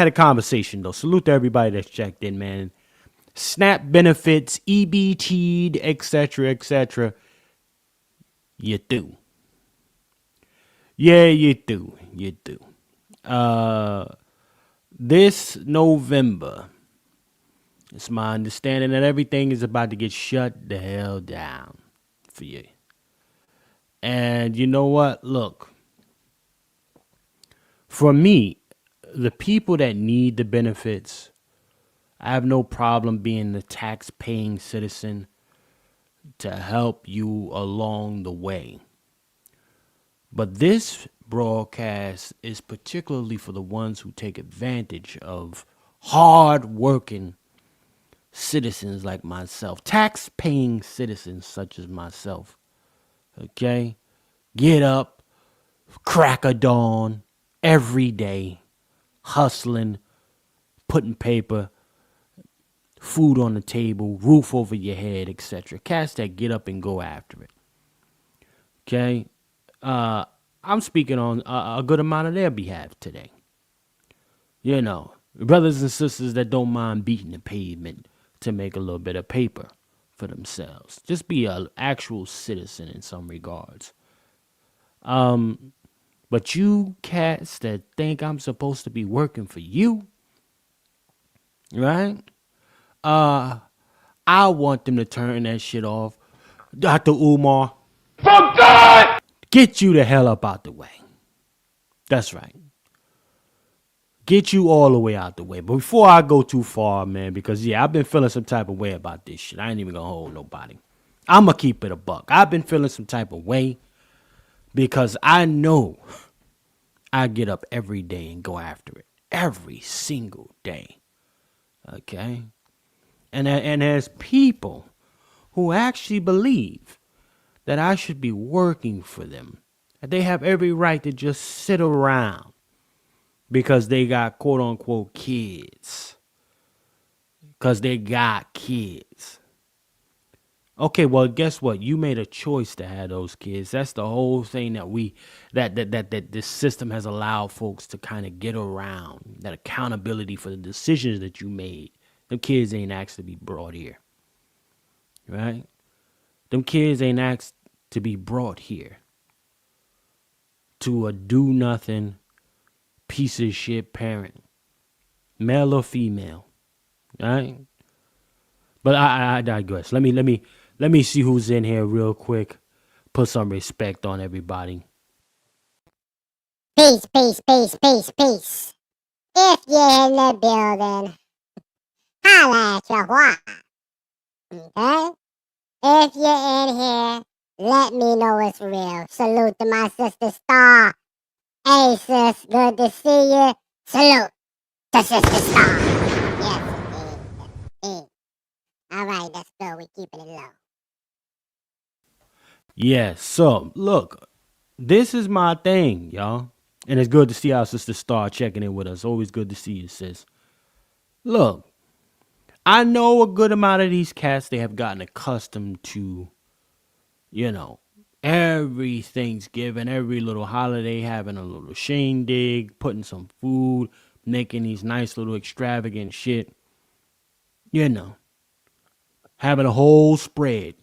Had a conversation though. Salute to everybody that's checked in, man. SNAP benefits, EBT, etc., etc. You do. Yeah, you do. You do. This November, it's my understanding that everything is about to get shut the hell down for you. And you know what? Look, for me, the people that need the benefits, I have no problem being the tax-paying citizen to help you along the way. But this broadcast is particularly for the ones who take advantage of hard-working citizens like myself, tax-paying citizens such as myself. Okay? Get up, crack of dawn, every day, hustling, putting paper, food on the table, roof over your head, etc. Cats that get up and go after it. Okay? I'm speaking on a good amount of their behalf today. You know, brothers and sisters that don't mind beating the pavement to make a little bit of paper for themselves. Just be an actual citizen in some regards. But you cats that think I'm supposed to be working for you, right? I want them to turn that shit off. Dr. Umar, from God, get you the hell up out the way. That's right. Get you all the way out the way. But before I go too far, man, because yeah, I've been feeling some type of way about this shit. I ain't even gonna hold nobody. I'm gonna keep it a buck. I've been feeling some type of way because I know I get up every day and go after it. Every single day. Okay? And there's people who actually believe that I should be working for them. That they have every right to just sit around because they got quote unquote kids. Because they got kids. Okay, well, guess what? You made a choice to have those kids. That's the whole thing that this system has allowed folks to kind of get around. That accountability for the decisions that you made. Them kids ain't asked to be brought here. Right? Them kids ain't asked to be brought here to a do-nothing piece of shit parent. Male or female. Right? But I digress. Let me see who's in here real quick. Put some respect on everybody. Peace, peace, peace, peace, peace. If you're in the building, holla at your what? Okay? If you're in here, let me know it's real. Salute to my sister Star. Hey sis, good to see you. Salute to Sister Star. Yes, indeed. Alright, let's go. We're keeping it low. Yeah, so look, this is my thing, y'all. And it's good to see our sister Star checking in with us. Always good to see you, sis. Look, I know a good amount of these cats, they have gotten accustomed to, you know, every Thanksgiving, every little holiday, having a little shindig, putting some food, making these nice little extravagant shit, you know, having a whole spread.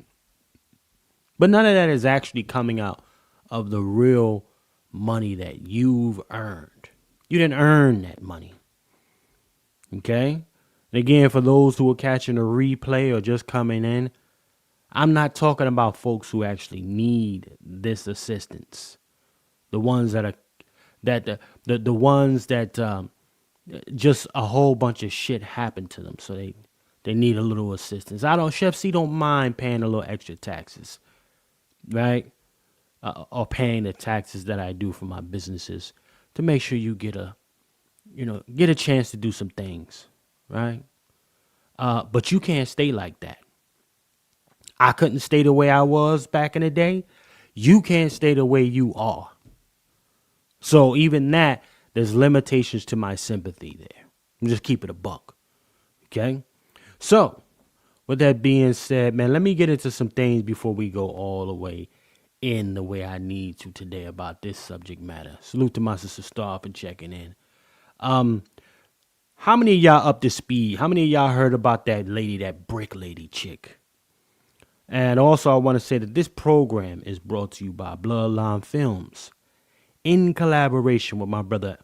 But none of that is actually coming out of the real money that you've earned. You didn't earn that money. Okay? And again, for those who are catching a replay or just coming in, I'm not talking about folks who actually need this assistance. The ones that are the ones that just a whole bunch of shit happened to them, so they need a little assistance. Chef C don't mind paying a little extra taxes, right? Or paying the taxes that I do for my businesses to make sure you get a chance to do some things, right? But you can't stay like that. I couldn't stay the way I was back in the day. You can't stay the way you are. So even that, there's limitations to my sympathy there. I'm just keep it a buck. Okay? So, with that being said, man, let me get into some things before we go all the way in the way I need to today about this subject matter. Salute to my sister Star for checking in. How many of y'all up to speed? How many of y'all heard about that lady, that brick lady chick? And also, I want to say that this program is brought to you by Bloodline Films in collaboration with my brother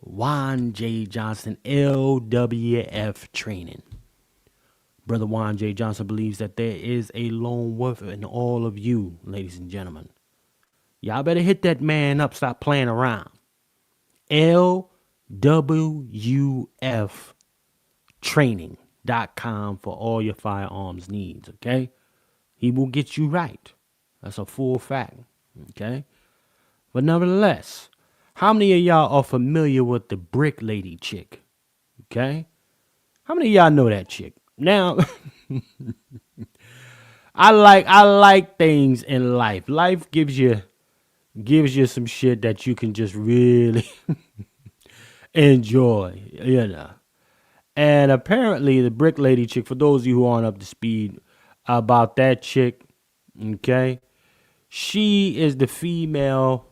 Juan J. Johnson, LWF Training. Brother Juan J. Johnson believes that there is a lone wolf in all of you, ladies and gentlemen. Y'all better hit that man up, stop playing around. LWF Training.com for all your firearms needs, okay? He will get you right. That's a full fact, okay? But nevertheless, how many of y'all are familiar with the brick lady chick, okay? How many of y'all know that chick? Now, I like things in life. Life gives you some shit that you can just really enjoy, you know. And apparently the brick lady chick, for those of you who aren't up to speed about that chick, okay, she is the female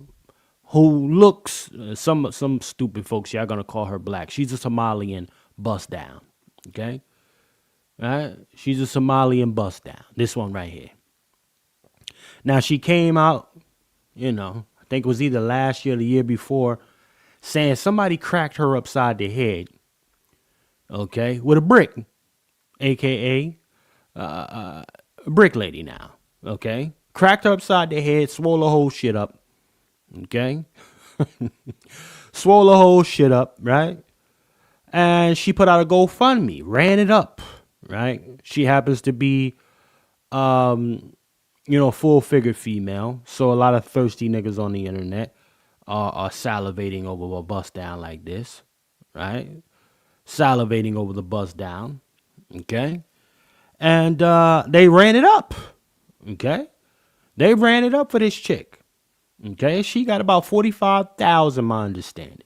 who looks, some stupid folks, y'all gonna call her black. She's a Somalian bust down, okay? All right? She's a Somalian bust down. This one right here. Now, she came out, you know, I think it was either last year or the year before, saying somebody cracked her upside the head, okay, with a brick, a.k.a. Brick lady now, okay? Cracked her upside the head, swole the whole shit up, okay? Swole the whole shit up, right? And she put out a GoFundMe, ran it up, right? She happens to be, full-figured female, so a lot of thirsty niggas on the internet are salivating over a bust down like this, right? Salivating over the bust down, okay? And they ran it up, okay? They ran it up for this chick, okay? She got about 45,000, my understanding,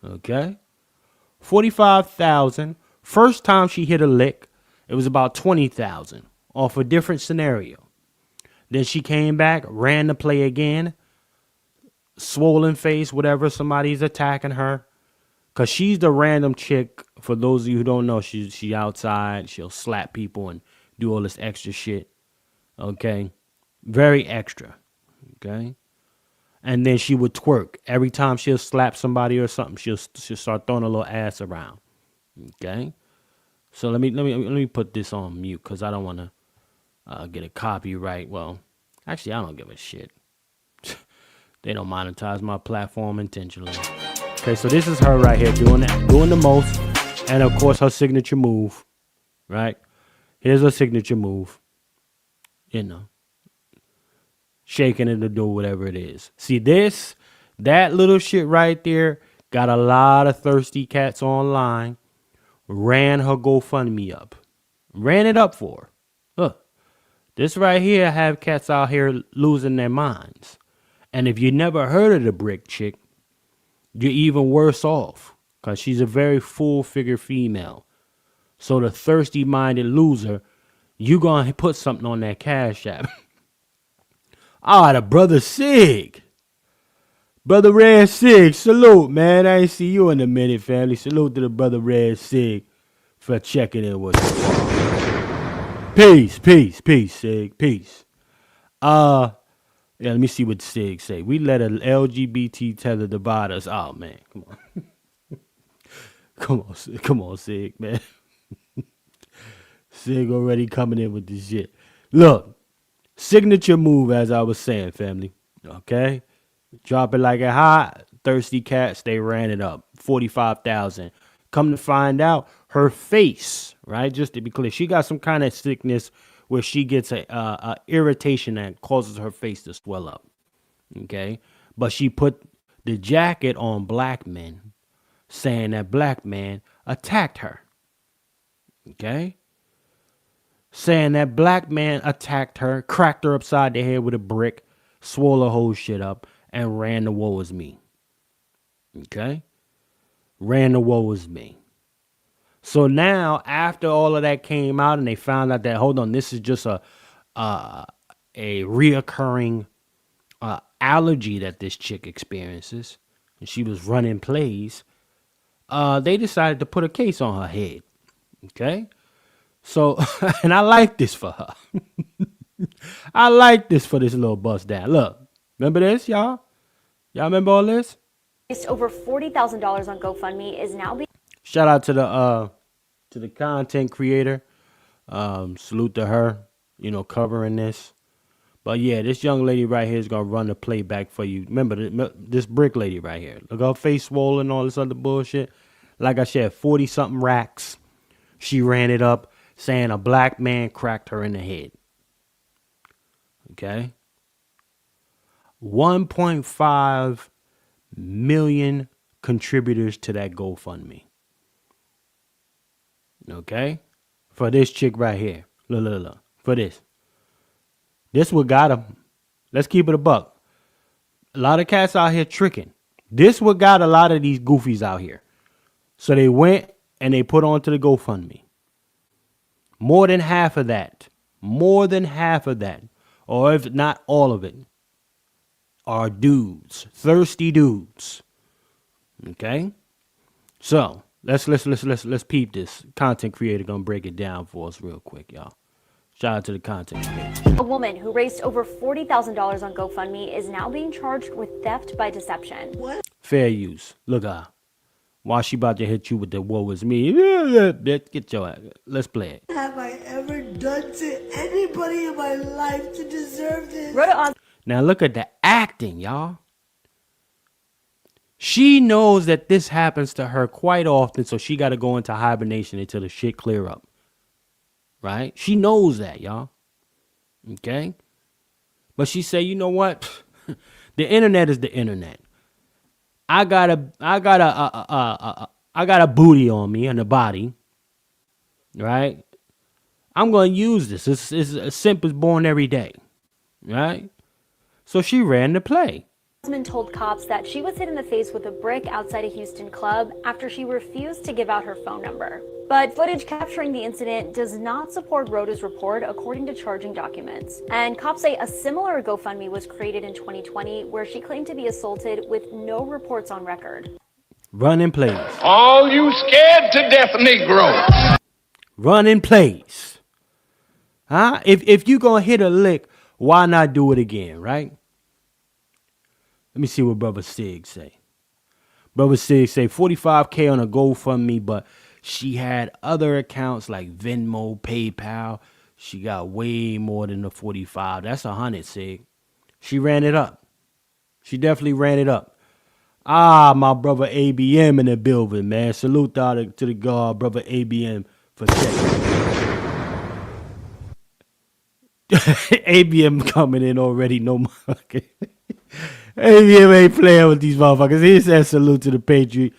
okay? 45,000. First time she hit a lick, it was about 20,000 off a different scenario. Then she came back, ran the play again, swollen face, whatever, somebody's attacking her. Because she's the random chick, for those of you who don't know, she outside, she'll slap people and do all this extra shit, okay? Very extra, okay? And then she would twerk. Every time she'll slap somebody or something, she'll start throwing a little ass around, okay? So let me put this on mute because I don't want to get a copyright. Well, actually, I don't give a shit. They don't monetize my platform intentionally. Okay, so this is her right here doing the most, and of course her signature move, right? Here's her signature move, you know, shaking it to do whatever it is. See that little shit right there got a lot of thirsty cats online. Ran her GoFundMe up, ran it up for her. Look, this right here have cats out here losing their minds. And if you never heard of the brick chick, you're even worse off because she's a very full-figure female. So the thirsty-minded loser, you going to put something on that Cash App. The brother Sig. Brother Red Sig, salute, man. I ain't see you in a minute, family. Salute to the brother Red Sig for checking in with us. Peace, Sig, peace. Yeah, let me see what Sig say. We let an LGBT tether divide us. Oh, man, come on. come on, Sig, man. Sig already coming in with this shit. Look, signature move, as I was saying, family. Okay? Drop it like a hot. Thirsty cats, they ran it up. 45,000. Come to find out, her face, right? Just to be clear, she got some kind of sickness where she gets a irritation that causes her face to swell up, okay? But she put the jacket on black men, saying that black man attacked her, okay? Saying that black man attacked her, cracked her upside the head with a brick, swole her whole shit up, and ran the woe is me, okay? Ran the woe is me. So now, after all of that came out and they found out that, hold on, this is just a reoccurring allergy that this chick experiences, and she was running plays, they decided to put a case on her head. Okay. So, and I like this for her. I like this for this little bust down. Look, remember this, y'all? Y'all remember all this? Over $40,000 on GoFundMe is now being Shout out to the content creator. Salute to her, covering this. But yeah, this young lady right here is gonna run the playback for you. Remember this brick lady right here. Look, her face swollen, all this other bullshit. Like I said, 40 something racks. She ran it up saying a black man cracked her in the head. Okay. 1.5 million contributors to that GoFundMe. Okay. For this chick right here. Look. For this. This what got him. Let's keep it a buck. A lot of cats out here tricking. This what got a lot of these goofies out here. So they went and they put onto the GoFundMe. More than half of that. Or if not all of it, are dudes. Thirsty dudes. Okay? So let's peep this. Content creator gonna break it down for us real quick, y'all. Shout out to the content creator. A woman who raised over $40,000 on GoFundMe is now being charged with theft by deception. What? Fair use. Look at her. While she about to hit you with the woe is me. Get your ass. Let's play it. Have I ever done to anybody in my life to deserve this? Now look at the acting, y'all. She knows that this happens to her quite often, so she got to go into hibernation until the shit clear up. Right? She knows that, y'all. Okay? But she say, you know what? The internet is the internet. I got a booty on me and a body, right? I'm gonna use this. It's a simp is born every day, right? So she ran the play. Osmond told cops that she was hit in the face with a brick outside a Houston club after she refused to give out her phone number. But footage capturing the incident does not support Rhoda's report, according to charging documents. And cops say a similar GoFundMe was created in 2020 where she claimed to be assaulted with no reports on record. Run in place. All you scared to death Negro. Run in place. Huh? If you gonna hit a lick, why not do it again, right? Let me see what Brother Sig say. Brother Sig say 45K on a GoFundMe, but she had other accounts like Venmo, PayPal. She got way more than the 45. That's 100, Sig. She ran it up. She definitely ran it up. My brother ABM in the building, man. Salute out to the God, brother ABM, for checking. ABM coming in already, no market. ABM ain't playing with these motherfuckers. He said salute to the Patriot.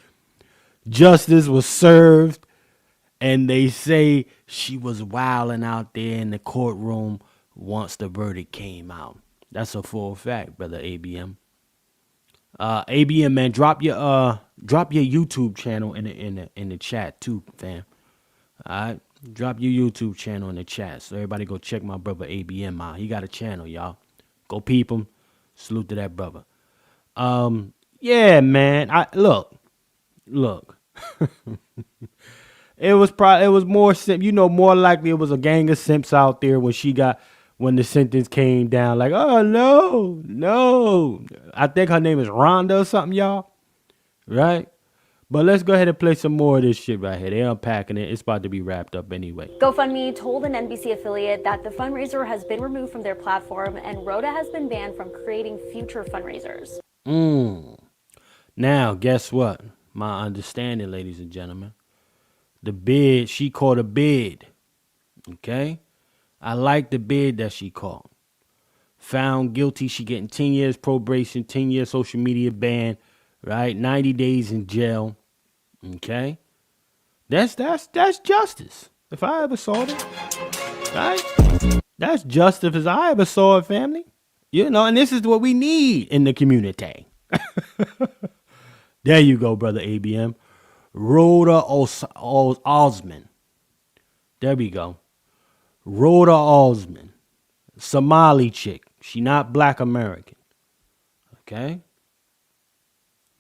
Justice was served, and they say she was wilding out there in the courtroom once the verdict came out. That's a full fact, brother ABM. ABM, man, drop your YouTube channel in the chat too, fam. All right, drop your YouTube channel in the chat so everybody go check my brother ABM out. He got a channel, y'all. Go peep him. Salute to that brother. Yeah, man. Look. It was more simp. More likely it was a gang of simps out there when the sentence came down. Like, oh no. I think her name is Rhonda or something, y'all. Right? But let's go ahead and play some more of this shit right here. They're unpacking it. It's about to be wrapped up anyway. GoFundMe told an NBC affiliate that the fundraiser has been removed from their platform and Rhoda has been banned from creating future fundraisers. Now, guess what? My understanding, ladies and gentlemen. The bid, she caught a bid. Okay? I like the bid that she caught. Found guilty, she getting 10 years probation, 10 years social media ban, right? 90 days in jail. Okay? That's justice. If I ever saw it. Right? That's justice as I ever saw it, family. And this is what we need in the community. There you go, brother ABM. Rhoda Osmond. There we go. Rhoda Osmond. Somali chick. She not black American. Okay?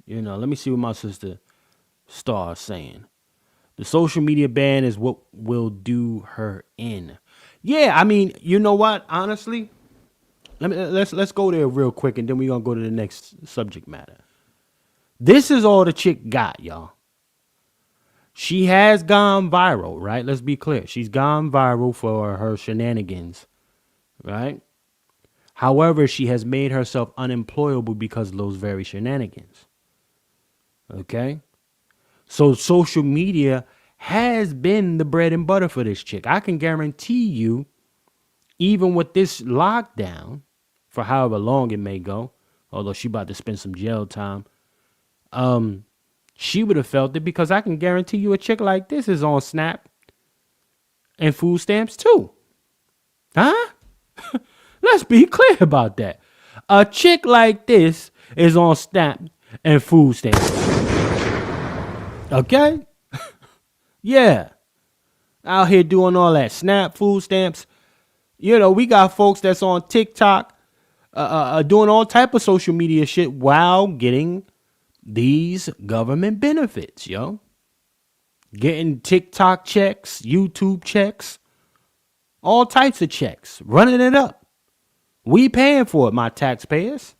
Let me see what my sister Star saying. The social media ban is what will do her in. Yeah, I mean, you know what? Honestly, let's go there real quick, and then we're gonna go to the next subject matter. This is all the chick got, y'all. She has gone viral, right? Let's be clear. She's gone viral for her shenanigans, right? However, she has made herself unemployable because of those very shenanigans. Okay? So social media has been the bread and butter for this chick. I can guarantee you, even with this lockdown, for however long it may go, although she about to spend some jail time, she would have felt it because I can guarantee you a chick like this is on Snap and food stamps too. Huh? Let's be clear about that. A chick like this is on Snap and food stamps. Okay? Yeah. Out here doing all that Snap, food stamps. You know, we got folks that's on TikTok doing all type of social media shit while getting these government benefits, yo. Getting TikTok checks, YouTube checks, all types of checks, running it up. We paying for it, my taxpayers.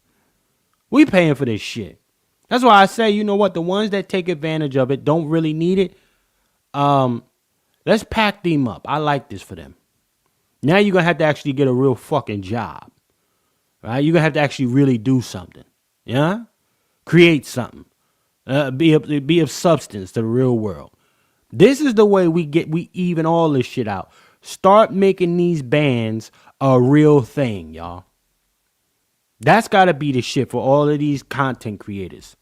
We paying for this shit. That's why I say, you know what, the ones that take advantage of it don't really need it. Let's pack them up. I like this for them. Now you're going to have to actually get a real fucking job. Right? You're going to have to actually really do something. Yeah? Create something. Be of substance to the real world. This is the way we even all this shit out. Start making these bans a real thing, y'all. That's got to be the shit for all of these content creators.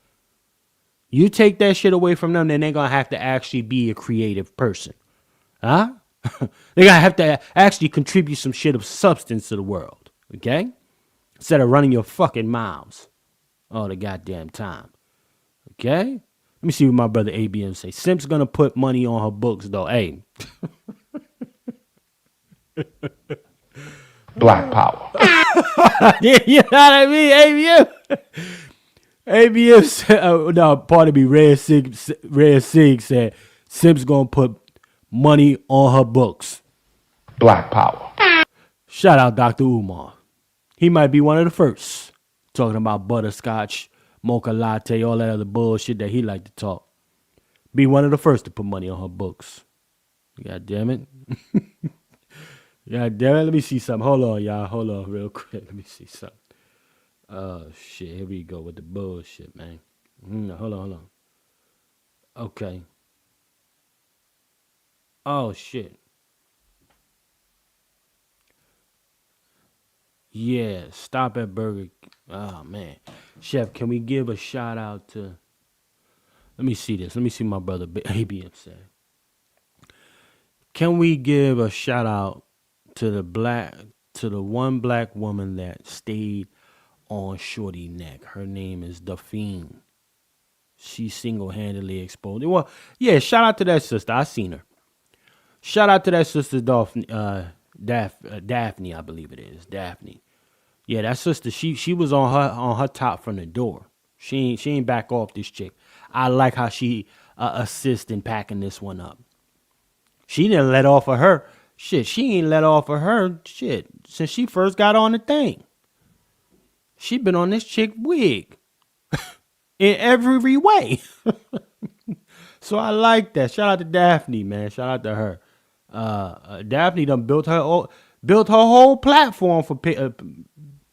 You take that shit away from them, then they're going to have to actually be a creative person. Huh? They're going to have to actually contribute some shit of substance to the world. Okay? Instead of running your fucking mouths all the goddamn time. Okay? Let me see what my brother ABM say. Simp's going to put money on her books, though. Hey. Black power. Yeah, you know what I mean, ABM? ABM said, no, pardon me, Red Sig said, Simp's going to put money on her books. Black power. Shout out Dr. Umar. He might be one of the first. Talking about butterscotch, mocha latte, all that other bullshit that he like to talk. Be one of the first to put money on her books. God damn it. God damn it. Let me see something. Hold on, y'all. Hold on real quick. Let me see something. Oh, shit. Here we go with the bullshit, man. Hold on. Okay. Oh, shit. Yeah, stop at Burger. Oh, man. Chef, can we give a shout out to... Let me see this. Let me see my brother ABM said. Can we give a shout out to the one black woman that stayed on Shorty neck? Her name is Daphne. She single-handedly exposed it. Well, yeah, shout out to that sister. I seen her. Shout out to that sister Daphne, I believe it is. Daphne. Yeah, that sister, she was on her top from the door. She ain't back off this chick. I like how she assists in packing this one up. She didn't let off of her. Shit, she ain't let off of her shit since she first got on the thing. She been on this chick wig in every way. So I like that. Shout out to Daphne, man. Shout out to her. Daphne done built her whole platform for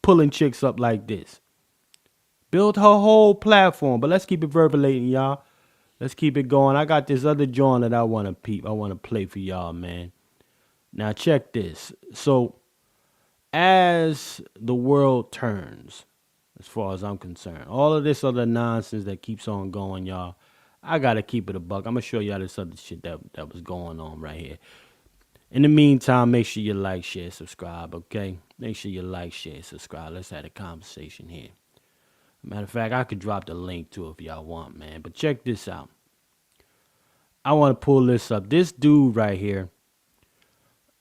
pulling chicks up like this. Built her whole platform. But let's keep it verbalating, y'all. Let's keep it going. I got this other joint that I want to peep. I want to play for y'all, man. Now check this. So as the world turns, as far as I'm concerned, all of this other nonsense that keeps on going, y'all, I got to keep it a buck. I'm going to show y'all this other shit that was going on right here. In the meantime, make sure you like, share, subscribe, okay? Make sure you like, share, subscribe. Let's have a conversation here. Matter of fact, I could drop the link to it if y'all want, man. But check this out. I want to pull this up. This dude right here.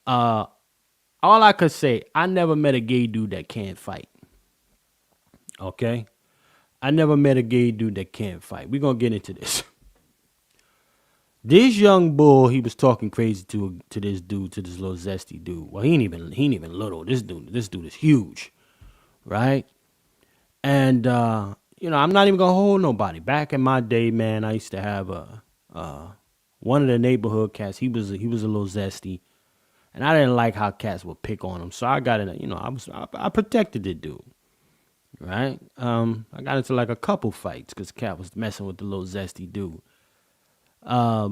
All I could say, I never met a gay dude that can't fight. Okay? I never met a gay dude that can't fight. We're going to get into this. This young bull, he was talking crazy to this dude, to this little zesty dude. Well, he ain't even little. This dude is huge, right? And I'm not even gonna hold nobody. Back in my day, man, I used to have one of the neighborhood cats. He was a little zesty, and I didn't like how cats would pick on him. So I got in, I protected the dude, right? I got into like a couple fights because cat was messing with the little zesty dude. I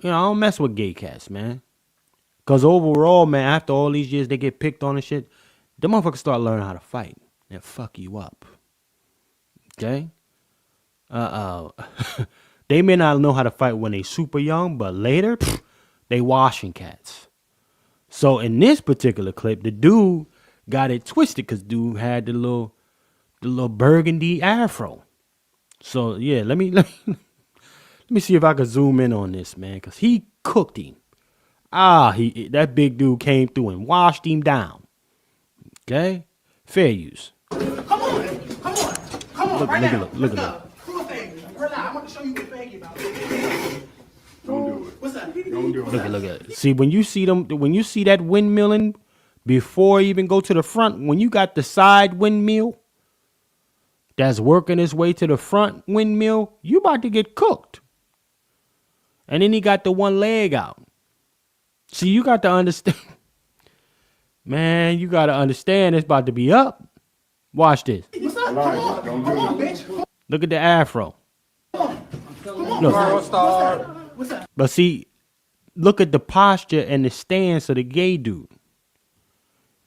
don't mess with gay cats, man. Because overall, man, after all these years, they get picked on and shit. The motherfuckers start learning how to fight and fuck you up. Okay? They may not know how to fight when they super young, but later, they washing cats. So in this particular clip, the dude got it twisted because dude had the little burgundy afro. So yeah, let me see if I can zoom in on this, man, because he cooked him. That big dude came through and washed him down. Okay? Fair use. Come on. Look at him. Do a thing. Right now, I'm going to show you what faggy about. Don't do it. What's that? Don't do it. Look at it. See, when you see that windmilling before you even go to the front, when you got the side windmill that's working its way to the front windmill, you about to get cooked. And then he got the one leg out. See, you got to understand. Man, you got to understand it's about to be up. Watch this. Don't do it. Look at the afro. Look. But see, look at the posture and the stance of the gay dude.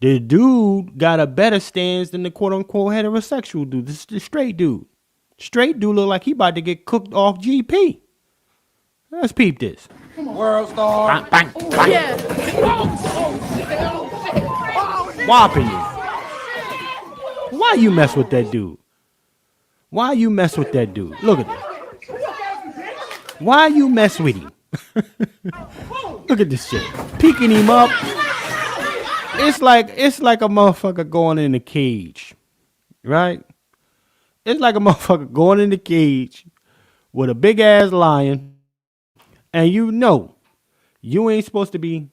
The dude got a better stance than the quote-unquote heterosexual dude. This is the straight dude. Straight dude look like he about to get cooked off GP. Let's peep this. World star. Bang, bang, bang. Yeah. Whopping you. Why you mess with that dude? Why you mess with that dude? Look at that. Why you mess with him? Look at this shit. Picking him up. It's like a motherfucker going in a cage. Right? It's like a motherfucker going in the cage with a big ass lion. And you ain't supposed to be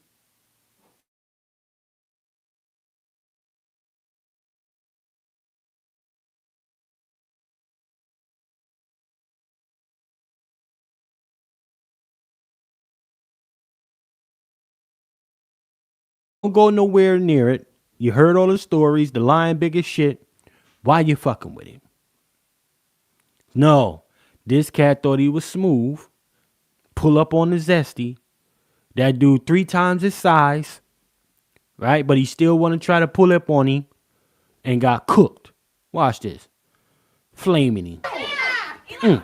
don't go nowhere near it. You heard all the stories, the lion big as shit. Why you fucking with him? No, this cat thought he was smooth. Pull up on the zesty. That dude 3 times his size. Right? But he still want to try to pull up on him and got cooked. Watch this. Flaming him.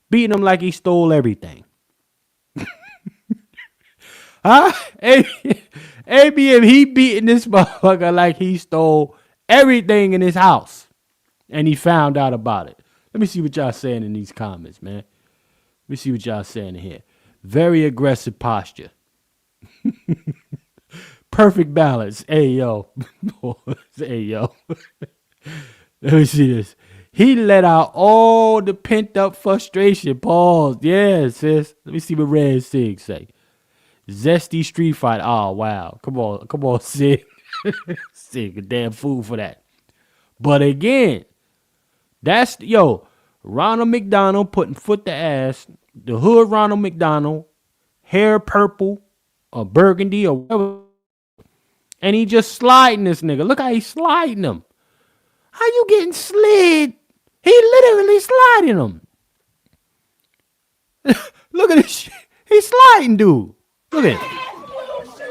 Beating him like he stole everything. Huh? ABM, he beating this motherfucker like he stole everything in his house. And he found out about it. Let me see what y'all saying in these comments, man. Let me see what y'all saying in here. Very aggressive posture. Perfect balance. Hey, yo. Hey, yo. Let me see this. He let out all the pent up frustration. Pause. Yeah, sis. Let me see what Red Sig say. Zesty street fight. Oh, wow. Come on, Sig. Sig, a damn fool for that. But again, that's, Ronald McDonald putting foot to ass. The hood Ronald McDonald, hair purple or burgundy or whatever. And he just sliding this nigga. Look how he's sliding him. How you getting slid? He literally sliding him. Look at this shit. He's sliding, dude. Look at it.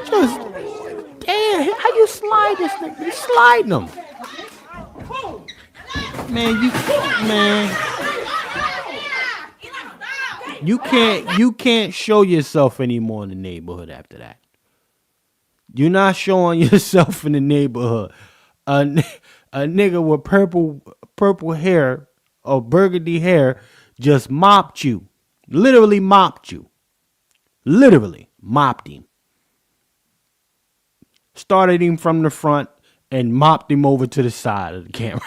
Just, damn, how you slide this nigga? He's sliding him. You can't show yourself anymore in the neighborhood after that. You're not showing yourself in the neighborhood. A nigga with purple hair or burgundy hair just mopped you. Literally mopped you. Literally mopped him. Started him from the front and mopped him over to the side of the camera.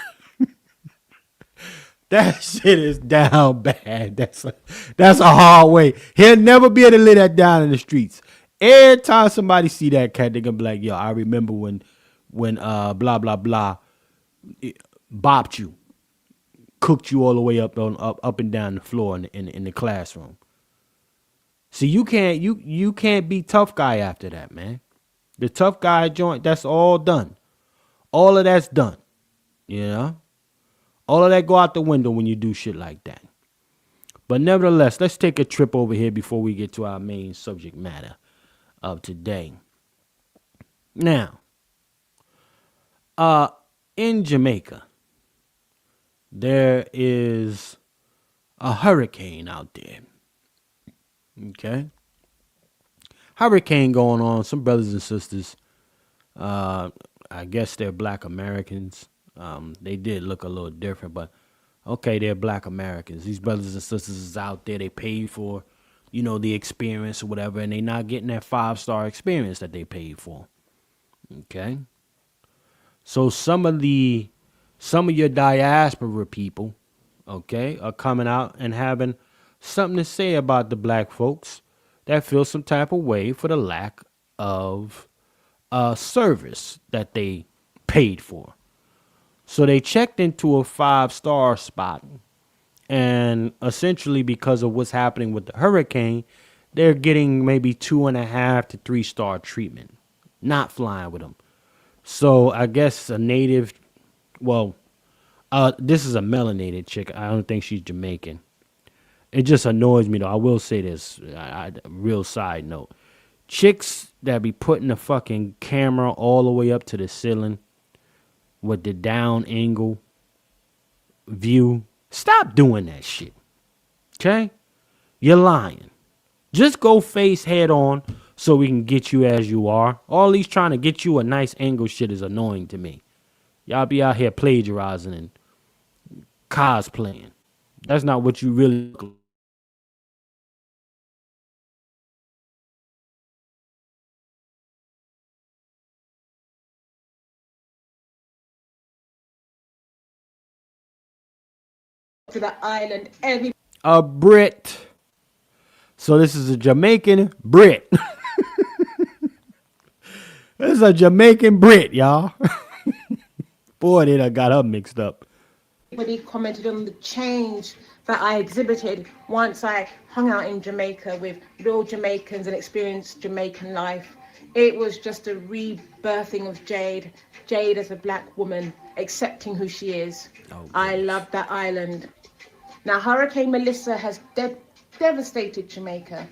That shit is down bad. That's a hard way. He'll never be able to lay that down in the streets. Every time somebody see that cat, they gonna be like, "Yo, I remember when blah blah blah bopped you, cooked you all the way up and down the floor in the classroom." See, you can't be tough guy after that, man. The tough guy joint, that's all done. All of that's done. You know? All of that go out the window when you do shit like that. But nevertheless, let's take a trip over here before we get to our main subject matter of today. Now, in Jamaica, there is a hurricane out there. Okay? Hurricane going on. Some brothers and sisters, I guess they're black Americans. They did look a little different, but okay, they're black Americans. These brothers and sisters is out there. They paid for, the experience or whatever, and they not getting that 5-star experience that they paid for. Okay. So some of your diaspora people, okay, are coming out and having something to say about the black folks that feel some type of way for the lack of service that they paid for. So they checked into a 5-star spot, and essentially because of what's happening with the hurricane, they're getting maybe 2.5 to 3-star treatment, not flying with them. So I guess a native, this is a melanated chick. I don't think she's Jamaican. It just annoys me though. I will say this, real side note. Chicks that be putting the fucking camera all the way up to the ceiling with the down angle view, stop doing that shit. Okay? You're lying. Just go face head on so we can get you as you are. All these trying to get you a nice angle shit is annoying to me. Y'all be out here plagiarizing and cosplaying. That's not what you really look like. To that island, every A Brit. So this is a Jamaican Brit. This is a Jamaican Brit, y'all. Boy, they done got her mixed up. everybody commented on the change that I exhibited once I hung out in Jamaica with real Jamaicans and experienced Jamaican life. It was just a rebirthing of Jade as a black woman, accepting who she is. I love that island. Now, Hurricane Melissa has devastated Jamaica.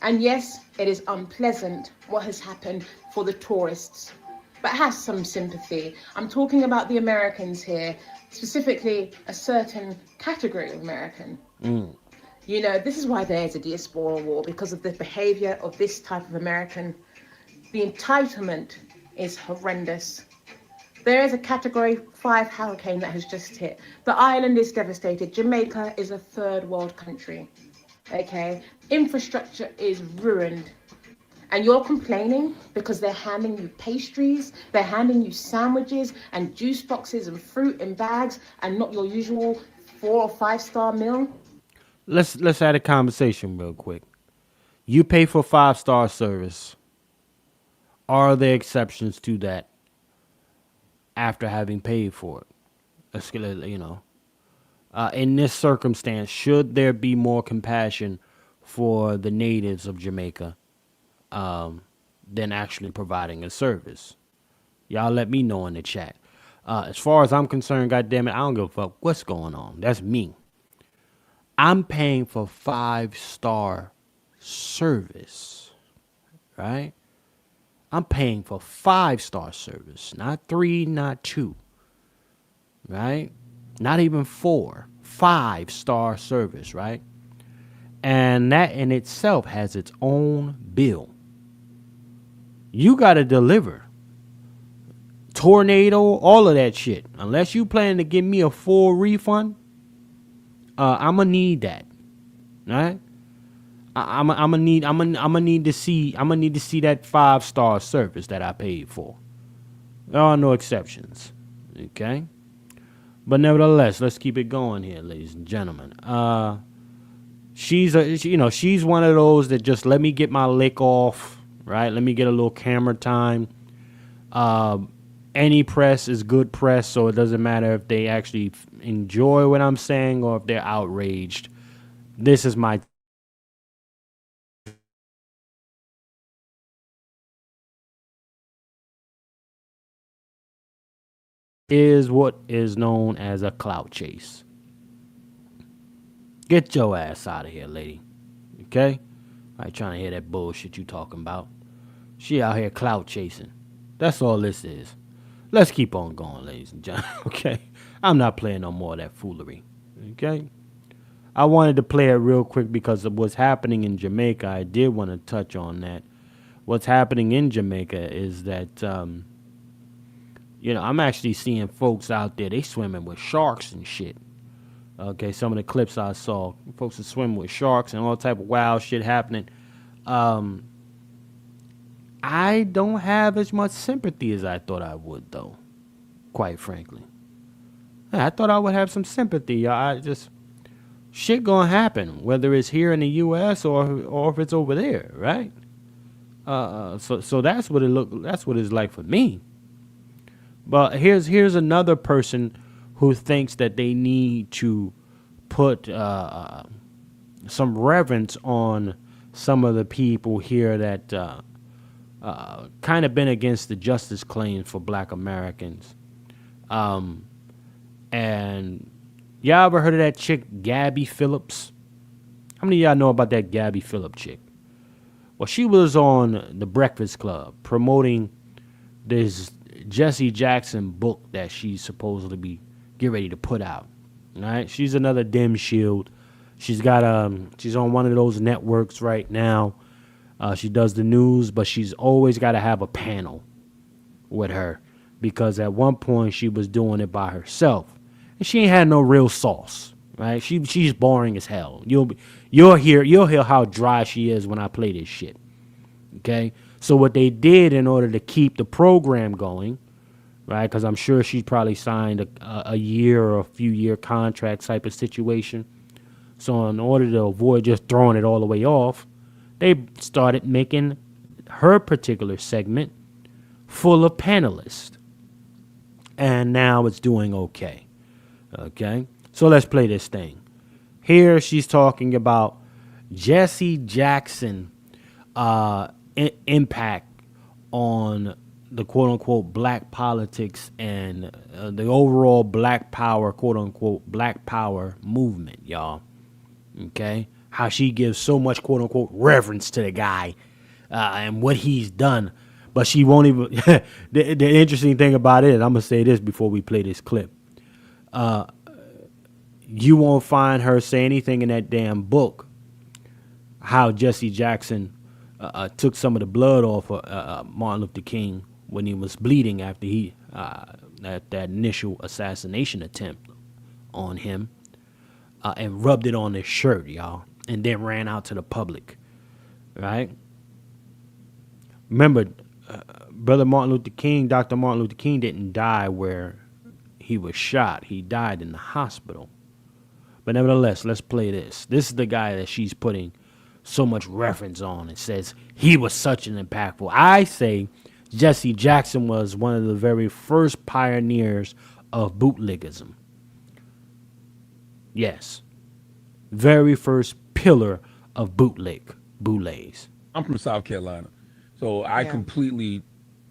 And yes, it is unpleasant what has happened for the tourists, but has some sympathy. I'm talking about the Americans here, specifically a certain category of American. This is why there's a diaspora war, because of the behavior of this type of American. The entitlement is horrendous. There is a category 5 hurricane that has just hit. The island is devastated. Jamaica is a third world country. Okay, infrastructure is ruined. And you're complaining because they're handing you pastries, they're handing you sandwiches and juice boxes and fruit in bags and not your usual 4 or 5-star meal? Let's have a conversation real quick. You pay for 5-star service. Are there exceptions to that after having paid for it? In this circumstance, should there be more compassion for the natives of Jamaica than actually providing a service? Y'all let me know in the chat. As far as I'm concerned, goddammit, I don't give a fuck what's going on. That's me. I'm paying for 5-star service, right? I'm paying for 5-star service, not 3, not 2, right? Not even 4, 5-star service, right? And that in itself has its own bill. You got to deliver. Tornado, all of that shit. Unless you plan to give me a full refund, I'm gonna need that, right? I'm gonna need to see that 5-star service that I paid for. There are no exceptions, okay? But nevertheless, let's keep it going here, ladies and gentlemen. She's one of those that just let me get my lick off, right? Let me get a little camera time. Any press is good press, so it doesn't matter if they actually enjoy what I'm saying or if they're outraged. This is my is what is known as a clout chase. Get your ass out of here, lady. Okay? I ain't trying to hear that bullshit you talking about. She out here clout chasing. That's all this is. Let's keep on going, ladies and gentlemen. Okay? I'm not playing no more of that foolery. Okay? I wanted to play it real quick because of what's happening in Jamaica. I did want to touch on that. What's happening in Jamaica is that, I'm actually seeing folks out there, they swimming with sharks and shit. Okay, some of the clips I saw, folks are swimming with sharks and all type of wild shit happening. I don't have as much sympathy as I thought I would, though, quite frankly. I thought I would have some sympathy. Shit gonna happen, whether it's here in the U.S. or if it's over there, right? So that's what that's what it's like for me. But here's another person who thinks that they need to put some reverence on some of the people here that kind of been against the justice claims for Black Americans. And y'all ever heard of that chick, Gabby Phillips? How many of y'all know about that Gabby Phillips chick? Well, she was on The Breakfast Club promoting this Jesse Jackson book that she's supposedly be get ready to put out. All right, she's another dim shield. She's on one of those networks right now. She does the news, but she's always got to have a panel with her because at one point she was doing it by herself and she ain't had no real sauce. Right? She's boring as hell. You'll hear how dry she is when I play this shit. Okay, so what they did in order to keep the program going, right? Because I'm sure she probably signed a year or a few year contract type of situation. So in order to avoid just throwing it all the way off, they started making her particular segment full of panelists. And now it's doing okay. Okay? So let's play this thing. Here she's talking about Jesse Jackson impact on the quote-unquote black politics and the overall black power, quote-unquote, black power movement, y'all. Okay? How she gives so much, quote-unquote, reverence to the guy and what he's done. But she won't even... the interesting thing about it, I'm going to say this before we play this clip. You won't find her say anything in that damn book how Jesse Jackson took some of the blood off of Martin Luther King when he was bleeding after that initial assassination attempt on him and rubbed it on his shirt, y'all, and then ran out to the public, right? Remember, Dr. Martin Luther King didn't die where he was shot. He died in the hospital. But nevertheless, let's play this. This is the guy that she's putting so much reference on and says he was such an impactful. I say Jesse Jackson was one of the very first pioneers of bootlegism. Yes. Very first pillar of bootlegs. I'm from South Carolina, so I completely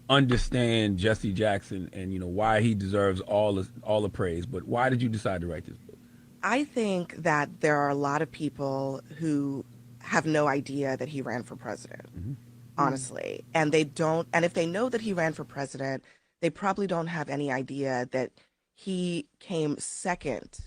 understand Jesse Jackson and why he deserves all the praise. But why did you decide to write this book? I think that there are a lot of people who have no idea that he ran for president, honestly. And if they know that he ran for president, they probably don't have any idea that he came second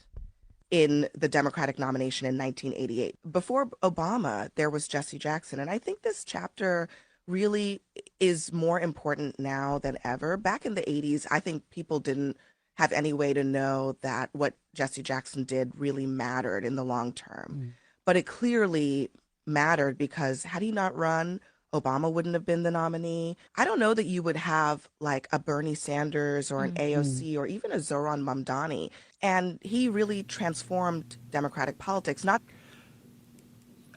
in the Democratic nomination in 1988. Before Obama, there was Jesse Jackson. And I think this chapter really is more important now than ever. Back in the 80s, I think people didn't have any way to know that what Jesse Jackson did really mattered in the long term. But it clearly mattered because had he not run, Obama wouldn't have been the nominee. I don't know that you would have like a Bernie Sanders or an AOC or even a Zoran Mamdani And he really transformed Democratic politics. Not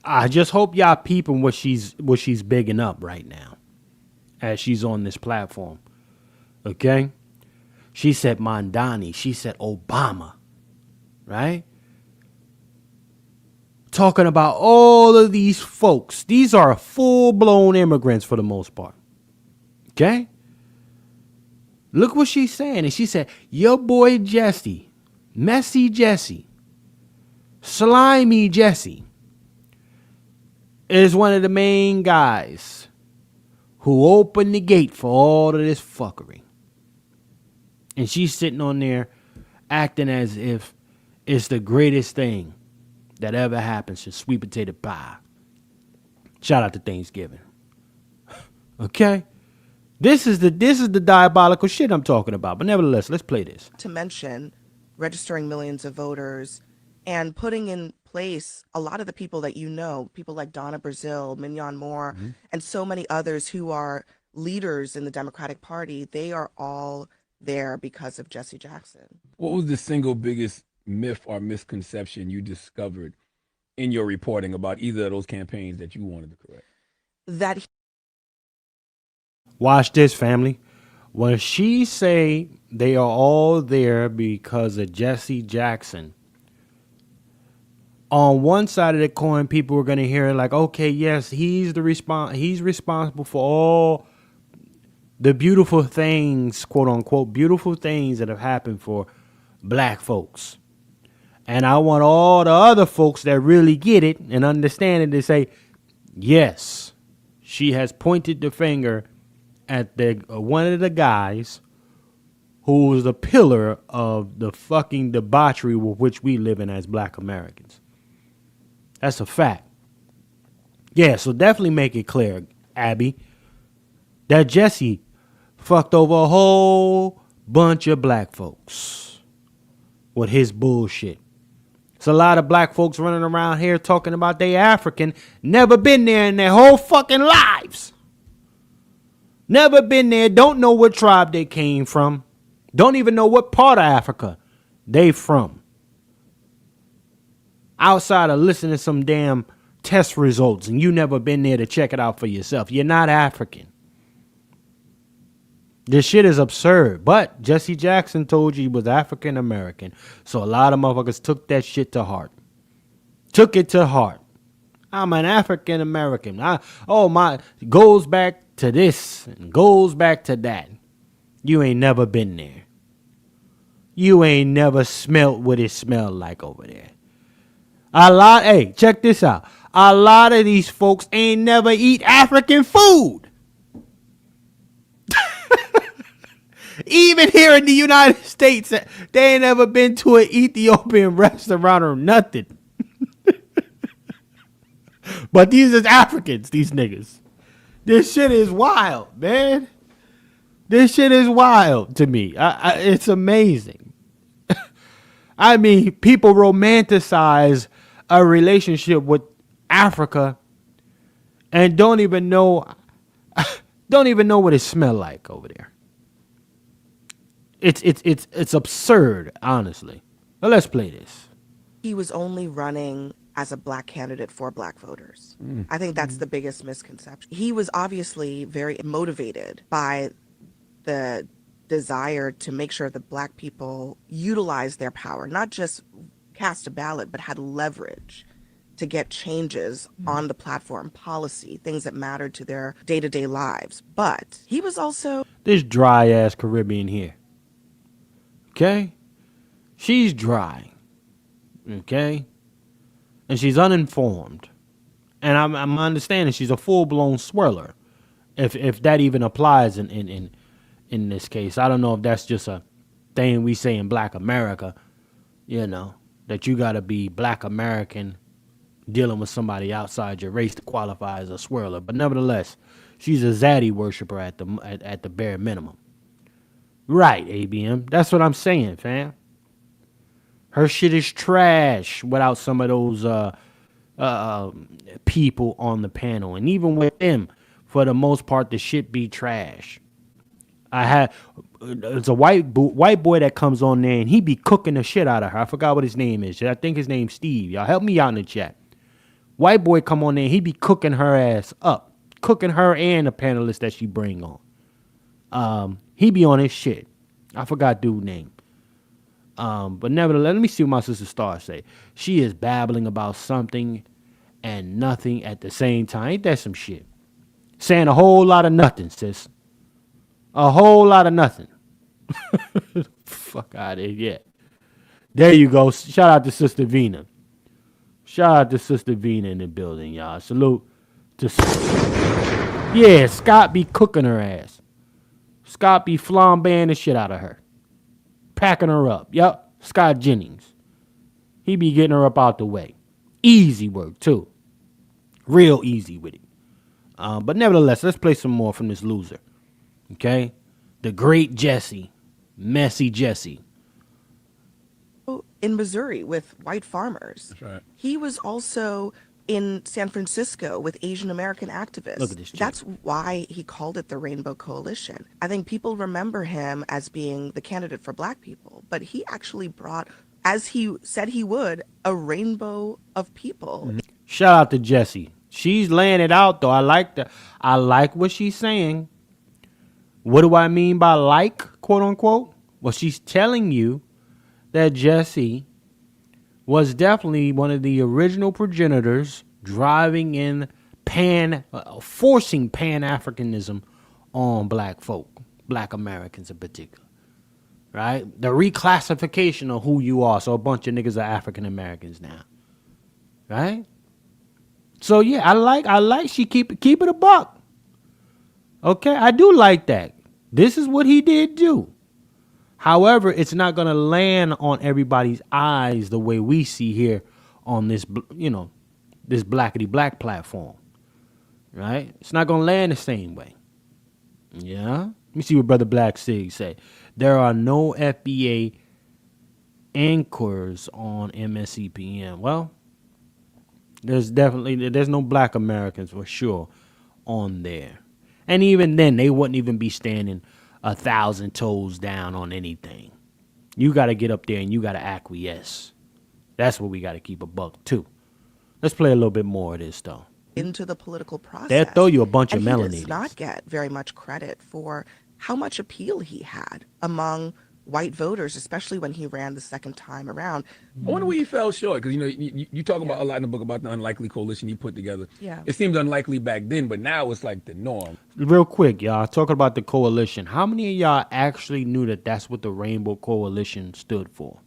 I just hope y'all peeping what she's bigging up right now as she's on this platform. Okay? She said Mondani. She said Obama. Right? Talking about all of these folks. These are full-blown immigrants for the most part. Okay? Look what she's saying. And she said, your boy Jesse, Messy Jesse, Slimy Jesse, is one of the main guys who opened the gate for all of this fuckery. And she's sitting on there acting as if it's the greatest thing that ever happened since sweet potato pie. Shout out to Thanksgiving. Okay? This is the diabolical shit I'm talking about. But nevertheless, let's play this. to mention registering millions of voters and putting in place a lot of the people that you know, people like Donna Brazile, Mignon Moore, and so many others who are leaders in the Democratic Party. They are all there because of Jesse Jackson. What was the single biggest myth or misconception you discovered in your reporting about either of those campaigns that you wanted to correct? That Watch this, family. When she say they are all there because of Jesse Jackson, on one side of the coin, people are going to hear like, okay, yes, he's responsible for all the beautiful things, quote unquote, beautiful things that have happened for black folks. And I want all the other folks that really get it and understand it to say, yes, she has pointed the finger at the one of the guys who was the pillar of the fucking debauchery with which we live in as black Americans. That's a fact. Yeah, so definitely make it clear, Abby, that Jesse fucked over a whole bunch of black folks with his bullshit. It's a lot of black folks running around here talking about they African, never been there in their whole fucking lives. Never been there, don't know what tribe they came from. Don't even know what part of Africa they from. Outside of listening to some damn test results and you never been there to check it out for yourself. You're not African. This shit is absurd. But Jesse Jackson told you he was African American. So a lot of motherfuckers took that shit to heart. Took it to heart. I'm an African American. Goes back to this and goes back to that. You ain't never been there. You ain't never smelt what it smelled like over there. Hey, check this out. A lot of these folks ain't never eat African food. Even here in the United States, they ain't never been to an Ethiopian restaurant or nothing. But these is Africans, these niggas. This shit is wild, man. This shit is wild to me. It's amazing. I mean, people romanticize a relationship with Africa and don't even know what it smells like over there. It's absurd, honestly. But let's play this. he was only running as a black candidate for black voters. I think that's the biggest misconception. He was obviously very motivated by the desire to make sure that black people utilize their power, not just cast a ballot, but had leverage to get changes on the platform, policy, things that mattered to their day-to-day lives. But he was also This dry ass Caribbean here. Okay? She's dry. Okay? And she's uninformed. And I'm understanding she's a full-blown swirler. If that even applies in this case. I don't know if that's just a thing we say in black America, that you got to be black American dealing with somebody outside your race to qualify as a swirler. But nevertheless, she's a zaddy worshiper at the bare minimum. Right, ABM. That's what I'm saying, fam. Her shit is trash without some of those people on the panel. And even with them, for the most part, the shit be trash. It's a white boy that comes on there and he be cooking the shit out of her. I forgot what his name is. I think his name's Steve. Y'all help me out in the chat. White boy come on there and he be cooking her ass up. Cooking her and the panelists that she bring on. He be on his shit. I forgot dude's name. But nevertheless, let me see what my sister Star say. She is babbling about something and nothing at the same time. Ain't that some shit? Saying a whole lot of nothing, sis. A whole lot of nothing. Fuck out of here. Yeah. There you go. Shout out to Sister Vina. Shout out to Sister Vina in the building, y'all. Salute to yeah, Scott be cooking her ass. Scott be flambeing the shit out of her. Packing her up. Yep. Scott Jennings. He be getting her up out the way. Easy work, too. Real easy with it. But nevertheless, let's play some more from this loser. Okay? The great Jesse. Messy Jesse. In Missouri with white farmers. That's right. He was also in San Francisco with Asian American activists. Look at this chick. That's why he called it the Rainbow Coalition. I think people remember him as being the candidate for black people, but he actually brought, as he said he would, a rainbow of people. Shout out to Jesse. She's laying it out though. I like what she's saying. What do I mean by like, quote unquote? Well, she's telling you that Jesse was definitely one of the original progenitors driving in forcing Pan-Africanism on black folk, black Americans in particular, right? The reclassification of who you are. So a bunch of niggas are African Americans now, right? So yeah, I like she keep it a buck. Okay, I do like that. This is what he did do. However, it's not going to land on everybody's eyes the way we see here on this, this blackity black platform, right? It's not going to land the same way. Yeah. Let me see what Brother Black Sig say. There are no FBA anchors on MSCPM. Well, there's no black Americans for sure on there. And even then, they wouldn't even be standing 1,000 toes down on anything. You got to get up there and you got to acquiesce. That's what we got to keep a buck too. Let's play a little bit more of this though. Into the political process. They'll throw you a bunch of melanators. He does not get very much credit for how much appeal he had among white voters, especially when he ran the second time around. I wonder where he fell short, because you talk about a lot in the book about the unlikely coalition he put together. Yeah. It seemed unlikely back then, but now it's like the norm. Real quick, y'all, talking about the coalition. How many of y'all actually knew that that's what the Rainbow Coalition stood for?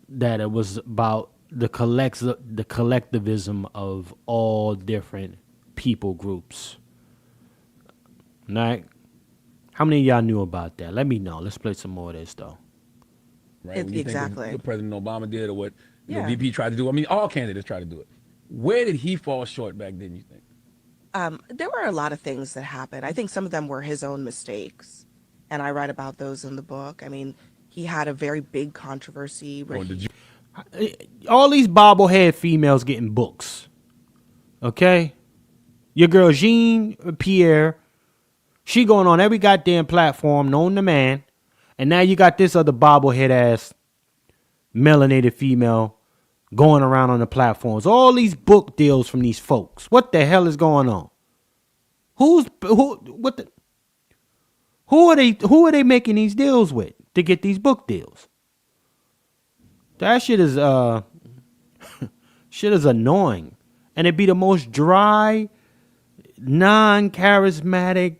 That it was about the collectivism of all different people groups. Right? How many of y'all knew about that? Let me know. Let's play some more of this, though. Right? When you Exactly. think of what President Obama did or what the Yeah. VP tried to do. I mean, all candidates try to do it. Where did he fall short back then, you think? There were a lot of things that happened. I think some of them were his own mistakes, and I write about those in the book. I mean, he had a very big controversy where All these bobblehead females getting books. Okay? Your girl Jean Pierre, she going on every goddamn platform known to man. And now you got this other bobblehead ass melanated female going around on the platforms. All these book deals from these folks. What the hell is going on? Who are they making these deals with to get these book deals? That shit is annoying. And it'd be the most dry, non-charismatic,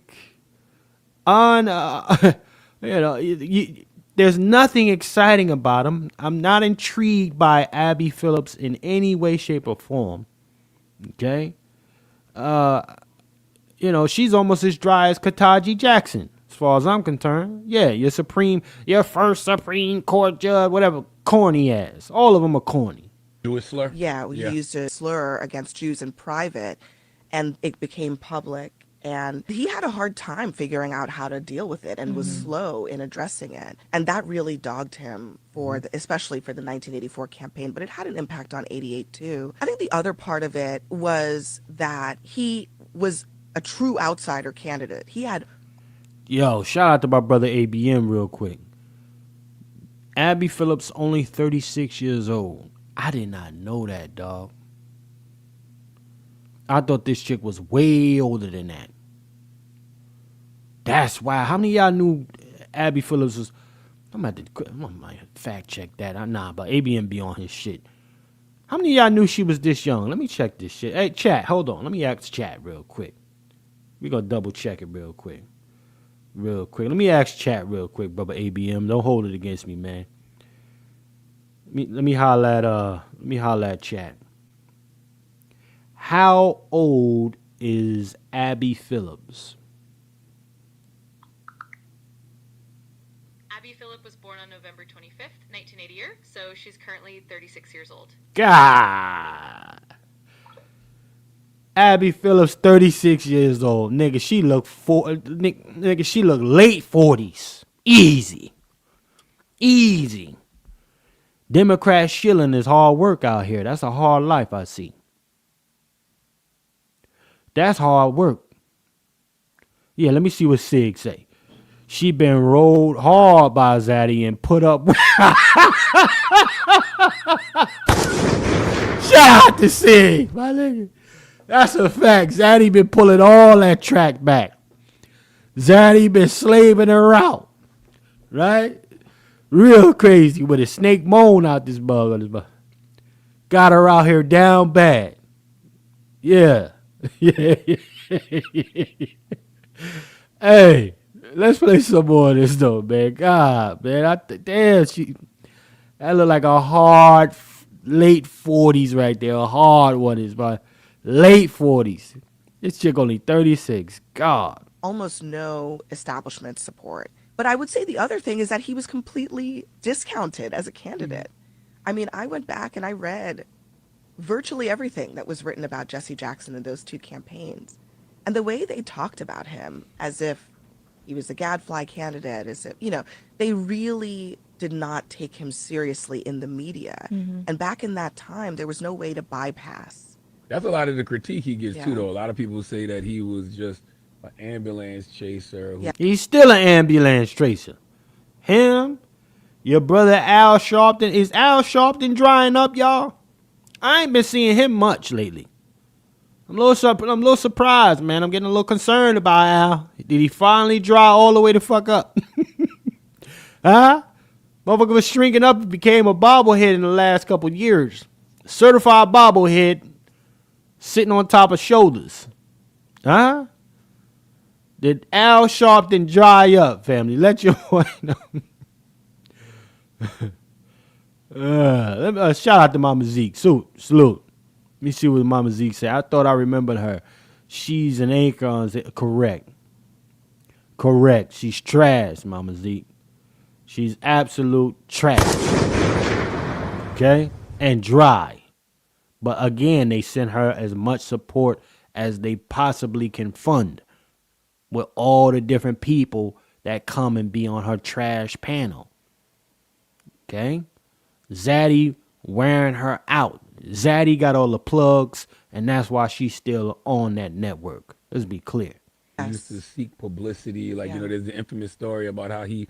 there's nothing exciting about him. I'm not intrigued by Abby Phillips in any way, shape, or form. Okay? She's almost as dry as Kataji Jackson, as far as I'm concerned. Yeah, your first Supreme Court judge, whatever, corny ass. All of them are corny. Jewish slur? Yeah, we used a slur against Jews in private, and it became public. And he had a hard time figuring out how to deal with it and was slow in addressing it. And that really dogged him especially for the 1984 campaign, but it had an impact on 88 too. I think the other part of it was that he was a true outsider candidate. He had Yo, shout out to my brother ABM real quick. Abby Phillips only 36 years old. I did not know that, dog. I thought this chick was way older than that. That's why. How many of y'all knew Abby Phillips was... I'm gonna fact check that. Nah, but ABM be on his shit. How many of y'all knew she was this young? Let me check this shit. Hey, chat, hold on. Let me ask chat real quick. We gonna double check it real quick. Real quick. Let me ask chat real quick, brother ABM. Don't hold it against me, man. Let me holler at chat. How old is Abby Phillips? Abby Phillip was born on November 25th, 1980, so she's currently 36 years old. God. Abby Phillips, 36 years old. Nigga, she look nigga, she look late 40s. Easy. Easy. Democrat shilling is hard work out here. That's a hard life I see. That's hard work. Yeah, let me see what Sig say. She been rolled hard by Zaddy and put up with... Shout out to Sig, my nigga. That's a fact. Zaddy been pulling all that track back. Zaddy been slaving her out. Right? Real crazy with a snake moan out this bug. Got her out here down bad. Yeah. Yeah. Hey, let's play some more of this though, man. God, man. Damn, that look like a hard late 40s right there. A hard one is my late 40s. This chick only 36. God. Almost no establishment support. But I would say the other thing is that he was completely discounted as a candidate. I mean, I went back and I read virtually everything that was written about Jesse Jackson in those two campaigns. And the way they talked about him as if he was a gadfly candidate, as if, they really did not take him seriously in the media. Mm-hmm. And back in that time, there was no way to bypass. That's a lot of the critique he gets too, though. A lot of people say that he was just an ambulance chaser. He's still an ambulance chaser. Him, your brother Al Sharpton. Is Al Sharpton drying up, y'all? I ain't been seeing him much lately. I'm a little surprised, man. I'm getting a little concerned about Al. Did he finally dry all the way the fuck up? Huh? Motherfucker was shrinking up and became a bobblehead in the last couple years. Certified bobblehead sitting on top of shoulders. Huh? Did Al Sharpton dry up, family? Let your boy know. Shout out to Mama Zeke. Salute. Let me see what Mama Zeke said. I thought I remembered her. She's an anchor on... Correct. She's trash, Mama Zeke. She's absolute trash. Okay? And dry. But again, they sent her as much support as they possibly can fund with all the different people that come and be on her trash panel. Okay? Zaddy wearing her out. Zaddy got all the plugs, and that's why she's still on that network. Let's be clear. He used to seek publicity. There's the infamous story about how he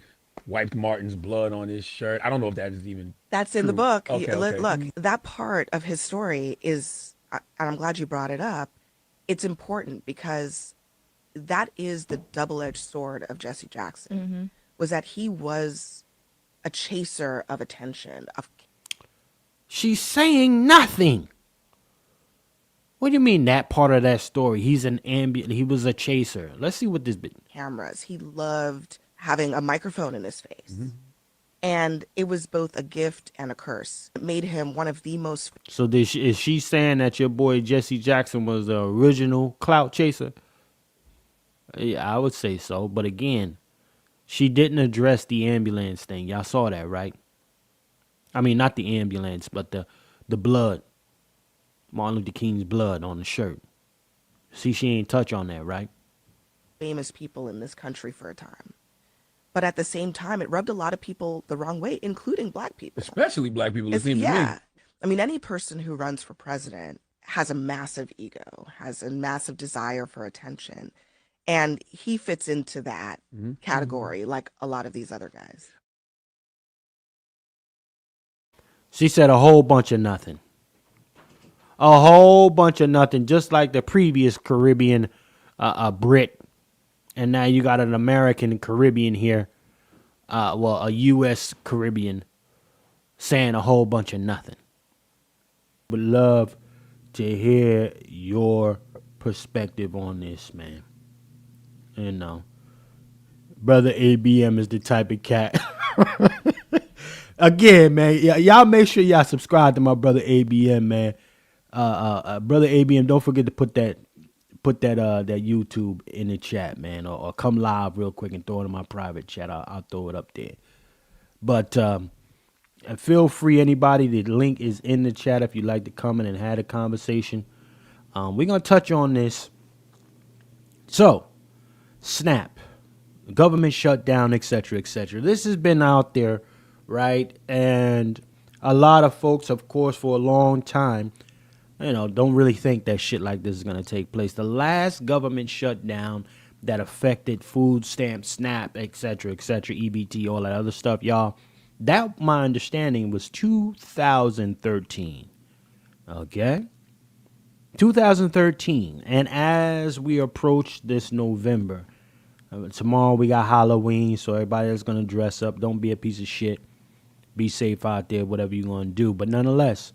wiped Martin's blood on his shirt. I don't know if that is even That's true. In the book. Okay. Look, that part of his story is, and I'm glad you brought it up, it's important because that is the double-edged sword of Jesse Jackson, was that he was a chaser of attention. She's saying nothing. What do you mean that part of that story? He was a chaser. Let's see what this bit. Cameras. He loved having a microphone in his face. Mm-hmm. And it was both a gift and a curse. It made him one of the most... So is she saying that your boy Jesse Jackson was the original clout chaser? Yeah, I would say so. But again, she didn't address the ambulance thing. Y'all saw that, right? I mean, not the ambulance, but the blood. Martin Luther King's blood on the shirt. See, she ain't touch on that, right? Famous people in this country for a time. But at the same time, it rubbed a lot of people the wrong way, including black people. Especially black people, it seems to me. I mean, any person who runs for president has a massive ego, has a massive desire for attention. And he fits into that category like a lot of these other guys. She said a whole bunch of nothing. A whole bunch of nothing, just like the previous Caribbean Brit. And now you got an American Caribbean here. A U.S. Caribbean saying a whole bunch of nothing. Would love to hear your perspective on this, man. You know, brother ABM is the type of cat. Again, man, y'all make sure y'all subscribe to my brother ABM, man. Brother ABM, don't forget to put that YouTube in the chat, man, or come live real quick and throw it in my private chat. I'll throw it up there. But feel free, anybody. The link is in the chat if you'd like to come in and have a conversation. We're gonna touch on this. So, SNAP, government shutdown, etc., etc. This has been out there, right? And a lot of folks, of course, for a long time, don't really think that shit like this is going to take place. The last government shutdown that affected food stamps, SNAP, etc., EBT, all that other stuff, y'all, that, my understanding, was 2013. Okay? 2013. And as we approach this November, tomorrow we got Halloween, so everybody that's going to dress up, don't be a piece of shit. Be safe out there, whatever you're going to do. But nonetheless,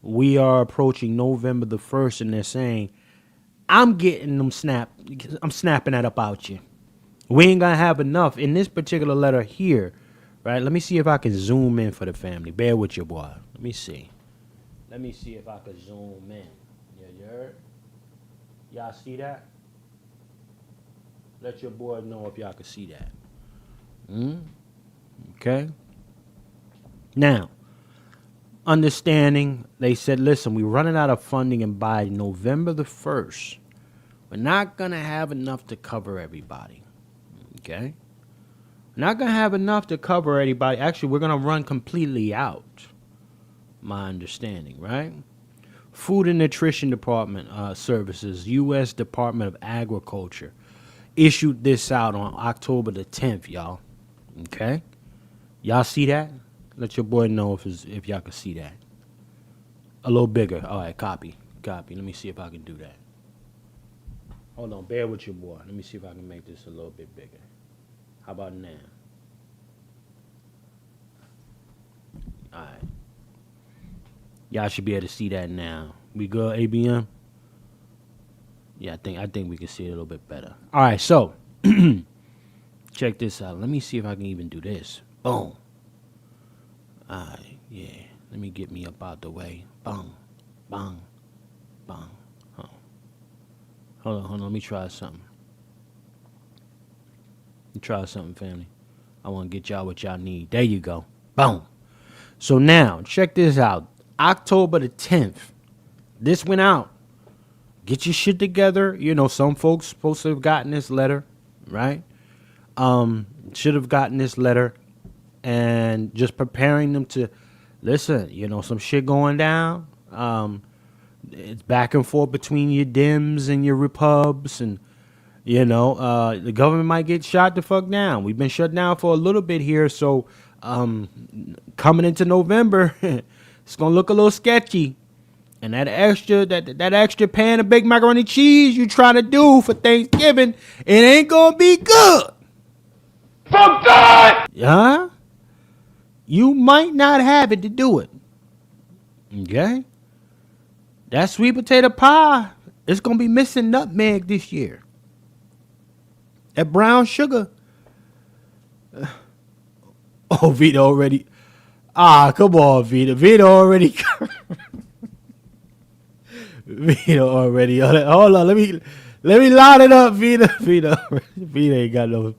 we are approaching November the 1st, and they're saying, I'm getting them I'm snapping that up out you. We ain't going to have enough in this particular letter here, right? Let me see if I can zoom in for the family. Bear with your boy. Let me see. Let me see if I can zoom in. Yeah, you heard? Y'all see that? Let your boy know if y'all can see that. Okay. Now, understanding, they said, listen, we're running out of funding, and by November the 1st, we're not going to have enough to cover everybody. Okay? We're not going to have enough to cover everybody. Actually, we're going to run completely out, my understanding, right? Food and Nutrition Department Services, U.S. Department of Agriculture, issued this out on October the 10th, y'all. Okay? Y'all see that? Let your boy know if y'all can see that. A little bigger. All right, copy. Let me see if I can do that. Hold on, bear with your boy. Let me see if I can make this a little bit bigger. How about now? All right. Y'all should be able to see that now. We good, ABM? Yeah, I think we can see it a little bit better. All right, so check this out. Let me see if I can even do this. Boom. All right, yeah. Let me get me up out the way. Bang, bang, bang. Hold on. Let me try something. Family. I want to get y'all what y'all need. There you go. Boom. So now, check this out. October the 10th. This went out. Get your shit together. Some folks supposed to have gotten this letter, right? Should have gotten this letter, and just preparing them to listen. Some shit going down. It's back and forth between your Dems and your Repubs, and the government might get shot the fuck down. We've been shut down for a little bit here, so coming into November, it's gonna look a little sketchy. And that extra pan of baked macaroni cheese you trying to do for Thanksgiving, it ain't gonna be good. Fuck that! Huh? You might not have it to do it. Okay? That sweet potato pie, it's gonna be missing nutmeg this year. That brown sugar. Oh, Vita already. Come on, Vita. Vita already. Vita already. Hold on, let me line it up, Vita. Vita ain't got no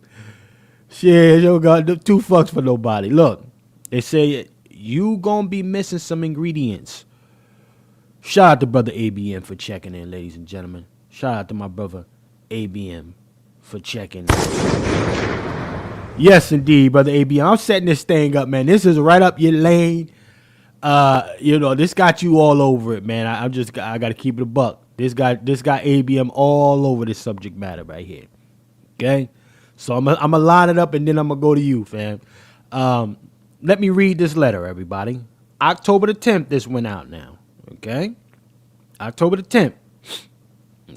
shit. You got two fucks for nobody. Look, they say you gonna be missing some ingredients. Shout out to brother ABM for checking in, ladies and gentlemen. Shout out to my brother ABM for checking in. Yes, indeed, brother ABM. I'm setting this thing up, man. This is right up your lane. This got you all over it, man. I got to keep it a buck. This got ABM all over this subject matter right here. Okay? So I'm gonna line it up and then I'm gonna go to you, fam. Let me read this letter, everybody. October the 10th, this went out now. Okay? October the 10th.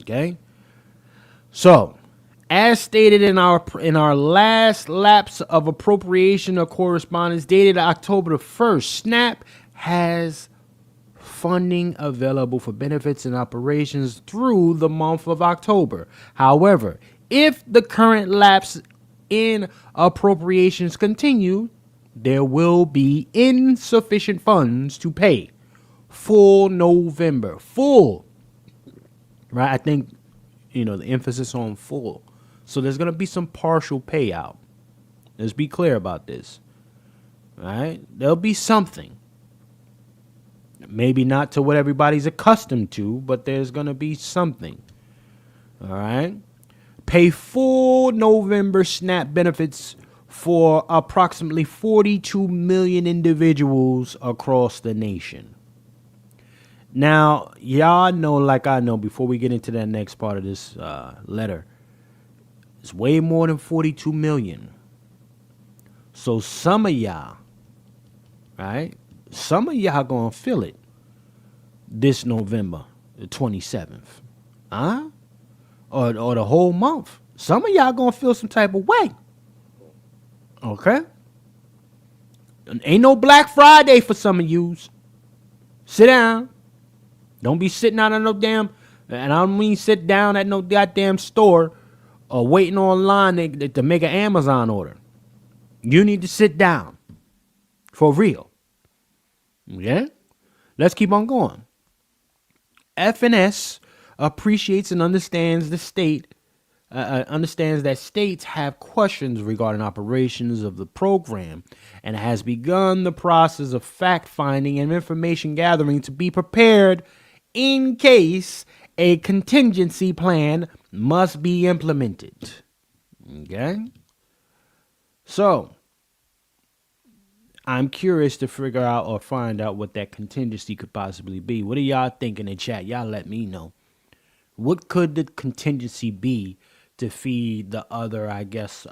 Okay? So, as stated in our last lapse of appropriation of correspondence dated October the 1st, SNAP has funding available for benefits and operations through the month of October. However, if the current lapse in appropriations continue, there will be insufficient funds to pay full November. Full. Right? I think, the emphasis on full. So there's going to be some partial payout. Let's be clear about this. All right? There'll be something. Maybe not to what everybody's accustomed to, but there's going to be something. All right? Pay full November SNAP benefits for approximately 42 million individuals across the nation. Now, y'all know, like I know, before we get into that next part of this letter, it's way more than 42 million. So some of y'all, right? Some of y'all gonna feel it this November, the 27th. Huh? Or the whole month. Some of y'all gonna feel some type of way. Okay? Ain't no Black Friday for some of yous. Sit down. Don't be sitting out on no damn, and I don't mean sit down at no goddamn store or waiting online to make an Amazon order. You need to sit down. For real. Yeah? Let's keep on going. FNS appreciates and understands that states have questions regarding operations of the program and has begun the process of fact-finding and information gathering to be prepared in case a contingency plan must be implemented. Okay? So, I'm curious to figure out or find out what that contingency could possibly be. What do y'all think in the chat? Y'all let me know. What could the contingency be to feed the other, I guess,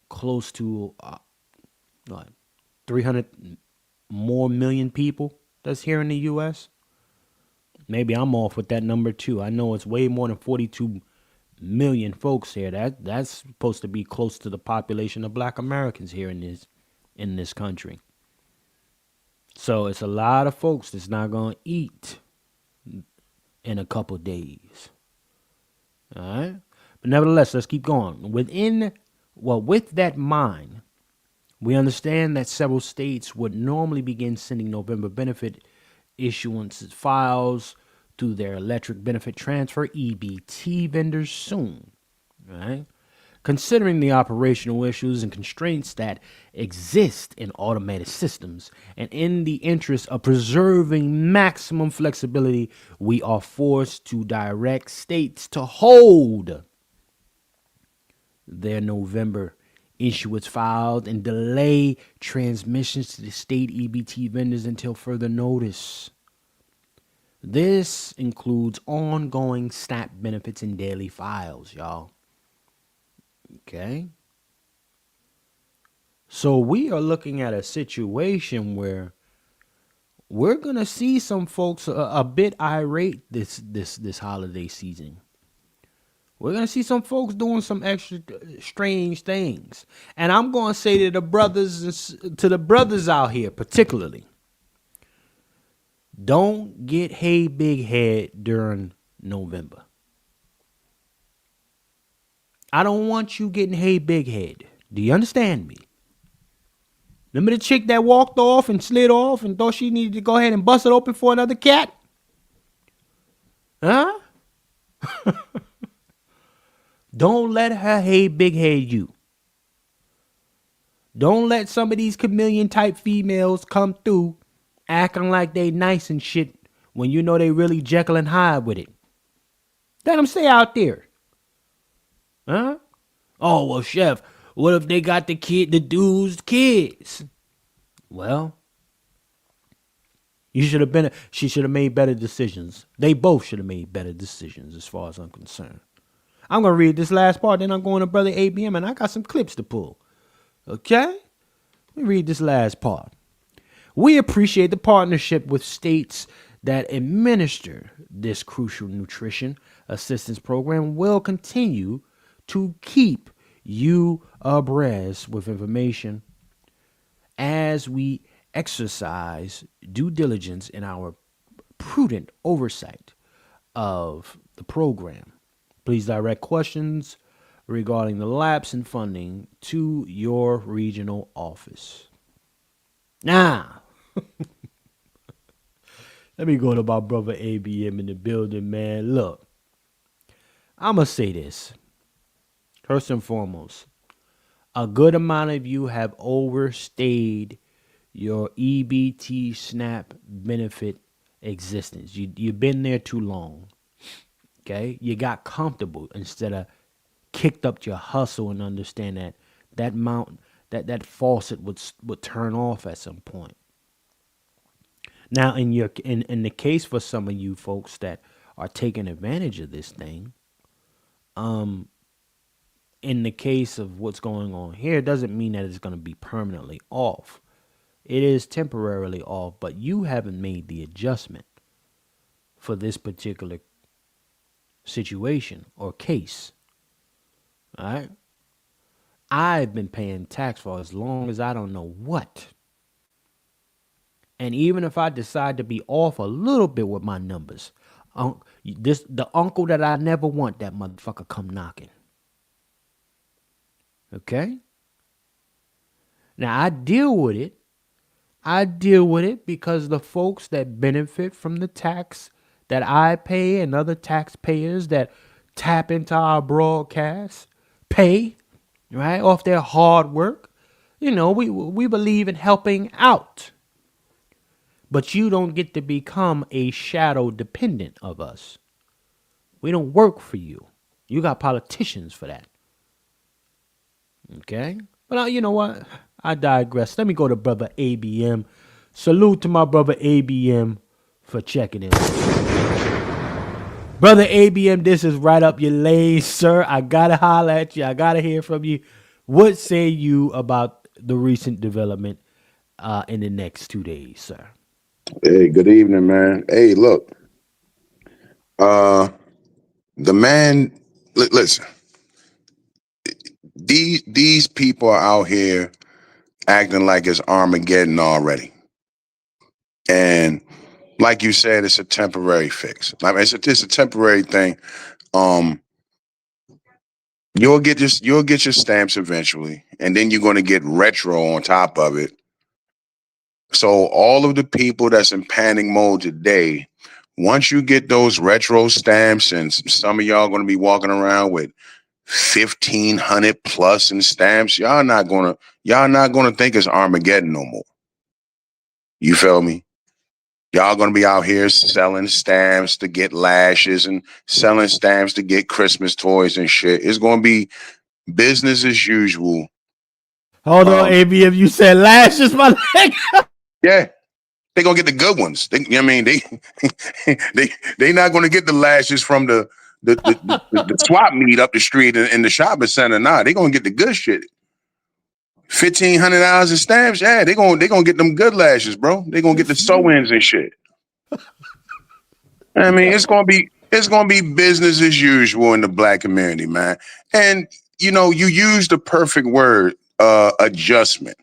close to 300 more million people that's here in the U.S.? Maybe I'm off with that number too. I know it's way more than 42 million folks here. That's supposed to be close to the population of Black Americans here in this country. So it's a lot of folks that's not going to eat in a couple days. All right? But nevertheless, let's keep going. With that mind, we understand that several states would normally begin sending November benefit issuance files to their electric benefit transfer EBT vendors soon. Right? Considering the operational issues and constraints that exist in automated systems, and in the interest of preserving maximum flexibility, we are forced to direct states to hold their November issuance filed and delay transmissions to the state EBT vendors until further notice. This includes ongoing SNAP benefits and daily files, y'all. Okay? So we are looking at a situation where we're going to see some folks a bit irate this holiday season. We're going to see some folks doing some extra strange things. And I'm going to say to the brothers out here particularly, don't get hey big head during November. I don't want you getting hey big head. Do you understand me? Remember the chick that walked off and slid off and thought she needed to go ahead and bust it open for another cat? Huh? Don't let her hey big head you. Don't let some of these chameleon type females come through acting like they nice and shit when you know they really Jekyll and Hyde with it. Let them stay out there. Huh? Oh, well, Chef, what if they got the dude's kids? Well, You should have been. She should have made better decisions. They both should have made better decisions, as far as I'm concerned. I'm gonna read this last part, then I'm going to Brother ABM, and I got some clips to pull. Okay, let me read this last part. We appreciate the partnership with states that administer this crucial nutrition assistance program. Will continue to keep you abreast with information as we exercise due diligence in our prudent oversight of the program. Please direct questions regarding the lapse in funding to your regional office. Now, let me go to my brother ABM in the building, man. Look, I'm going to say this. First and foremost, a good amount of you have overstayed your EBT SNAP benefit existence. You've been there too long. Okay? You got comfortable instead of kicked up your hustle and understand that faucet would turn off at some point. Now, in the case for some of you folks that are taking advantage of this thing, in the case of what's going on here, it doesn't mean that it's going to be permanently off. It is temporarily off, but you haven't made the adjustment for this particular situation or case. All right? I've been paying tax for as long as I don't know what. And even if I decide to be off a little bit with my numbers, the uncle that I never want, that motherfucker come knocking. Okay? Now, I deal with it. Because the folks that benefit from the tax that I pay and other taxpayers that tap into our broadcast pay, right, off their hard work. You know, we believe in helping out. But you don't get to become a shadow dependent of us. We don't work for you. You got politicians for that. Okay? But you know what? I digress. Let me go to brother ABM. Salute to my brother ABM for checking in. Brother ABM, this is right up your lane, sir. I gotta holler at you. I gotta hear from you. What say you about the recent development in the next 2 days, sir? Hey, good evening, man. Hey, look. The man, listen. These people are out here acting like it's Armageddon already. And like you said, it's a temporary fix. I mean, it's a temporary thing. You'll get your stamps eventually, and then you're going to get retro on top of it. So all of the people that's in panic mode today, once you get those retro stamps, and some of y'all going to be walking around with 1,500 plus in stamps, y'all not gonna think it's Armageddon no more. You feel me? Y'all gonna be out here selling stamps to get lashes and selling stamps to get Christmas toys and shit. It's gonna be business as usual. Hold on, ABM, you said lashes, my leg. Yeah, they gonna get the good ones. They not gonna get the lashes from the swap meet up the street in the shopping center. Nah, they gonna get the good shit. $1,500 in stamps. Yeah, they gonna get them good lashes, bro. They gonna get the sew-ins and shit. I mean, it's gonna be business as usual in the black community, man. And you know, you use the perfect word, adjustment.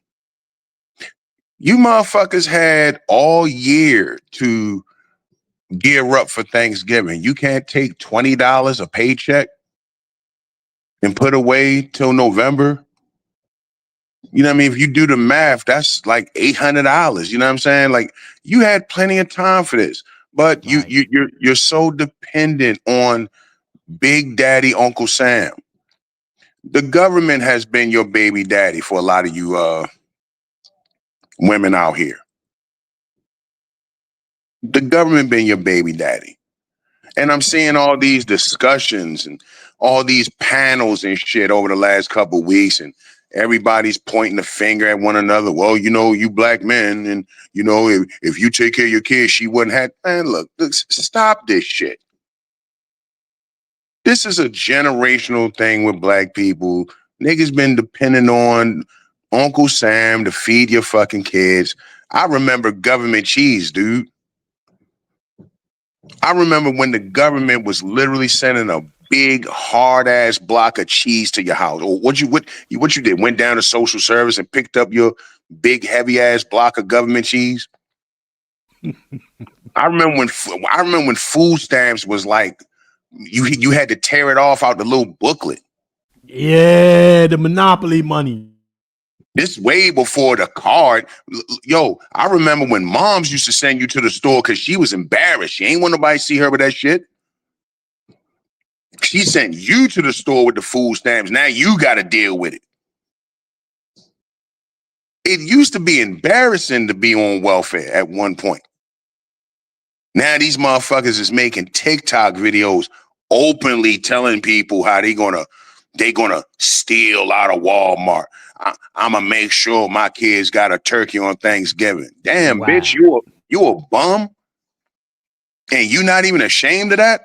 You motherfuckers had all year to gear up for Thanksgiving. You can't take $20 a paycheck and put away till November. You know what I mean? If you do the math, that's like $800. You know what I'm saying? Like, you had plenty of time for this, but you're so dependent on Big Daddy Uncle Sam. The government has been your baby daddy for a lot of you women out here. The government been your baby daddy. And I'm seeing all these discussions and all these panels and shit over the last couple of weeks, and everybody's pointing the finger at one another. Well, you know, you black men, and you know, if you take care of your kids, she wouldn't have. Man, look, stop this shit. This is a generational thing with black people. Niggas been depending on Uncle Sam to feed your fucking kids. I remember government cheese, dude. I remember when the government was literally sending a big hard ass block of cheese to your house. Or what you did? Went down to social service and picked up your big heavy ass block of government cheese. I remember when food stamps was like you had to tear it off out the little booklet. Yeah, the Monopoly money. This way before the card. Yo, I remember when moms used to send you to the store because she was embarrassed. She ain't want nobody to see her with that shit. She sent you to the store with the food stamps. Now you got to deal with it. It used to be embarrassing to be on welfare at one point. Now these motherfuckers is making TikTok videos openly telling people how they gonna steal out of Walmart. I'm gonna make sure my kids got a turkey on Thanksgiving. Damn, wow. Bitch, you a bum? And you not even ashamed of that?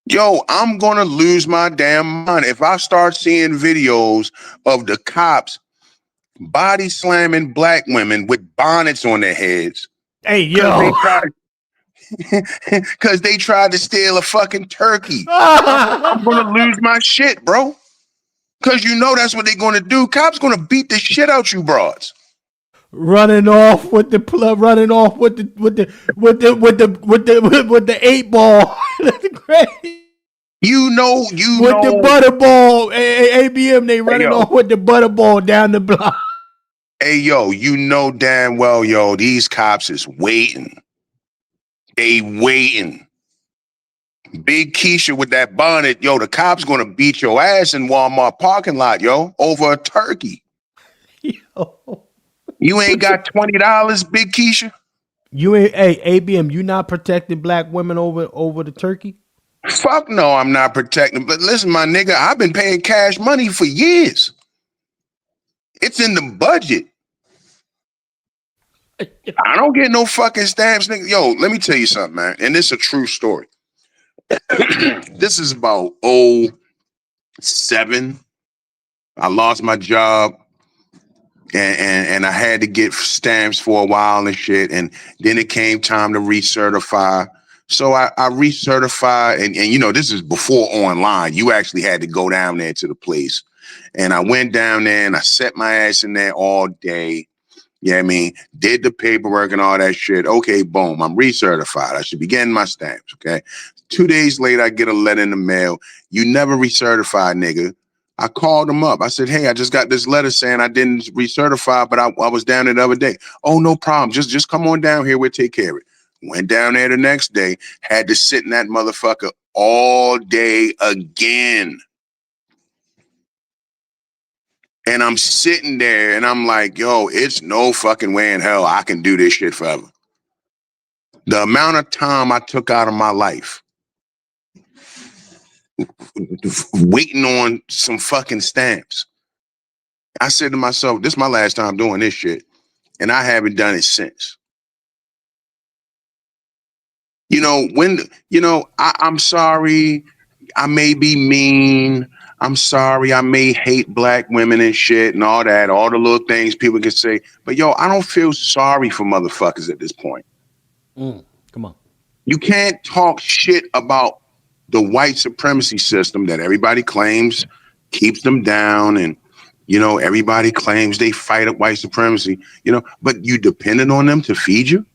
Yo, I'm gonna lose my damn mind if I start seeing videos of the cops body slamming black women with bonnets on their heads. Hey, yo. Because they tried to steal a fucking turkey. I'm gonna lose my shit, bro. Because you know that's what they're gonna do. Cops gonna beat the shit out you broads. Running off with the 8-ball. That's great. You know with the butterball. ABM, they running off with the butterball down the block. Hey, yo, you know damn well, yo, these cops is waiting. They waiting. Big Keisha with that bonnet, yo, the cops gonna beat your ass in Walmart parking lot, yo, over a turkey. Yo. You ain't got $20, Big Keisha? You ain't, hey, ABM, you not protecting black women over the turkey? Fuck no, I'm not protecting. But listen, my nigga, I've been paying cash money for years. It's in the budget. I don't get no fucking stamps, nigga. Yo, let me tell you something, man. And this is a true story. This is about 2007. I lost my job. And I had to get stamps for a while and shit. And then it came time to recertify. So I recertified. And you know, this is before online. You actually had to go down there to the place. And I went down there and I set my ass in there all day. Yeah, I mean, did the paperwork and all that shit. Okay, boom, I'm recertified. I should be getting my stamps, okay? 2 days later, I get a letter in the mail. You never recertified, nigga. I called them up. I said, hey, I just got this letter saying I didn't recertify, but I was down there the other day. Oh, no problem. Just come on down here. We'll take care of it. Went down there the next day. Had to sit in that motherfucker all day again. And I'm sitting there and I'm like, yo, it's no fucking way in hell I can do this shit forever. The amount of time I took out of my life waiting on some fucking stamps. I said to myself, this is my last time doing this shit. And I haven't done it since. You know, I'm sorry. I may be mean. I'm sorry, I may hate black women and shit and all that, all the little things people can say. But yo, I don't feel sorry for motherfuckers at this point. Come on. You can't talk shit about the white supremacy system that everybody claims keeps them down. And, you know, everybody claims they fight at white supremacy, you know, but you depended on them to feed you.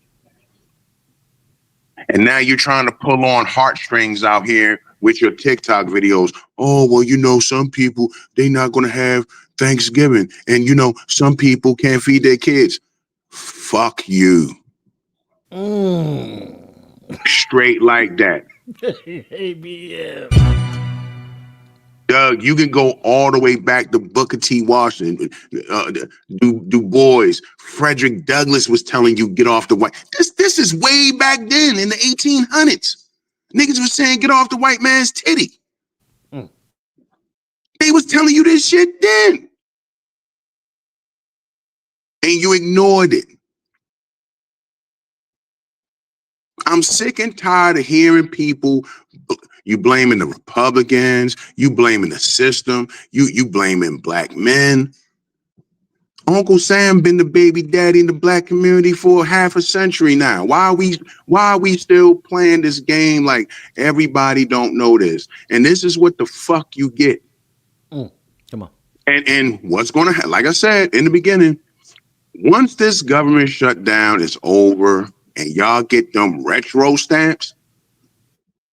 And now you're trying to pull on heartstrings out here with your TikTok videos. Oh, well, you know, some people, they not going to have Thanksgiving. And, you know, some people can't feed their kids. Fuck you. Straight like that. ABM. Doug, you can go all the way back to Booker T. Washington, Du Bois, Frederick Douglass was telling you get off the white. This is way back then in the 1800s. Niggas was saying get off the white man's titty. They was telling you this shit then. And you ignored it. I'm sick and tired of hearing people, you blaming the Republicans, you blaming the system, you blaming black men. Uncle Sam been the baby daddy in the black community for half a century now. Why are we still playing this game like everybody don't know this? And this is what the fuck you get. Come on. And what's gonna happen, like I said in the beginning, once this government shutdown is over and y'all get them retro stamps.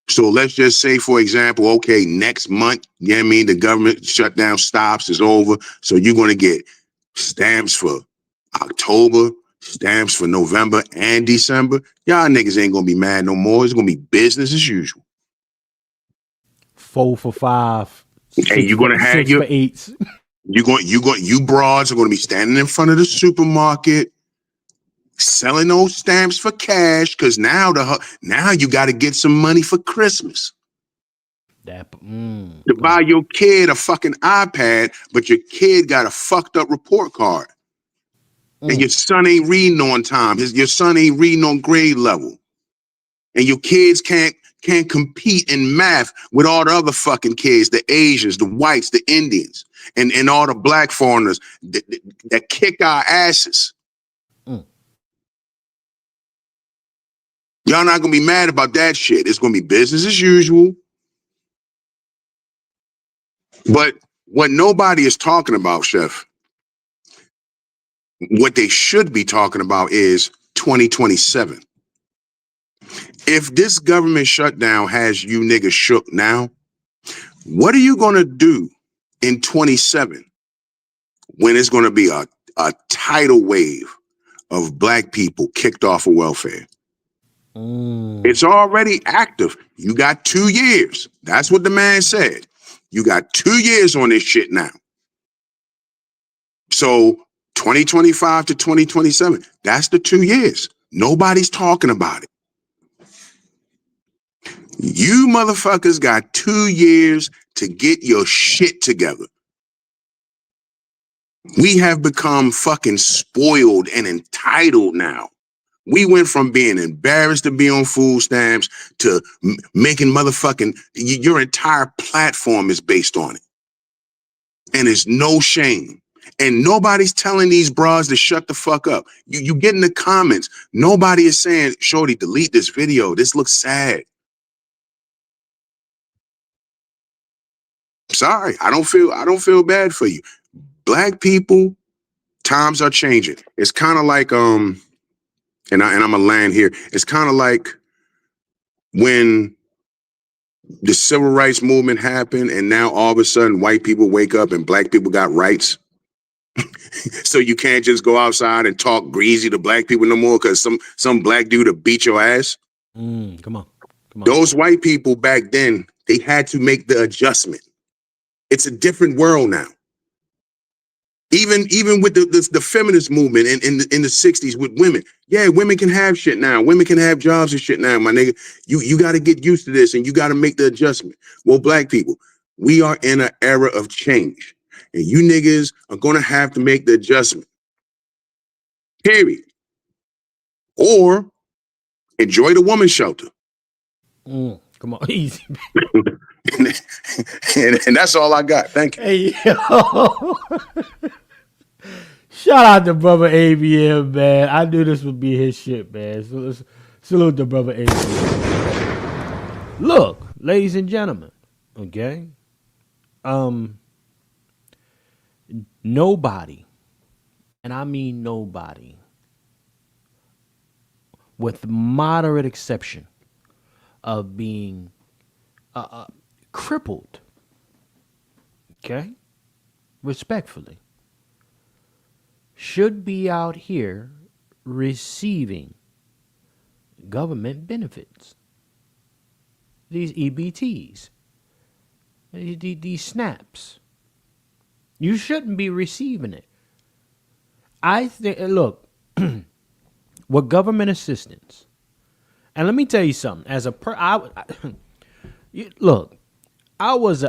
So let's just say, for example, okay, next month, you know what I mean, the government shutdown stops, is over. So you're going to get stamps for October, stamps for November and December. Y'all niggas ain't going to be mad no more. It's going to be business as usual. 4 for 5. And you're going to have 6 for 8s. You broads are going to be standing in front of the supermarket selling those stamps for cash, because now you got to get some money for Christmas. To buy your kid a fucking iPad, but your kid got a fucked up report card. And your son ain't reading on time. Your son ain't reading on grade level. And your kids can't compete in math with all the other fucking kids, the Asians, the whites, the Indians, and all the black foreigners that kick our asses. Y'all not gonna be mad about that shit. It's gonna be business as usual. But what nobody is talking about, Chef, what they should be talking about is 2027. If this government shutdown has you niggas shook now, what are you gonna do in 27 when it's gonna be a tidal wave of black people kicked off of welfare? It's already active. You got 2 years. That's what the man said. You got 2 years on this shit now. So 2025 to 2027, that's the 2 years. Nobody's talking about it. You motherfuckers got 2 years to get your shit together. We have become fucking spoiled and entitled now. We went from being embarrassed to be on food stamps to making motherfucking, your entire platform is based on it. And it's no shame. And nobody's telling these bras to shut the fuck up. You get in the comments. Nobody is saying, shorty, delete this video. This looks sad. Sorry, I don't feel bad for you. Black people, times are changing. It's kind of like, and I'm gonna land here. It's kind of like when the civil rights movement happened, and now all of a sudden white people wake up and black people got rights. So you can't just go outside and talk greasy to black people no more because some black dude will beat your ass. Come on. Those white people back then, they had to make the adjustment. It's a different world now. Even with the feminist movement in the 60s with women. Yeah, women can have shit now. Women can have jobs and shit now, my nigga. You got to get used to this and you got to make the adjustment. Well, black people, we are in an era of change. And you niggas are going to have to make the adjustment. Period. Or enjoy the woman's shelter. Come on, easy. and that's all I got. Thank you. Hey, yo. Shout out to brother ABM, man. I knew this would be his shit, man. So let's salute the brother ABM. Look, ladies and gentlemen, okay? Nobody, and I mean nobody, with moderate exception of being crippled, okay, respectfully, should be out here receiving government benefits. These EBTs, these snaps. You shouldn't be receiving it. I think, look, with government assistance, and let me tell you something. As a look, I was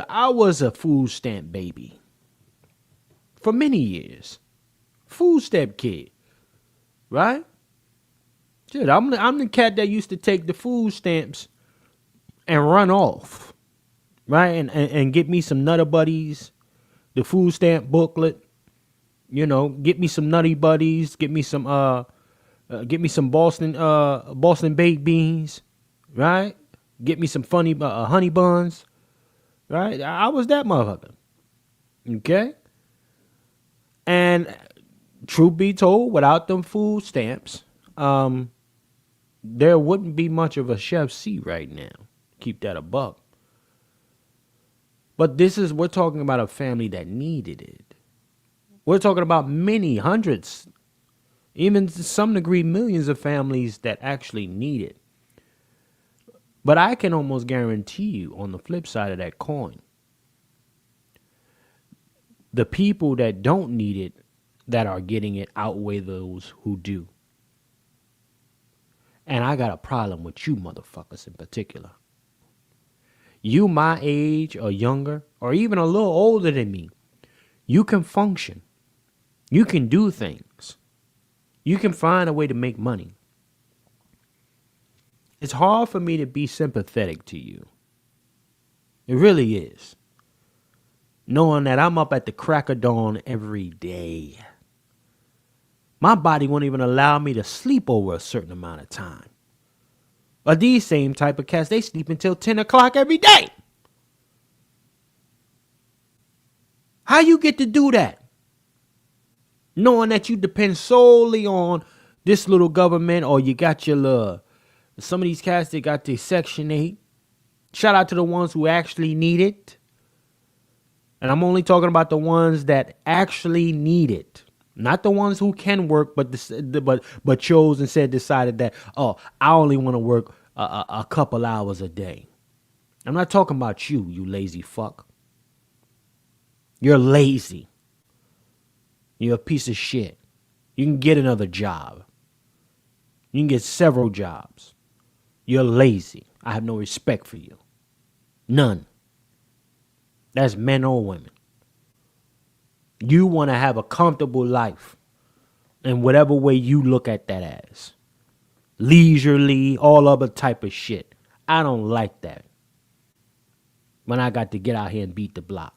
a food stamp baby for many years. Food stamp kid, right? Dude, I'm the cat that used to take the food stamps and run off, right? And get me some Nutter Buddies, the food stamp booklet. You know, get me some Nutty Buddies, get me some Boston baked beans, right? Get me some funny honey buns, right? I was that motherfucker, okay? And truth be told, without them food stamps, there wouldn't be much of a chef C right now. Keep that a buck. But we're talking about a family that needed it. We're talking about many hundreds, even to some degree, millions of families that actually need it. But I can almost guarantee you, on the flip side of that coin, the people that don't need it, that are getting it, outweigh those who do. And I got a problem with you motherfuckers in particular. You my age or younger, or even a little older than me, you can function. You can do things. You can find a way to make money. It's hard for me to be sympathetic to you. It really is. Knowing that I'm up at the crack of dawn every day. My body won't even allow me to sleep over a certain amount of time. But these same type of cats, they sleep until 10 o'clock every day. How you get to do that? Knowing that you depend solely on this little government, or you got your some of these cats, they got their Section 8. Shout out to the ones who actually need it. And I'm only talking about the ones that actually need it. Not the ones who can work, but chose and decided that, oh, I only want to work a couple hours a day. I'm not talking about you, you lazy fuck. You're lazy. You're a piece of shit. You can get another job. You can get several jobs. You're lazy. I have no respect for you. None. That's men or women. You want to have a comfortable life in whatever way you look at that as. Leisurely, all other type of shit. I don't like that. When I got to get out here and beat the block.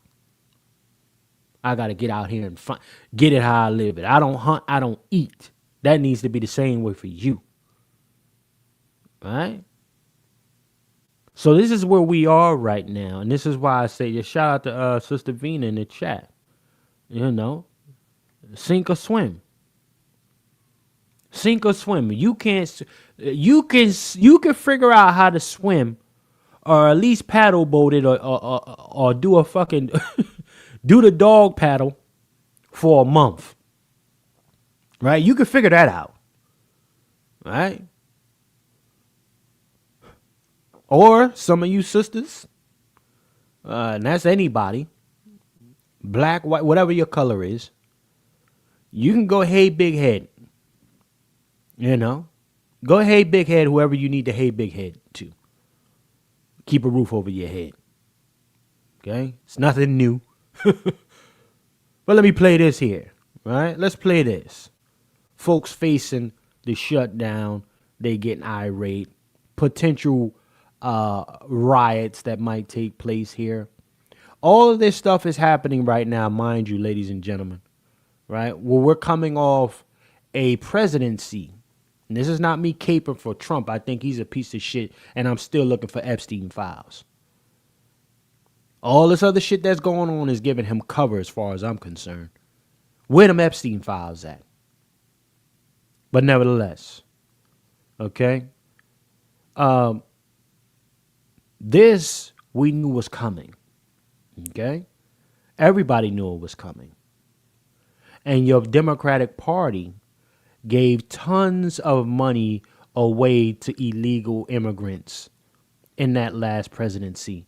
I got to get out here and get it how I live it. I don't hunt, I don't eat. That needs to be the same way for you. All right? So this is where we are right now. And this is why I say, just shout out to Sister Vina in the chat. You know, sink or swim. Sink or swim. You can figure out how to swim, or at least paddle boat it, or do a fucking do the dog paddle for a month. Right? You can figure that out. Right? Or some of you sisters, and that's anybody, black, white, whatever your color is, you can go hey big head. You know? Go hey big head whoever you need to hey big head to. Keep a roof over your head. Okay? It's nothing new. But let me play this here. Right? Let's play this. Folks facing the shutdown, they getting irate. Potential riots that might take place here. All of this stuff is happening right now, mind you, ladies and gentlemen. Right? Well, we're coming off a presidency. And this is not me caping for Trump. I think he's a piece of shit, and I'm still looking for Epstein files. All this other shit that's going on is giving him cover as far as I'm concerned. Where them Epstein files at? But nevertheless, okay? This we knew was coming, okay? Everybody knew it was coming. And your Democratic Party gave tons of money away to illegal immigrants in that last presidency.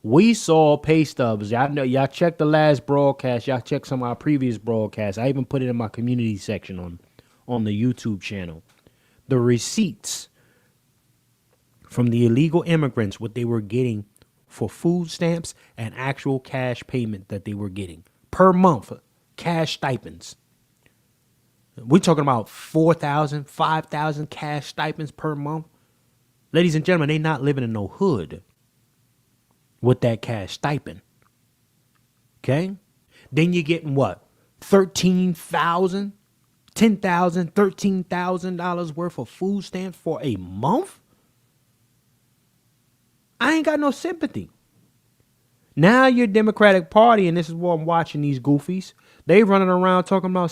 We saw pay stubs. Y'all know, y'all checked the last broadcast. Y'all checked some of our previous broadcasts. I even put it in my community section on the YouTube channel. The receipts from the illegal immigrants, what they were getting for food stamps and actual cash payment that they were getting per month, cash stipends. We're talking about 4,000, 5,000 cash stipends per month. Ladies and gentlemen, they not living in no hood with that cash stipend. Okay? Then you're getting what? $13,000, $10,000, $13,000 worth of food stamps for a month? I ain't got no sympathy. Now your Democratic Party, and this is what I'm watching these goofies, they running around talking about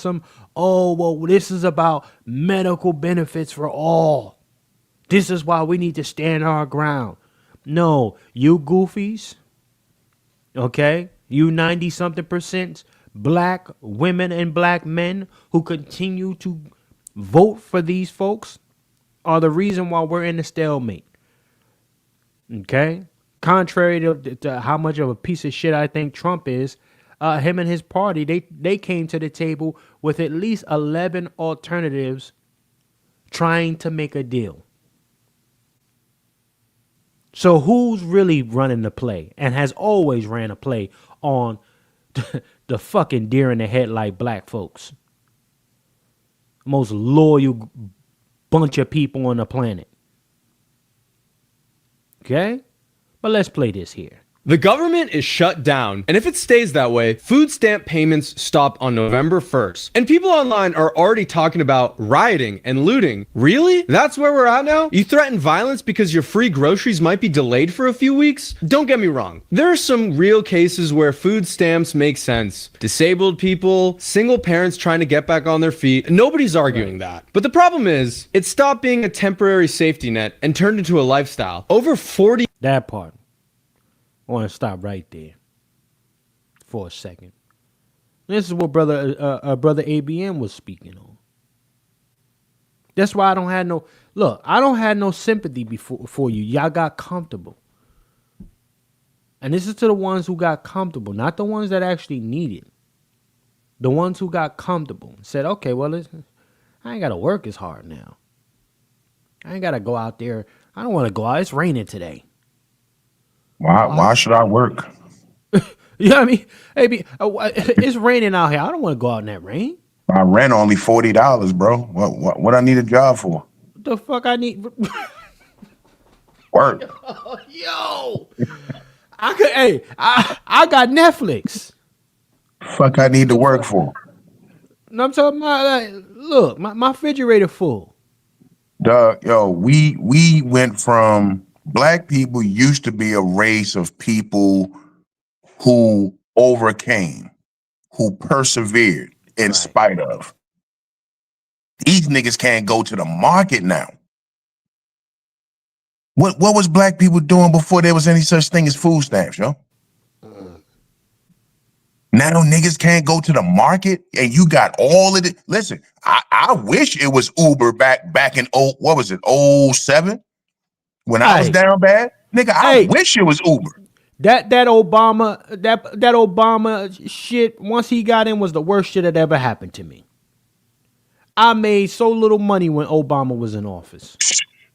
this is about medical benefits for all. This is why we need to stand our ground. No, you goofies, okay, you 90-something% black women and black men who continue to vote for these folks are the reason why we're in a stalemate. Okay? Contrary to how much of a piece of shit I think Trump is, him and his party, they came to the table with at least 11 alternatives trying to make a deal. So who's really running the play and has always ran a play on the fucking deer in the headlight black folks? Most loyal bunch of people on the planet. Okay? But let's play this here. The government is shut down, and if it stays that way, food stamp payments stop on November 1st. And people online are already talking about rioting and looting. Really? That's where we're at now? You threaten violence because your free groceries might be delayed for a few weeks? Don't get me wrong. There are some real cases where food stamps make sense. Disabled people, single parents trying to get back on their feet. Nobody's arguing that. But the problem is, it stopped being a temporary safety net and turned into a lifestyle. Over 40... That part. I want to stop right there for a second. This is what brother ABM was speaking on. That's why I don't have no sympathy for you. Y'all got comfortable. And this is to the ones who got comfortable, not the ones that actually need it. The ones who got comfortable and said, okay, well, I ain't got to work as hard now. I ain't got to go out there. I don't want to go out. It's raining today. Why should I work? You know what I mean? Hey, it's raining out here. I don't want to go out in that rain. My rent only $40, bro. What I need a job for? What the fuck I need? Work. Yo, I got Netflix. Fuck I need to work for? No, I'm talking about look, my refrigerator full. Doug, yo, we went from black people used to be a race of people who overcame, who persevered in spite of. These niggas can't go to the market now. What was black people doing before there was any such thing as food stamps, yo? Now niggas can't go to the market and you got all of it. Listen, I wish it was Uber back in 07? When I was down bad, nigga, I wish it was Uber. That Obama shit, once he got in, was the worst shit that ever happened to me. I made so little money when Obama was in office.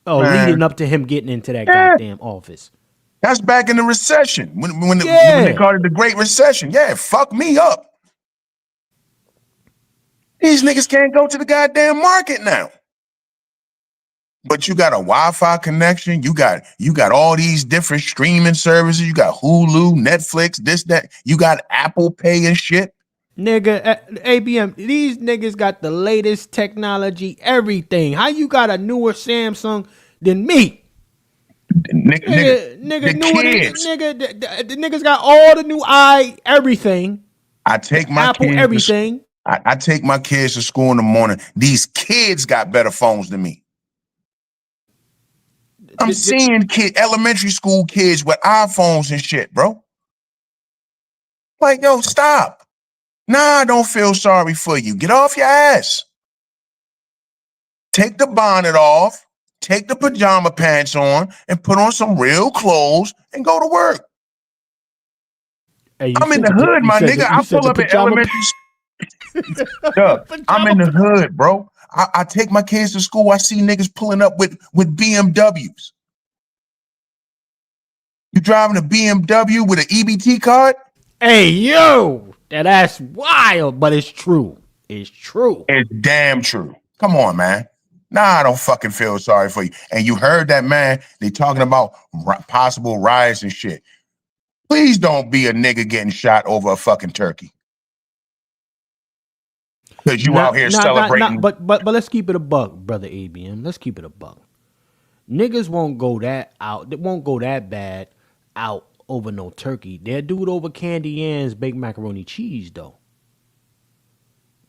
Leading up to him getting into that goddamn office. That's back in the recession when they called it the Great Recession. Yeah, fuck me up. These niggas can't go to the goddamn market now. But you got a Wi-Fi connection. You got all these different streaming services. You got Hulu, Netflix, this, that. You got Apple Pay and shit. Nigga, ABM, these niggas got the latest technology, everything. How you got a newer Samsung than me? Nigga, the niggas got all the new everything. I take my Apple kids everything. I take my kids to school in the morning. These kids got better phones than me. I'm seeing elementary school kids with iPhones and shit, bro. Like, yo, stop. Nah, I don't feel sorry for you. Get off your ass. Take the bonnet off, take the pajama pants on, and put on some real clothes and go to work. Hey, I'm in the hood, my nigga. I pull up at elementary school. I'm in the hood, bro. I take my kids to school. I see niggas pulling up with BMWs. driving a BMW with an EBT card? Hey, yo, that's wild, but it's true. It's true. It's damn true. Come on, man. Nah, I don't fucking feel sorry for you. And you heard that, man. They talking about possible riots and shit. Please don't be a nigga getting shot over a fucking turkey. Because you out here celebrating. But let's keep it a buck, brother ABM. Let's keep it a buck. Niggas won't go that out. They won't go that bad out over no turkey. They'll do it over candy yams, baked macaroni cheese, though.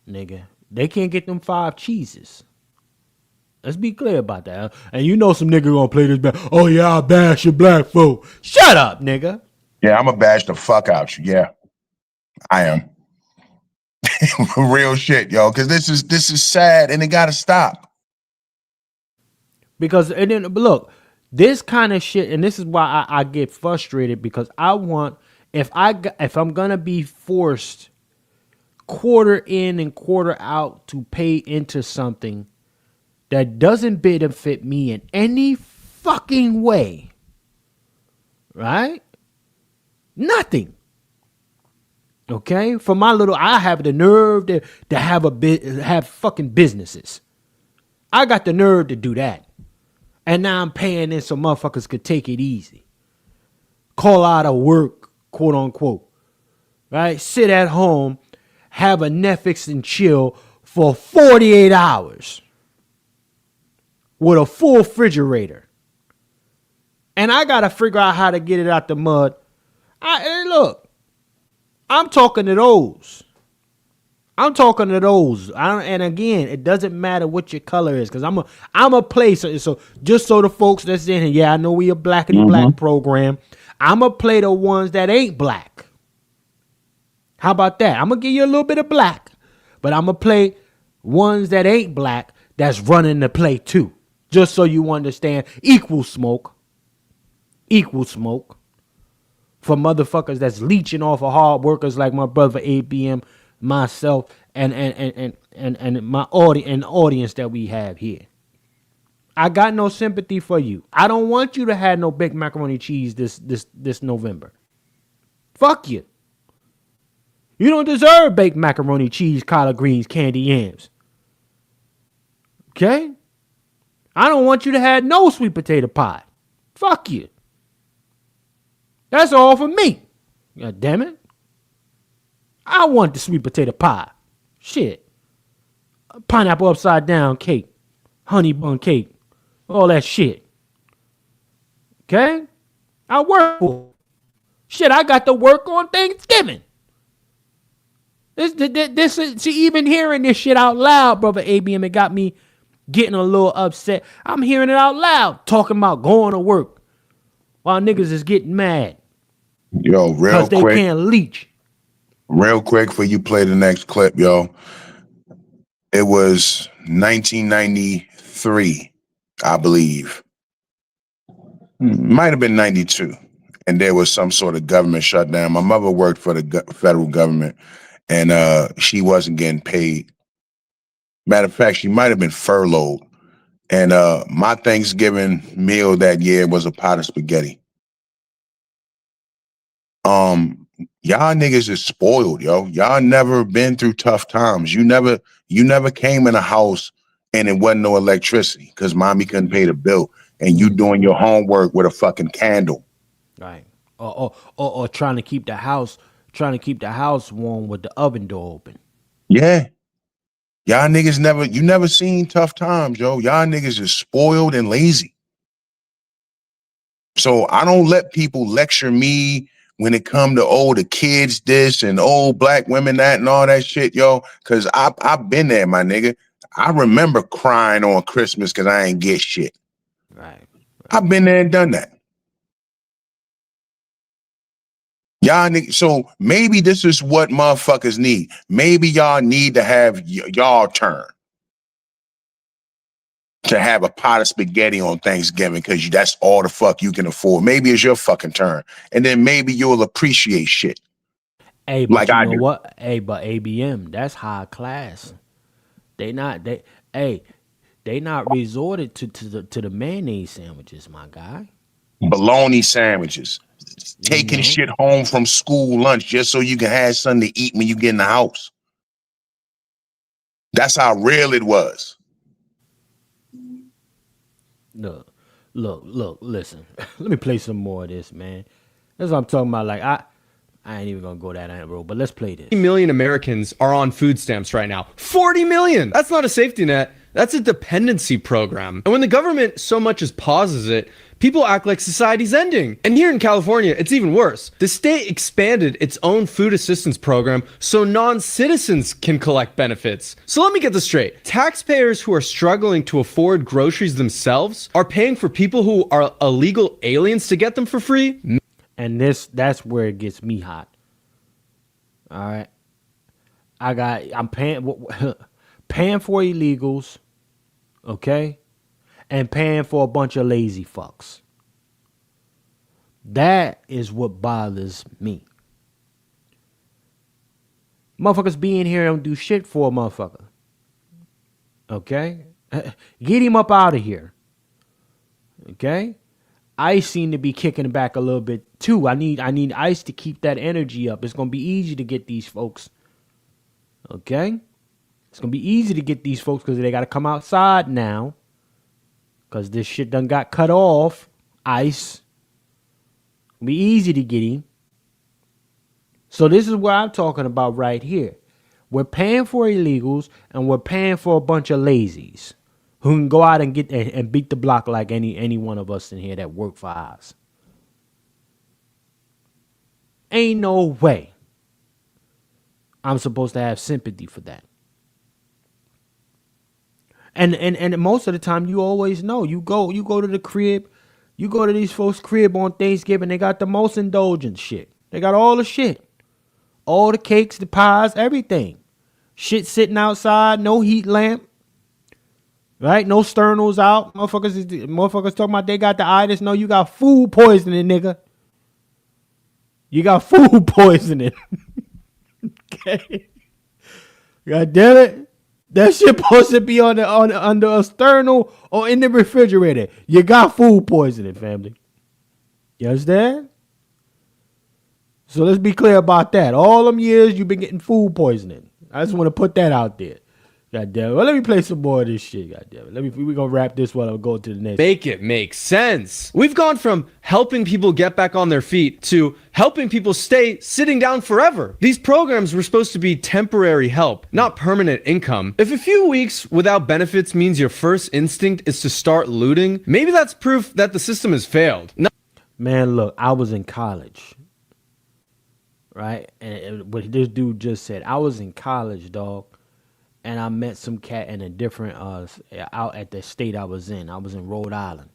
Nigga, they can't get them 5 cheeses. Let's be clear about that. And you know some nigga gonna play this back. Oh yeah, I bash your black folk. Shut up, nigga. Yeah, I'm gonna bash the fuck out you. Yeah, I am. Real shit, yo. Because this is sad, and it gotta stop. Because and then look, this kind of shit, and this is why I get frustrated because I want if I'm gonna be forced quarter in and quarter out to pay into something that doesn't benefit me in any fucking way, right? Nothing. Okay, for my little, I have the nerve to have fucking businesses. I got the nerve to do that, and now I'm paying in so motherfuckers could take it easy, call out of work, quote unquote, right? Sit at home, have a Netflix and chill for 48 hours with a full refrigerator, and I gotta figure out how to get it out the mud. Hey, look. I'm talking to those. And again, it doesn't matter what your color is, because I'm a play. So just so the folks that's in here, yeah, I know we a blackity black program. I'm gonna play the ones that ain't black. How about that? I'm gonna give you a little bit of black, but I'm gonna play ones that ain't black that's running the play too. Just so you understand, equal smoke. For motherfuckers that's leeching off of hard workers like my brother ABM, myself, and my audience that we have here. I got no sympathy for you. I don't want you to have no baked macaroni cheese this November. Fuck you. You don't deserve baked macaroni cheese, collard greens, candy yams. Okay? I don't want you to have no sweet potato pie. Fuck you. That's all for me. God damn it. I want the sweet potato pie. Shit. Pineapple upside down cake. Honey bun cake. All that shit. Okay? I work for it. Shit, I got to work on Thanksgiving. See, even hearing this shit out loud, brother ABM, it got me getting a little upset. I'm hearing it out loud, talking about going to work while niggas is getting mad. Yo, real quick. Because they can't leech. Real quick for you play the next clip, yo. It was 1993, I believe. Might have been 92. And there was some sort of government shutdown. My mother worked for the federal government, and she wasn't getting paid. Matter of fact, she might have been furloughed. And my Thanksgiving meal that year was a pot of spaghetti. Y'all niggas is spoiled, yo. Y'all never been through tough times. You never came in a house and it wasn't no electricity because mommy couldn't pay the bill, and you doing your homework with a fucking candle. Right. Or trying to keep the house warm with the oven door open. Yeah. Y'all niggas never seen tough times, yo. Y'all niggas is spoiled and lazy. So I don't let people lecture me when it come to, the kids this and black women that and all that shit, yo, because I've been there, my nigga. I remember crying on Christmas because I ain't get shit. Right. I've been there and done that. Y'all niggas, so maybe this is what motherfuckers need. Maybe y'all need to have y'all turn to have a pot of spaghetti on Thanksgiving because that's all the fuck you can afford. Maybe it's your fucking turn. And then maybe you'll appreciate shit. Hey, but like you know what? Hey, but ABM, that's high class. They not resorted to the mayonnaise sandwiches, my guy. Bologna sandwiches. taking shit home from school lunch just so you can have something to eat when you get in the house. That's how real it was. Look, listen. Let me play some more of this, man. That's what I'm talking about. Like, I ain't even gonna go that road, but let's play this. 40 million Americans are on food stamps right now. 40 million! That's not a safety net. That's a dependency program. And when the government so much as pauses it, people act like society's ending. And here in California, it's even worse. The state expanded its own food assistance program so non-citizens can collect benefits. So let me get this straight. Taxpayers who are struggling to afford groceries themselves are paying for people who are illegal aliens to get them for free? And that's where it gets me hot. All right. I'm paying for illegals, okay? And paying for a bunch of lazy fucks. That is what bothers me. Motherfuckers being here don't do shit for a motherfucker. Okay? Get him up out of here. Okay? Ice seem to be kicking back a little bit too. I need Ice to keep that energy up. It's gonna be easy to get these folks. Okay? It's gonna be easy to get these folks because they gotta come outside now. Cause this shit done got cut off. Ice. It'll be easy to get him. So this is what I'm talking about right here. We're paying for illegals and we're paying for a bunch of lazies who can go out and get and beat the block like any one of us in here that work for us. Ain't no way I'm supposed to have sympathy for that. And most of the time you always know. You go to the crib, you go to these folks' crib on Thanksgiving, they got the most indulgent shit. They got all the shit. All the cakes, the pies, everything. Shit sitting outside, no heat lamp. Right? No sternals out. Motherfuckers talking about they got the itis. No, you got food poisoning, nigga. You got food poisoning. Okay. God damn it. That shit supposed to be under a sternal or in the refrigerator. You got food poisoning, family. You understand? So let's be clear about that. All them years you've been getting food poisoning. I just want to put that out there. God damn it. Well, let me play some more of this shit. God damn it. We're going to wrap this one up and go to the next. Make it make sense. We've gone from helping people get back on their feet to helping people stay sitting down forever. These programs were supposed to be temporary help, not permanent income. If a few weeks without benefits means your first instinct is to start looting, maybe that's proof that the system has failed. Man, look, I was in college. Right? And what this dude just said, I was in college, dog. And I met some cat in a different, out at the state I was in. I was in Rhode Island.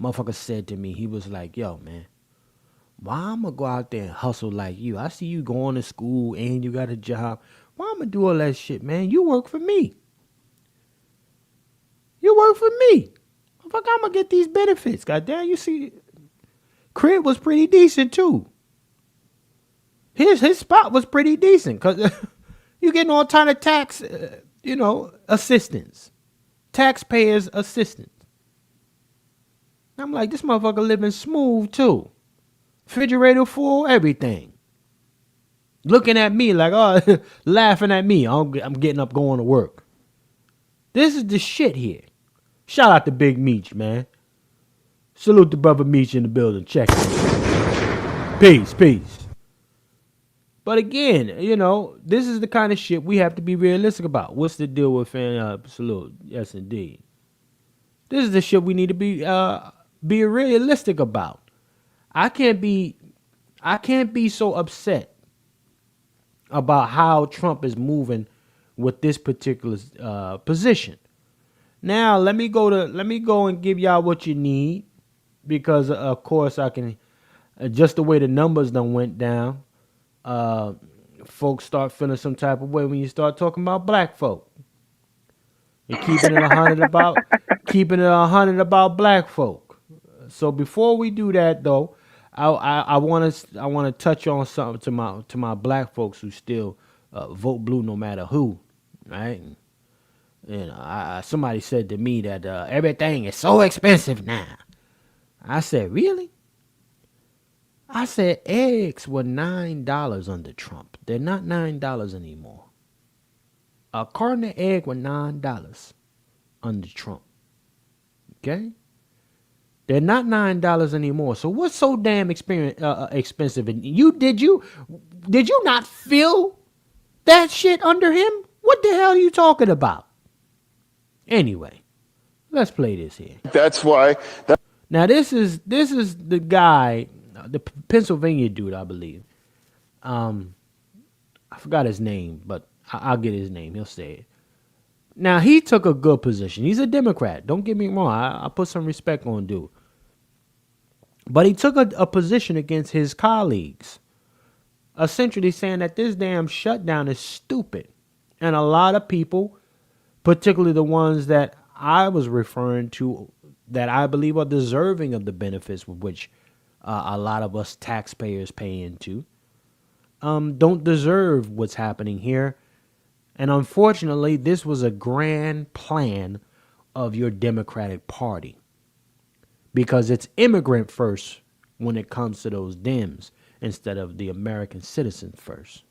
Motherfucker said to me, he was like, yo, man, why I'm going to go out there and hustle like you? I see you going to school and you got a job. Why I'm going to do all that shit, man? You work for me. You work for me. Motherfucker, I'm going to get these benefits. Goddamn, you see, crib was pretty decent, too. His spot was pretty decent, because you getting all kind of tax, assistance. Taxpayers' assistance. I'm like, this motherfucker living smooth, too. Refrigerator full, everything. Looking at me like, oh, laughing at me. I'm getting up, going to work. This is the shit here. Shout out to Big Meech, man. Salute to Brother Meech in the building. Check it. Peace. But again, this is the kind of shit we have to be realistic about. What's the deal with salute? Yes, indeed. This is the shit we need to be realistic about. I can't be so upset about how Trump is moving with this particular position. Now, let me go and give y'all what you need, because of course I can, just the way the numbers done went down. Folks start feeling some type of way when you start talking about black folk. You're keeping it 100 about black folk. So before we do that, though, I want to touch on something to my black folks who still vote blue no matter who, right? Somebody said to me that everything is so expensive now. I said, really? I I said eggs were $9 under Trump. They're not $9 anymore. A carton of egg were $9 under Trump. Okay? They're not $9 anymore. So what's so damn expensive? And did you not feel that shit under him? What the hell are you talking about? Anyway, let's play this here. That's why. Now this is the guy, the Pennsylvania dude, I believe. I forgot his name, but I'll get his name. He'll say it. Now he took a good position. He's a Democrat. Don't get me wrong. I put some respect on dude. But he took a position against his colleagues, essentially saying that this damn shutdown is stupid. And a lot of people, particularly the ones that I was referring to, that I believe are deserving of the benefits with which a lot of us taxpayers pay into, don't deserve what's happening here. And unfortunately, this was a grand plan of your Democratic Party, because it's immigrant first when it comes to those Dems instead of the American citizen first.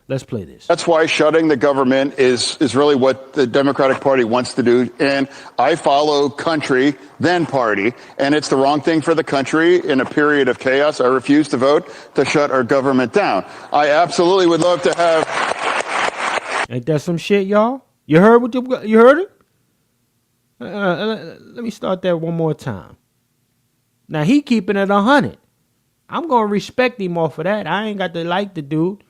Let's play this. That's why shutting the government is really what the Democratic Party wants to do. And I follow country, then party. And it's the wrong thing for the country in a period of chaos. I refuse to vote to shut our government down. I absolutely would love to have. Ain't that some shit, y'all? You heard what you heard it? Let me start that one more time. Now he keeping it 100. I'm gonna respect him off of that. I ain't got to like the dude.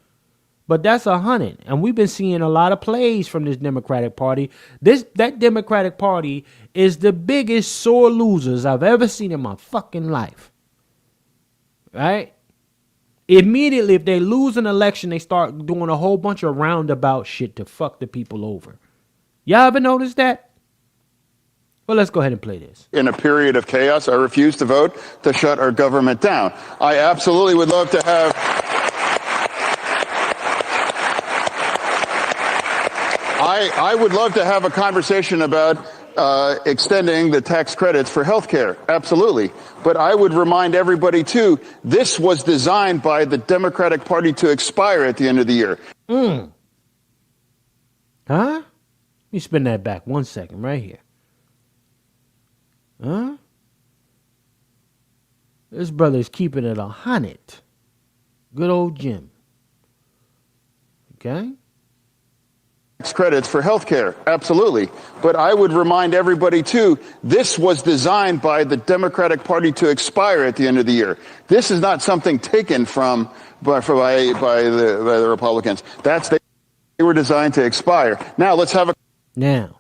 But that's 100. And we've been seeing a lot of plays from this Democratic Party. That Democratic Party is the biggest sore losers I've ever seen in my fucking life. Right? Immediately, if they lose an election, they start doing a whole bunch of roundabout shit to fuck the people over. Y'all ever noticed that? Well, let's go ahead and play this. In a period of chaos, I refuse to vote to shut our government down. I absolutely would love to have. I would love to have a conversation about extending the tax credits for healthcare. Absolutely. But I would remind everybody, too, this was designed by the Democratic Party to expire at the end of the year. Huh? Let me spin that back 1 second right here. Huh? This brother's keeping it 100. Good old Jim. Okay? Credits for healthcare. Absolutely. But I would remind everybody, too, this was designed by the Democratic Party to expire at the end of the year. This is not something taken from by the Republicans. They were designed to expire. Now, let's have a... Now,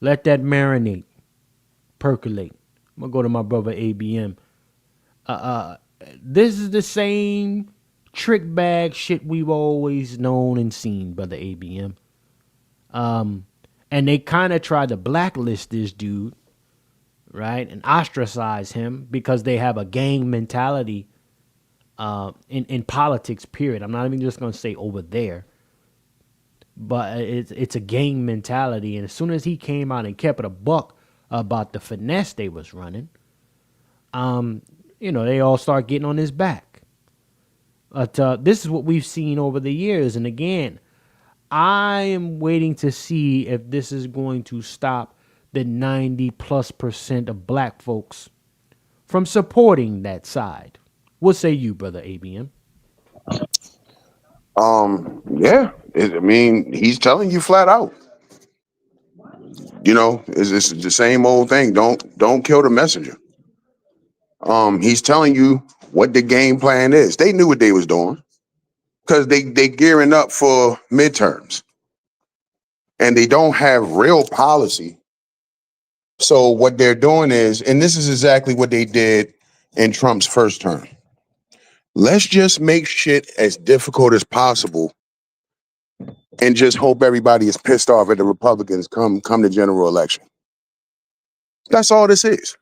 let that marinate, percolate. I'm going to go to my brother ABM. This is the same trick bag shit we've always known and seen, brother ABM. And they kind of tried to blacklist this dude, right, and ostracize him because they have a gang mentality in politics, period. I'm not even just going to say over there, but it's a gang mentality. And as soon as he came out and kept it a buck about the finesse they was running, they all start getting on his back. But this is what we've seen over the years. And again, I am waiting to see if this is going to stop the 90+% of black folks from supporting that side. What say you, brother ABM? Yeah. He's telling you flat out. It's the same old thing. Don't kill the messenger. He's telling you what the game plan is. They knew what they was doing because they gearing up for midterms and they don't have real policy. So what they're doing is, and this is exactly what they did in Trump's first term. Let's just make shit as difficult as possible and just hope everybody is pissed off at the Republicans come the general election. That's all this is.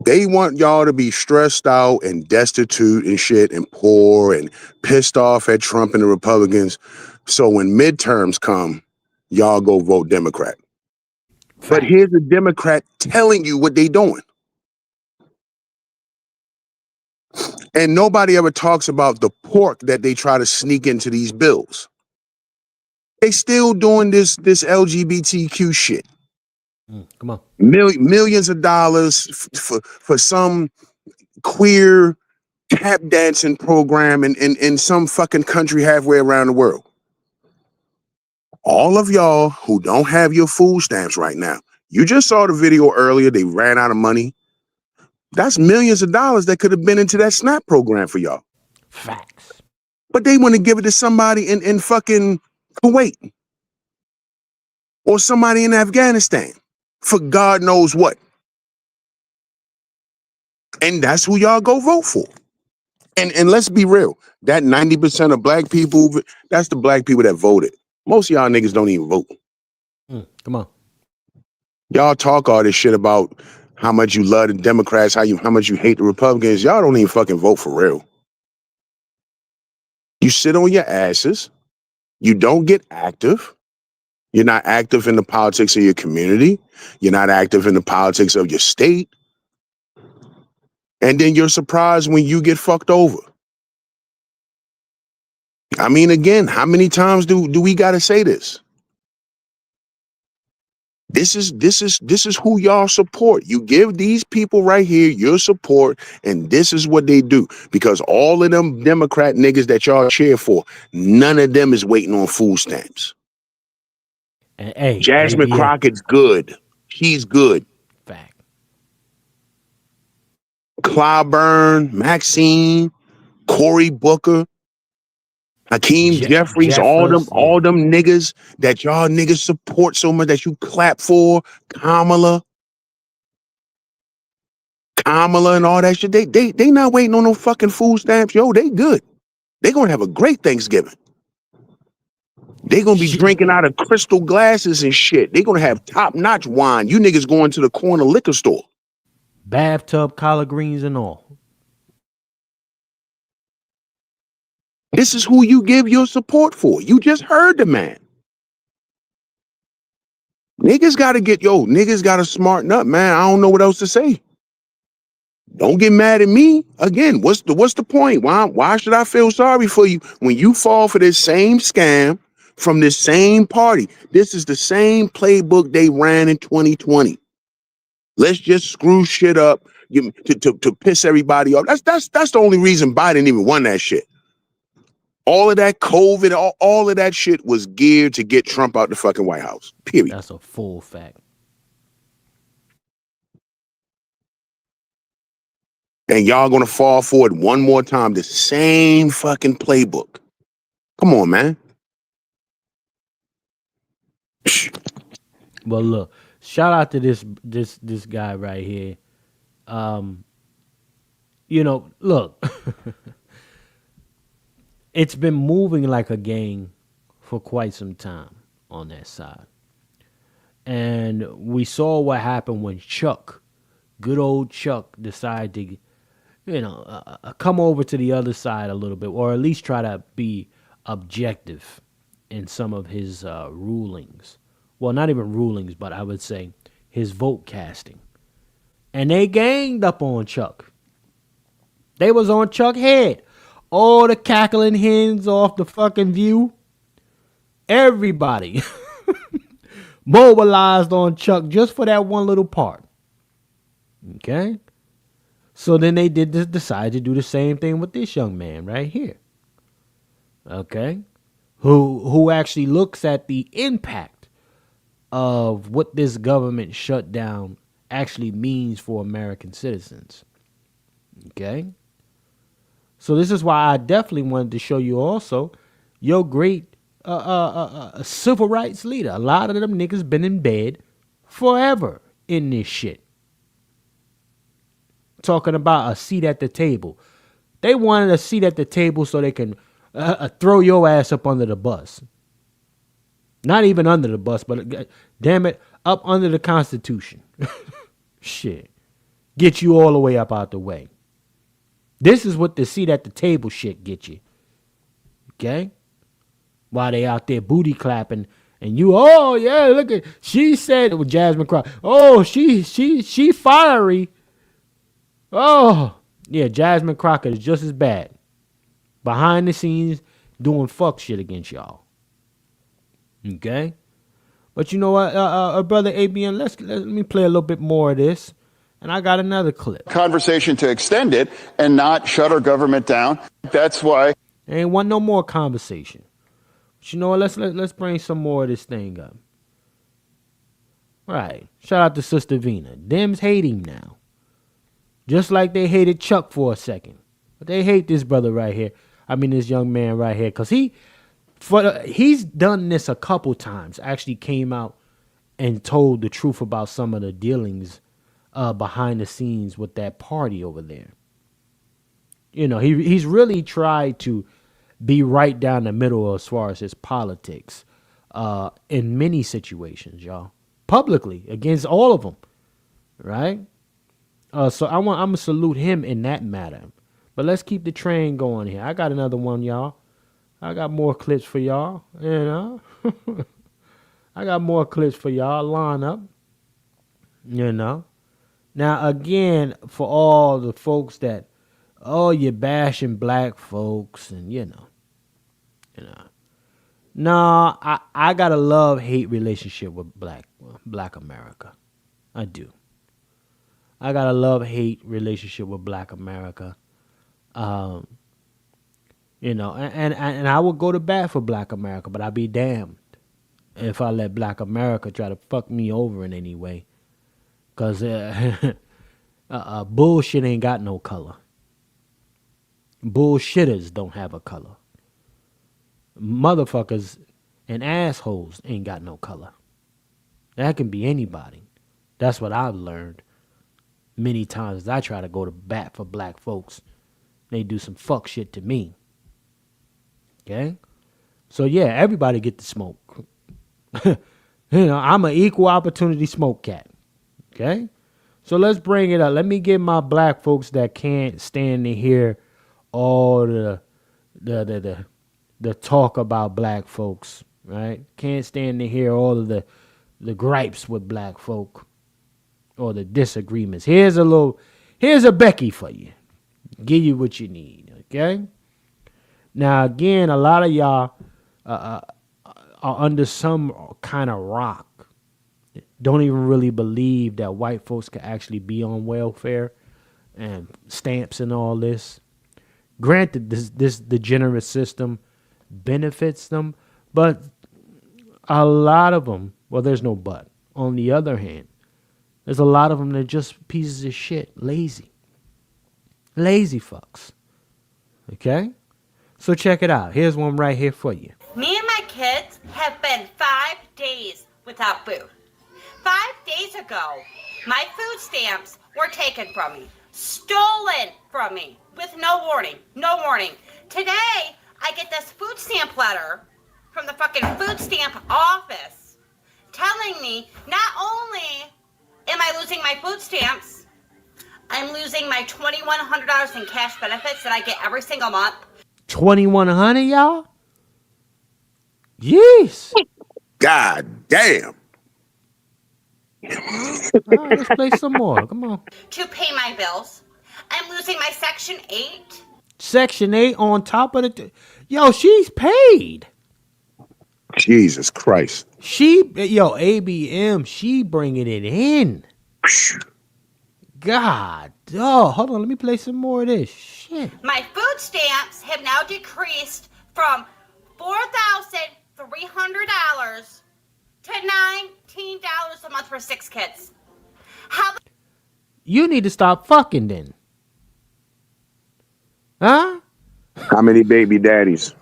They want y'all to be stressed out and destitute and shit and poor and pissed off at Trump and the Republicans. So when midterms come, y'all go vote Democrat. But here's a Democrat telling you what they doing. And nobody ever talks about the pork that they try to sneak into these bills. They still doing this LGBTQ shit. Come on. Millions of dollars for some queer tap dancing program in some fucking country halfway around the world. All of y'all who don't have your food stamps right now, you just saw the video earlier, they ran out of money. That's millions of dollars that could have been into that SNAP program for y'all. Facts. But they want to give it to somebody in fucking Kuwait or somebody in Afghanistan for God knows what. And that's who y'all go vote for. And let's be real, that 90% of black people, that's the black people that voted. Most of y'all niggas don't even vote. Come on. Y'all talk all this shit about how much you love the Democrats, how much you hate the Republicans. Y'all don't even fucking vote for real. You sit on your asses. You don't get active. You're not active in the politics of your community. You're not active in the politics of your state. And then you're surprised when you get fucked over. I mean, again, how many times do we gotta say this? This is who y'all support. You give these people right here your support, and this is what they do. Because all of them Democrat niggas that y'all cheer for, none of them is waiting on food stamps. And hey, Jasmine yeah. Crockett's good. She's good. Fact. Clyburn, Maxine, Cory Booker, Hakeem Jeffries, all them niggas that y'all niggas support so much that you clap for, Kamala and all that shit. They not waiting on no fucking food stamps. Yo, they good. They gonna have a great Thanksgiving. They gonna be drinking out of crystal glasses and shit. They gonna have top-notch wine. You niggas going to the corner liquor store. Bathtub, collard greens, and all. This is who you give your support for. You just heard the man. Niggas gotta smarten up, man. I don't know what else to say. Don't get mad at me. Again, what's the point? Why should I feel sorry for you when you fall for this same scam from this same party? This is the same playbook they ran in 2020. Let's just screw shit up to piss everybody off. That's the only reason Biden even won that shit. All of that COVID, all of that shit was geared to get Trump out the fucking White House. Period. That's a full fact. And y'all gonna fall for it one more time. The same fucking playbook. Come on, man. Well, look, shout out to this guy right here. Look, it's been moving like a gang for quite some time on that side. And we saw what happened when Chuck, good old Chuck, decided to, come over to the other side a little bit, or at least try to be objective in some of his rulings. Well, not even rulings, but I would say his vote casting. And they ganged up on Chuck. They was on Chuck's head. All the cackling hens off the fucking View. Everybody mobilized on Chuck just for that one little part. Okay? So then they decide to do the same thing with this young man right here. Okay? Who actually looks at the impact of what this government shutdown actually means for American citizens. Okay? So this is why I definitely wanted to show you also your great civil rights leader. A lot of them niggas been in bed forever in this shit. Talking about a seat at the table. They wanted a seat at the table so they can throw your ass up under the bus. Not even under the bus, but damn it, up under the Constitution. Shit. Get you all the way up out the way. This is what the seat at the table shit get you. Okay? While they out there booty clapping and you, oh yeah, look at, she said with Jasmine Crockett, oh, she fiery. Oh, Yeah, Jasmine Crockett is just as bad. Behind the scenes, doing fuck shit against y'all. Okay? But you know what, brother ABN, let me play a little bit more of this. And I got another clip. Conversation to extend it and not shut our government down. That's why. Ain't want no more conversation. But you know what, let's bring some more of this thing up. Right. Shout out to Sister Vina. Dems hate him now. Just like they hated Chuck for a second. But they hate this brother right here. I mean, this young man right here. Because he's done this a couple times. Actually came out and told the truth about some of the dealings behind the scenes with that party over there. You know, he's really tried to be right down the middle as far as his politics in many situations, y'all. Publicly, against all of them, right? So I'm gonna salute him in that matter. But let's keep the train going here. I got another one, y'all. I got more clips for y'all, you know. I got more clips for y'all. Line up, you know. Now, again, for all the folks that, you're bashing black folks and, you know. No, I got a love-hate relationship with black America. I do. I got a love-hate relationship with black America. You know, and I would go to bat for black America, but I'd be damned if I let black America try to fuck me over in any way. Because bullshit ain't got no color. Bullshitters don't have a color. Motherfuckers and assholes ain't got no color. That can be anybody. That's what I've learned many times as I try to go to bat for black folks. They do some fuck shit to me. Okay? So yeah, everybody get to smoke. You know, I'm an equal opportunity smoke cat. Okay? So let's bring it up. Let me get my black folks that can't stand to hear all the talk about black folks, right? Can't stand to hear all of the gripes with black folk or the disagreements. Here's a Becky for you. Give you what you need, okay? Now, again, a lot of y'all are under some kind of rock. Don't even really believe that white folks can actually be on welfare and stamps and all this. Granted, this degenerate system benefits them, but a lot of them, well, there's no but. On the other hand, there's a lot of them that are just pieces of shit, lazy fucks. Okay? So check it out. Here's one right here for you. Me and my kids have been 5 days without food. 5 days ago, my food stamps were taken from me, stolen from me with no warning. Today, I get this food stamp letter from the fucking food stamp office telling me not only am I losing my food stamps, I'm losing my $2,100 in cash benefits that I get every single month. $2,100, y'all? Yes. God damn. All right, let's play some more. Come on. To pay my bills. I'm losing my Section 8. Section 8 on top of the... Yo, she's paid. Jesus Christ. ABM, she bringing it in. God. Oh, hold on. Let me play some more of this. Shit. My food stamps have now decreased from $4,300 to $19 a month for 6 kids. You need to stop fucking then. Huh? How many baby daddies?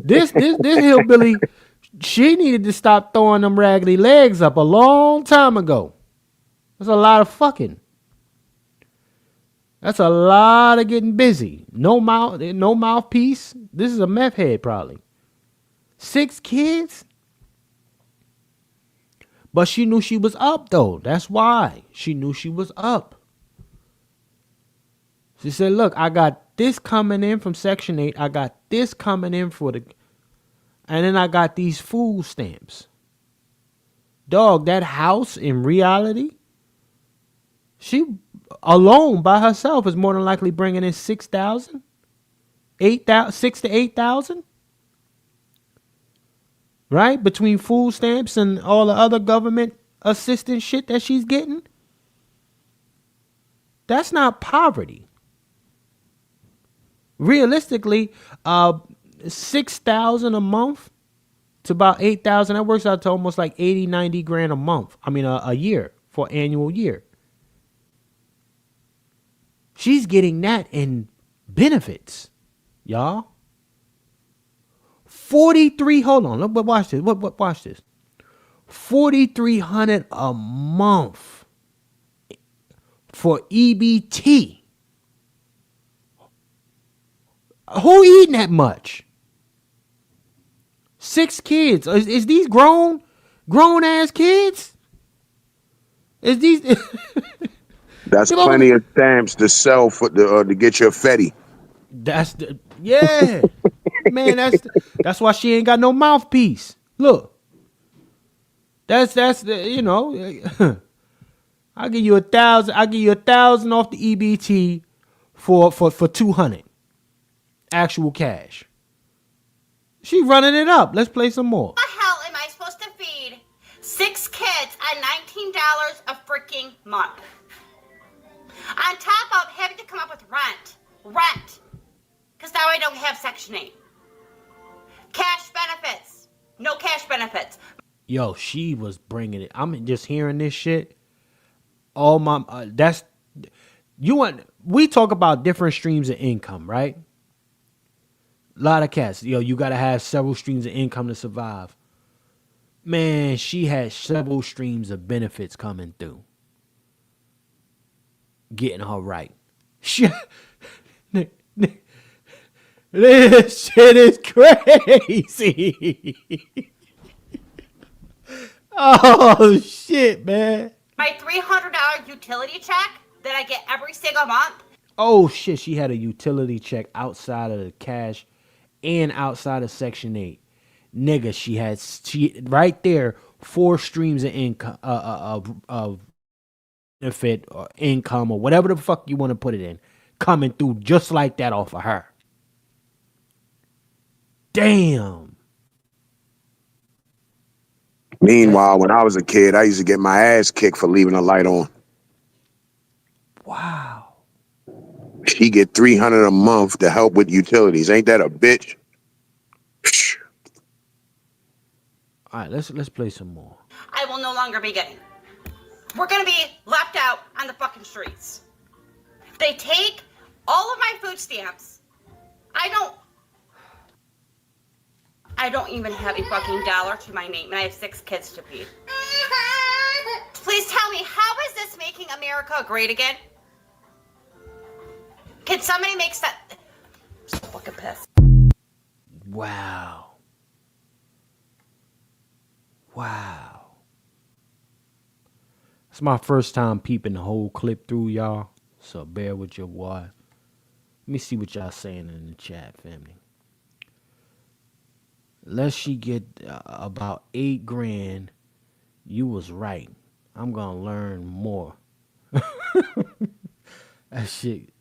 This hillbilly, she needed to stop throwing them raggedy legs up a long time ago. That's a lot of fucking. That's a lot of getting busy. No mouthpiece. This is a meth head probably. 6 kids. But she knew she was up though. That's why. She knew she was up. She said, look, I got this coming in from Section 8. I got this coming in and then I got these food stamps. Dog, that house in reality, She alone by herself is more than likely bringing in 6,000, 8,000, 6 to 8,000. Right? Between food stamps and all the other government assistance shit that she's getting. That's not poverty. Realistically, 6,000 a month to about 8,000, that works out to almost like 80, 90 grand a month. I mean, a year for annual year. She's getting that in benefits, y'all. 43, hold on, but watch this. Watch this. 4,300 a month for EBT. Who eating that much? 6 kids. Is these grown ass kids? Is these? That's plenty of stamps to sell for to get your Fetty. That's the man. That's why she ain't got no mouthpiece. Look, that's the I'll give you 1,000. I'll give you 1,000 off the EBT for 200 actual cash. She running it up. Let's play some more. What the hell am I supposed to feed 6 kids on $19 a freaking month? On top of having to come up with rent, because now I don't have Section 8. Cash benefits, no cash benefits. Yo, she was bringing it. I'm just hearing this shit. All my we talk about different streams of income, right? A lot of cats, you got to have several streams of income to survive. Man, she had several streams of benefits coming through. Getting her right. This shit is crazy. Oh, shit, man. My $300 utility check that I get every single month. Oh, shit, she had a utility check outside of the cash and outside of Section 8. Nigga, she right there, 4 streams of income, of benefit or income or whatever the fuck you want to put it in, coming through just like that off of her. Damn. Meanwhile, when I was a kid, I used to get my ass kicked for leaving the light on. Wow. She get $300 a month to help with utilities. Ain't that a bitch? All right, let's play some more. I will no longer be getting. We're gonna be left out on the fucking streets. They take all of my food stamps. I don't even have a fucking dollar to my name, and I have 6 kids to feed. Please tell me, how is this making America great again? Can somebody make that? I'm so fucking pissed. Wow. It's my first time peeping the whole clip through, y'all. So bear with your boy. Let me see what y'all saying in the chat, family. Unless she get about 8 grand, you was right. I'm gonna learn more. That shit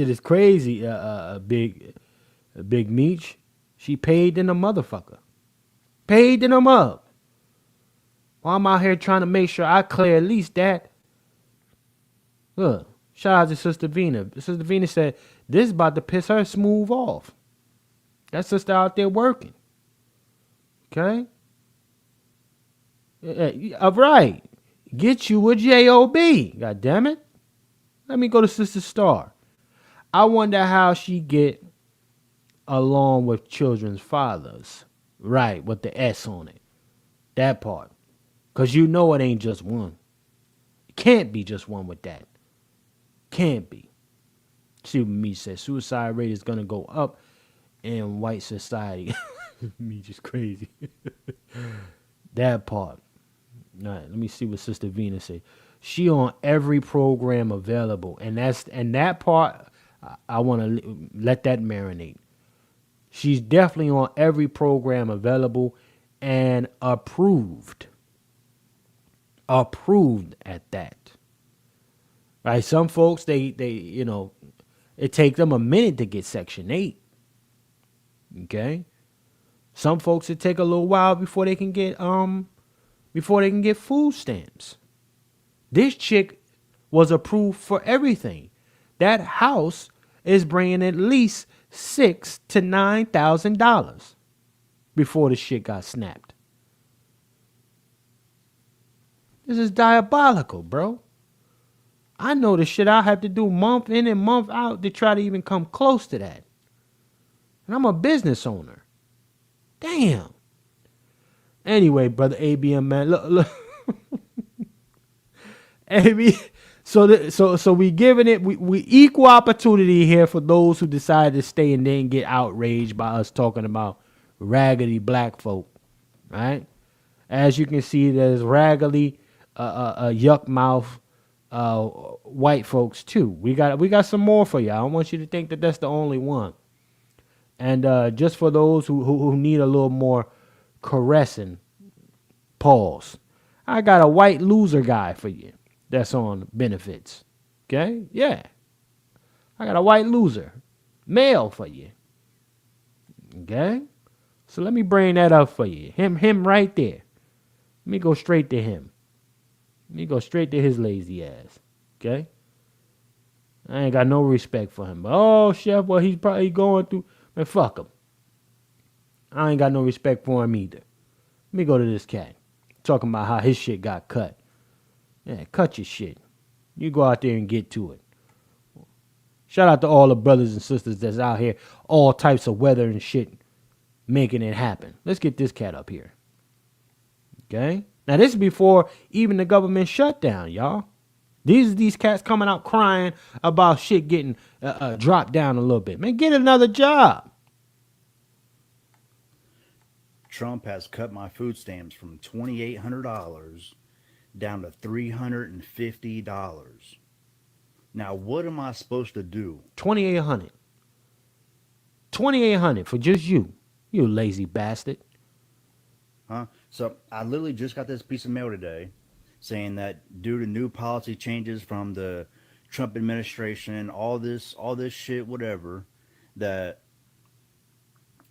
is crazy. Big Meech. She paid in a motherfucker. Paid in a mug. Well, I'm out here trying to make sure I clear at least that. Look, shout out to Sister Vina. Sister Vina said this is about to piss her smooth off. That sister out there working. Okay? All right. Get you a job. God damn it. Let me go to Sister Star. I wonder how she get along with children's fathers. Right, with the S on it. That part. Because you know it ain't just one. It can't be just one with that. Can't be. See what me says. Suicide rate is going to go up in white society. Me just crazy. That part. All right, let me see what Sister Vina say. She on every program available. And that part, I want to let that marinate. She's definitely on every program available and approved. Approved at that. Right? Some folks, they it takes them a minute to get Section 8. Okay? Some folks, it take a little while before they can get food stamps. This chick was approved for everything. That house is bringing at least $6,000 to $9,000 before the shit got snapped. This is diabolical, bro. I know the shit I have to do month in and month out to try to even come close to that. And I'm a business owner. Damn. Anyway, brother ABM, man, look. AB, so we giving it, we equal opportunity here for those who decide to stay and then get outraged by us talking about raggedy black folk, right? As you can see, there's raggedy, yuck mouth, white folks too. We got some more for you. I don't want you to think that that's the only one. And just for those who need a little more caressing, pause. I got a white loser guy for you that's on benefits. Okay? Yeah. I got a white loser male for you. Okay? So let me bring that up for you. Him right there. Let me go straight to him. Let me go straight to his lazy ass. Okay? I ain't got no respect for him. But, oh, Chef, well, he's probably going through. Man, fuck him. I ain't got no respect for him either. Let me go to this cat. Talking about how his shit got cut. Yeah, cut your shit. You go out there and get to it. Shout out to all the brothers and sisters that's out here, all types of weather and shit, making it happen. Let's get this cat up here. Okay? Now, this is before even the government shutdown, y'all. These cats coming out crying about shit getting dropped down a little bit. Man, get another job. Trump has cut my food stamps from $2,800 down to $350. Now, what am I supposed to do? $2,800. $2,800 for just you. You lazy bastard. Huh? So I literally just got this piece of mail today saying that due to new policy changes from the Trump administration, all this shit, whatever, that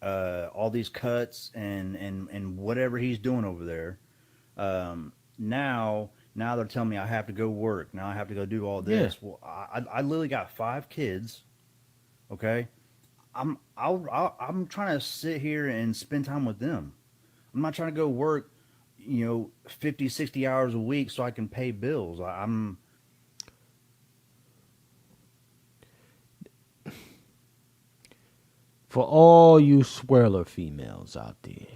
all these cuts and whatever he's doing over there, now they're telling me I have to go work. Now I have to go do all this. Yeah. Well, I literally got 5 kids. Okay, I'm trying to sit here and spend time with them. I'm not trying to go work, 50, 60 hours a week so I can pay bills. I'm for all you swirler females out there,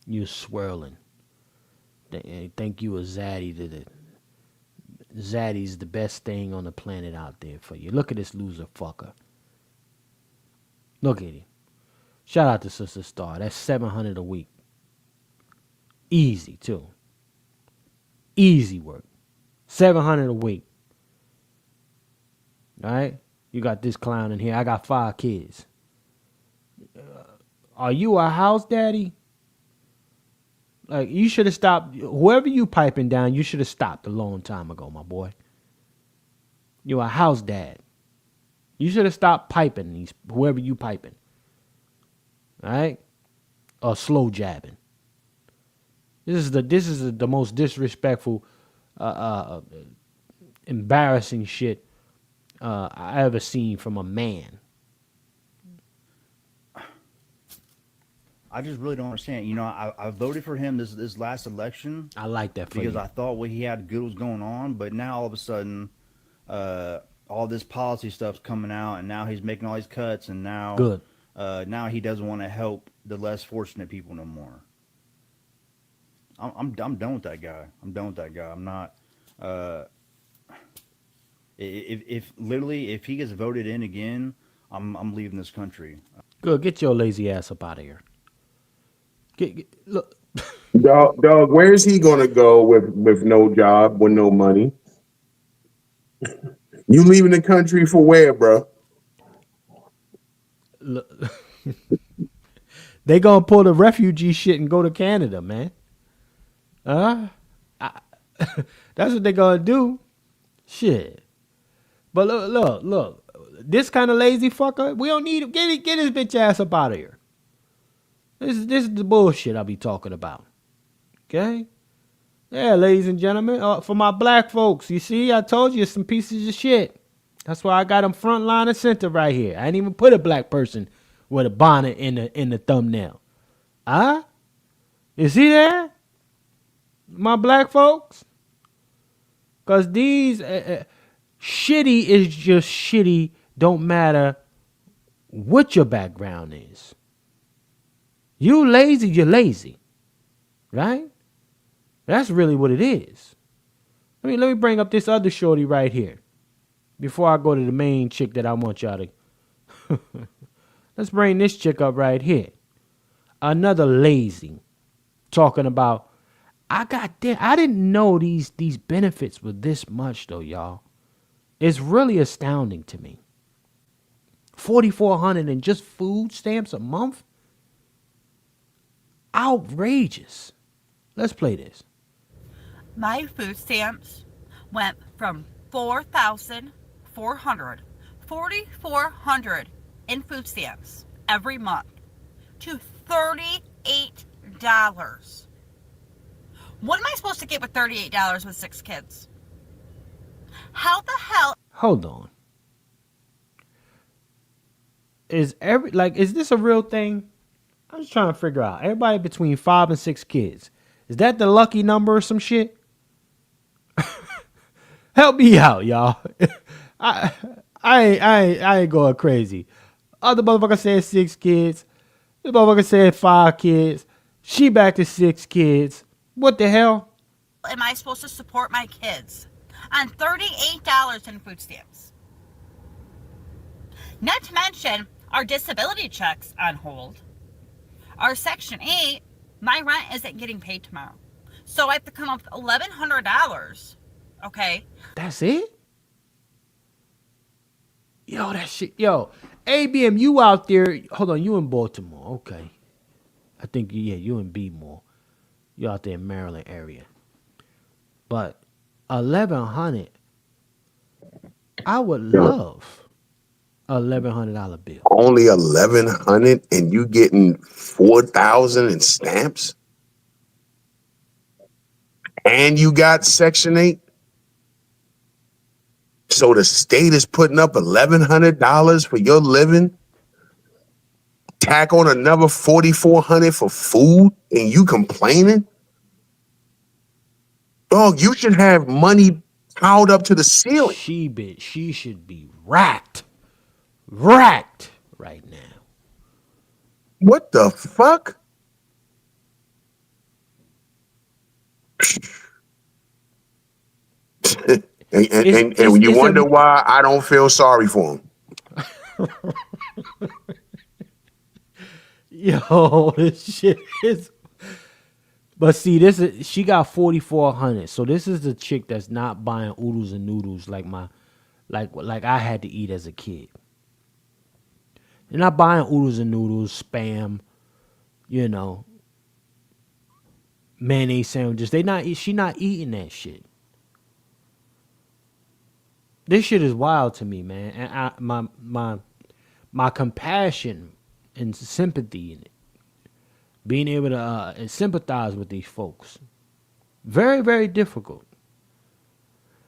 you swirling. They think you a zaddy. Zaddy's the best thing on the planet out there for you. Look at this loser fucker. Look at him. Shout out to Sister Star. That's $700 a week. Easy too. Easy work. $700 a week. All right. You got this clown in here. I got 5 kids. Are you a house daddy? Like, you should have stopped. Whoever you piping down, you should have stopped a long time ago, my boy. You're a house dad. You should have stopped piping whoever you piping. All right? Or slow jabbing. This is the most disrespectful, embarrassing shit I ever seen from a man. I just really don't understand. I voted for him this last election. I like that for because I thought what he had good was going on, but now all of a sudden, all this policy stuff's coming out, and now he's making all these cuts, and now now he doesn't want to help the less fortunate people no more. I'm done with that guy. I'm not. If he gets voted in again, I'm leaving this country. Good, get your lazy ass up out of here. Look, dog. Where's he gonna go with no job, with no money? You leaving the country for where, bro? Look, they gonna pull the refugee shit and go to Canada, man. That's what they gonna do. Shit. But look. This kind of lazy fucker, we don't need him. Get his bitch ass up out of here. This is the bullshit I be talking about. Okay? Yeah, ladies and gentlemen, for my black folks, you see, I told you some pieces of shit. That's why I got them front line and center right here. I ain't even put a black person with a bonnet in the thumbnail. Huh? You see that? My black folks? Because these shitty is just shitty. Don't matter what your background is. You lazy, you're lazy. Right? That's really what it is. Let me bring up this other shorty right here. Before I go to the main chick that I want y'all to. Let's bring this chick up right here. Another lazy. Talking about, I didn't know these benefits were this much though, y'all. It's really astounding to me. $4,400 in just food stamps a month? Outrageous. Let's play this. My food stamps went from $4,400 in food stamps every month to $38. What am I supposed to get with $38 with 6 kids? How the hell? Hold on. Is this a real thing? I'm just trying to figure out. Everybody between 5 and 6 kids. Is that the lucky number or some shit? Help me out, y'all. I ain't going crazy. Other motherfucker said 6 kids. This motherfucker said 5 kids. She back to 6 kids. What the hell? Am I supposed to support my kids on $38 in food stamps? Not to mention our disability checks on hold. Our Section 8, my rent isn't getting paid tomorrow. So I have to come up with $1,100. Okay? That's it? Yo, that shit. Yo, ABM, you out there. Hold on, you in Baltimore. Okay. I think, you in B-more. You out there in Maryland area. But $1,100, I would love a $1,100 bill. Only $1,100 and you getting 4,000 in stamps? And you got Section 8? So the state is putting up $1,100 for your living? Tack on another $4,400 for food and you complaining? Dog, you should have money piled up to the ceiling. She should be racked right now. What the fuck? and you wonder why I don't feel sorry for him. Yo, this shit is. But see, she got 4,400. So this is the chick that's not buying oodles and noodles like I had to eat as a kid. They're not buying oodles and noodles, spam, mayonnaise sandwiches. She not eating that shit. This shit is wild to me, man. And my compassion and sympathy in it, being able to sympathize with these folks, very, very difficult.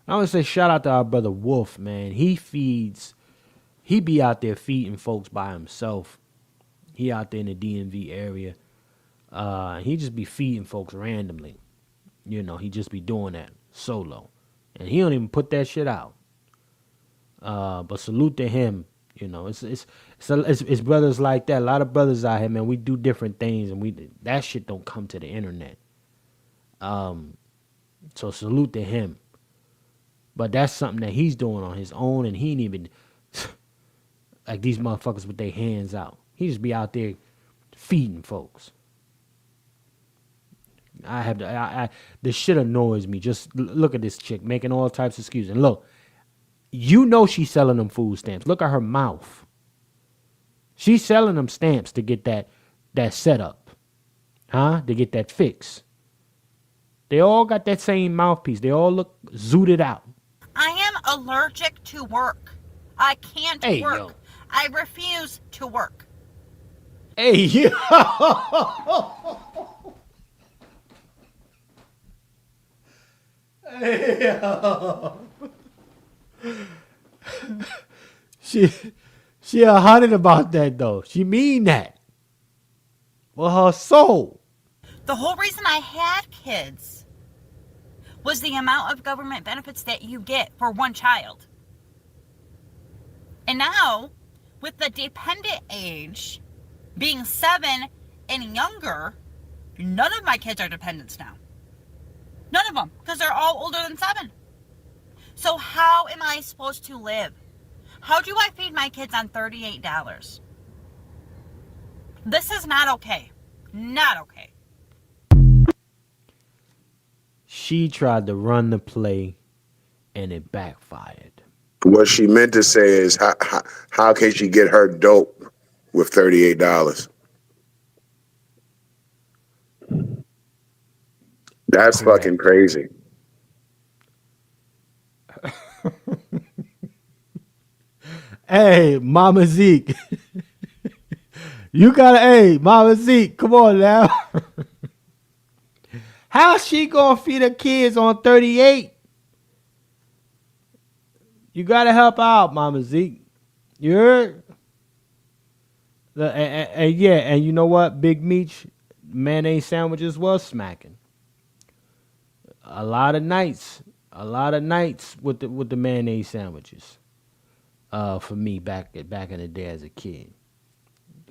I would say shout out to our brother Wolf, man. He be out there feeding folks by himself. He out there in the DMV area. He just be feeding folks randomly. He just be doing that solo. And he don't even put that shit out. But salute to him. It's brothers like that. A lot of brothers out here, man. We do different things, and that shit don't come to the internet. So salute to him. But that's something that he's doing on his own, and he ain't even like these motherfuckers with their hands out. He just be out there feeding folks. This shit annoys me. Just look at this chick making all types of excuses. And look, she's selling them food stamps. Look at her mouth. She's selling them stamps to get that setup. To get that fix. They all got that same mouthpiece. They all look zooted out. I am allergic to work. I can't Hey, work. yo. I refuse to work. Hey, yo. Hey, yo. She 100 about that though. She mean that. With her soul. The whole reason I had kids was the amount of government benefits that you get for one child. And now, with the dependent age being 7 and younger, none of my kids are dependents now. None of them, because they're all older than 7. So how am I supposed to live? How do I feed my kids on $38? This is not okay. Not okay. She tried to run the play and it backfired. What she meant to say is, how can she get her dope with $38? That's Correct. fucking crazy. Hey, Mama Zeke. You gotta, hey, Mama Zeke, come on now. How's she gonna feed her kids on 38? You gotta help out, Mama Zeke. You heard? And yeah, and you know what? Big Meech mayonnaise sandwiches was smacking. A lot of nights with the mayonnaise sandwiches. For me back in the day as a kid.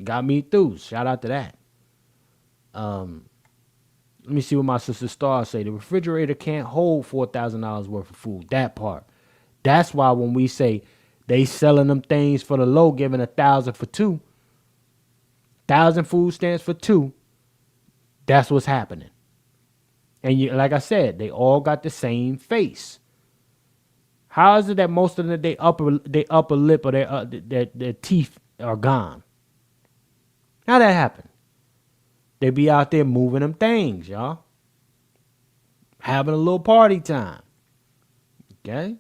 Got me through. Shout out to that. Let me see what my sister Star say. The refrigerator can't hold $4,000 worth of food. That part. That's why when we say they selling them things for the low, giving 1,000 for 2, 1,000 food stamps for 2. That's what's happening. And you, like I said, they all got the same face. How is it that most of them, their upper lip or their teeth are gone? How that happen? They be out there moving them things, y'all. Having a little party time. Okay?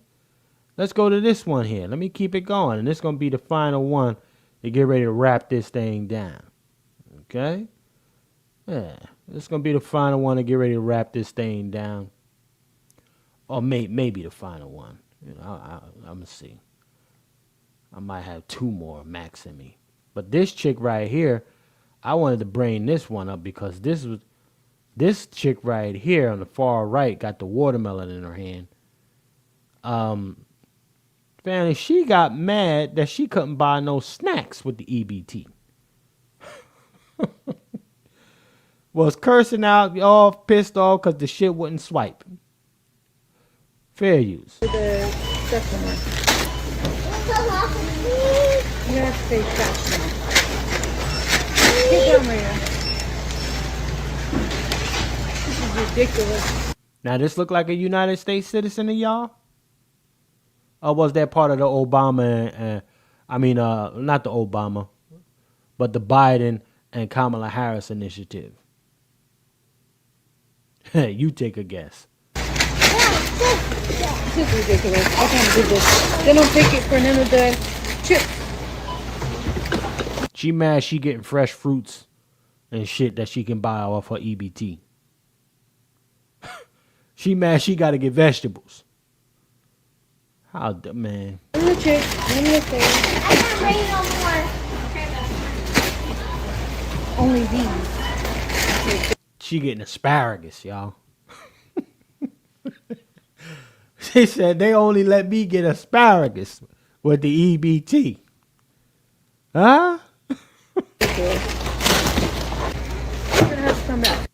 Let's go to this one here. Let me keep it going. And this is going to be the final one to get ready to wrap this thing down. Okay? Yeah. This is going to be the final one to get ready to wrap this thing down. Or maybe the final one. You know, I'm going to see. I might have 2 more max in me. But this chick right here, I wanted to bring this one up because this chick right here on the far right got the watermelon in her hand. Family, she got mad that she couldn't buy no snacks with the EBT. Was cursing out, all pissed off because the shit wouldn't swipe. Fair use. The second one. You have to say fast now. Get down, Maria. This is ridiculous. Now, this look like a United States citizen to y'all? Or was that part of the Obama not the Obama, but the Biden and Kamala Harris initiative? You take a guess. This is ridiculous. I can't do this. They don't take it for none of the chips. She mad she getting fresh fruits and shit that she can buy off her EBT. She mad she got to get vegetables. How the man? I'm the chick. I'm the thing. I can't bring no more. Only these. She getting asparagus, y'all. She said they only let me get asparagus with the EBT. Huh? You're gonna have to come back.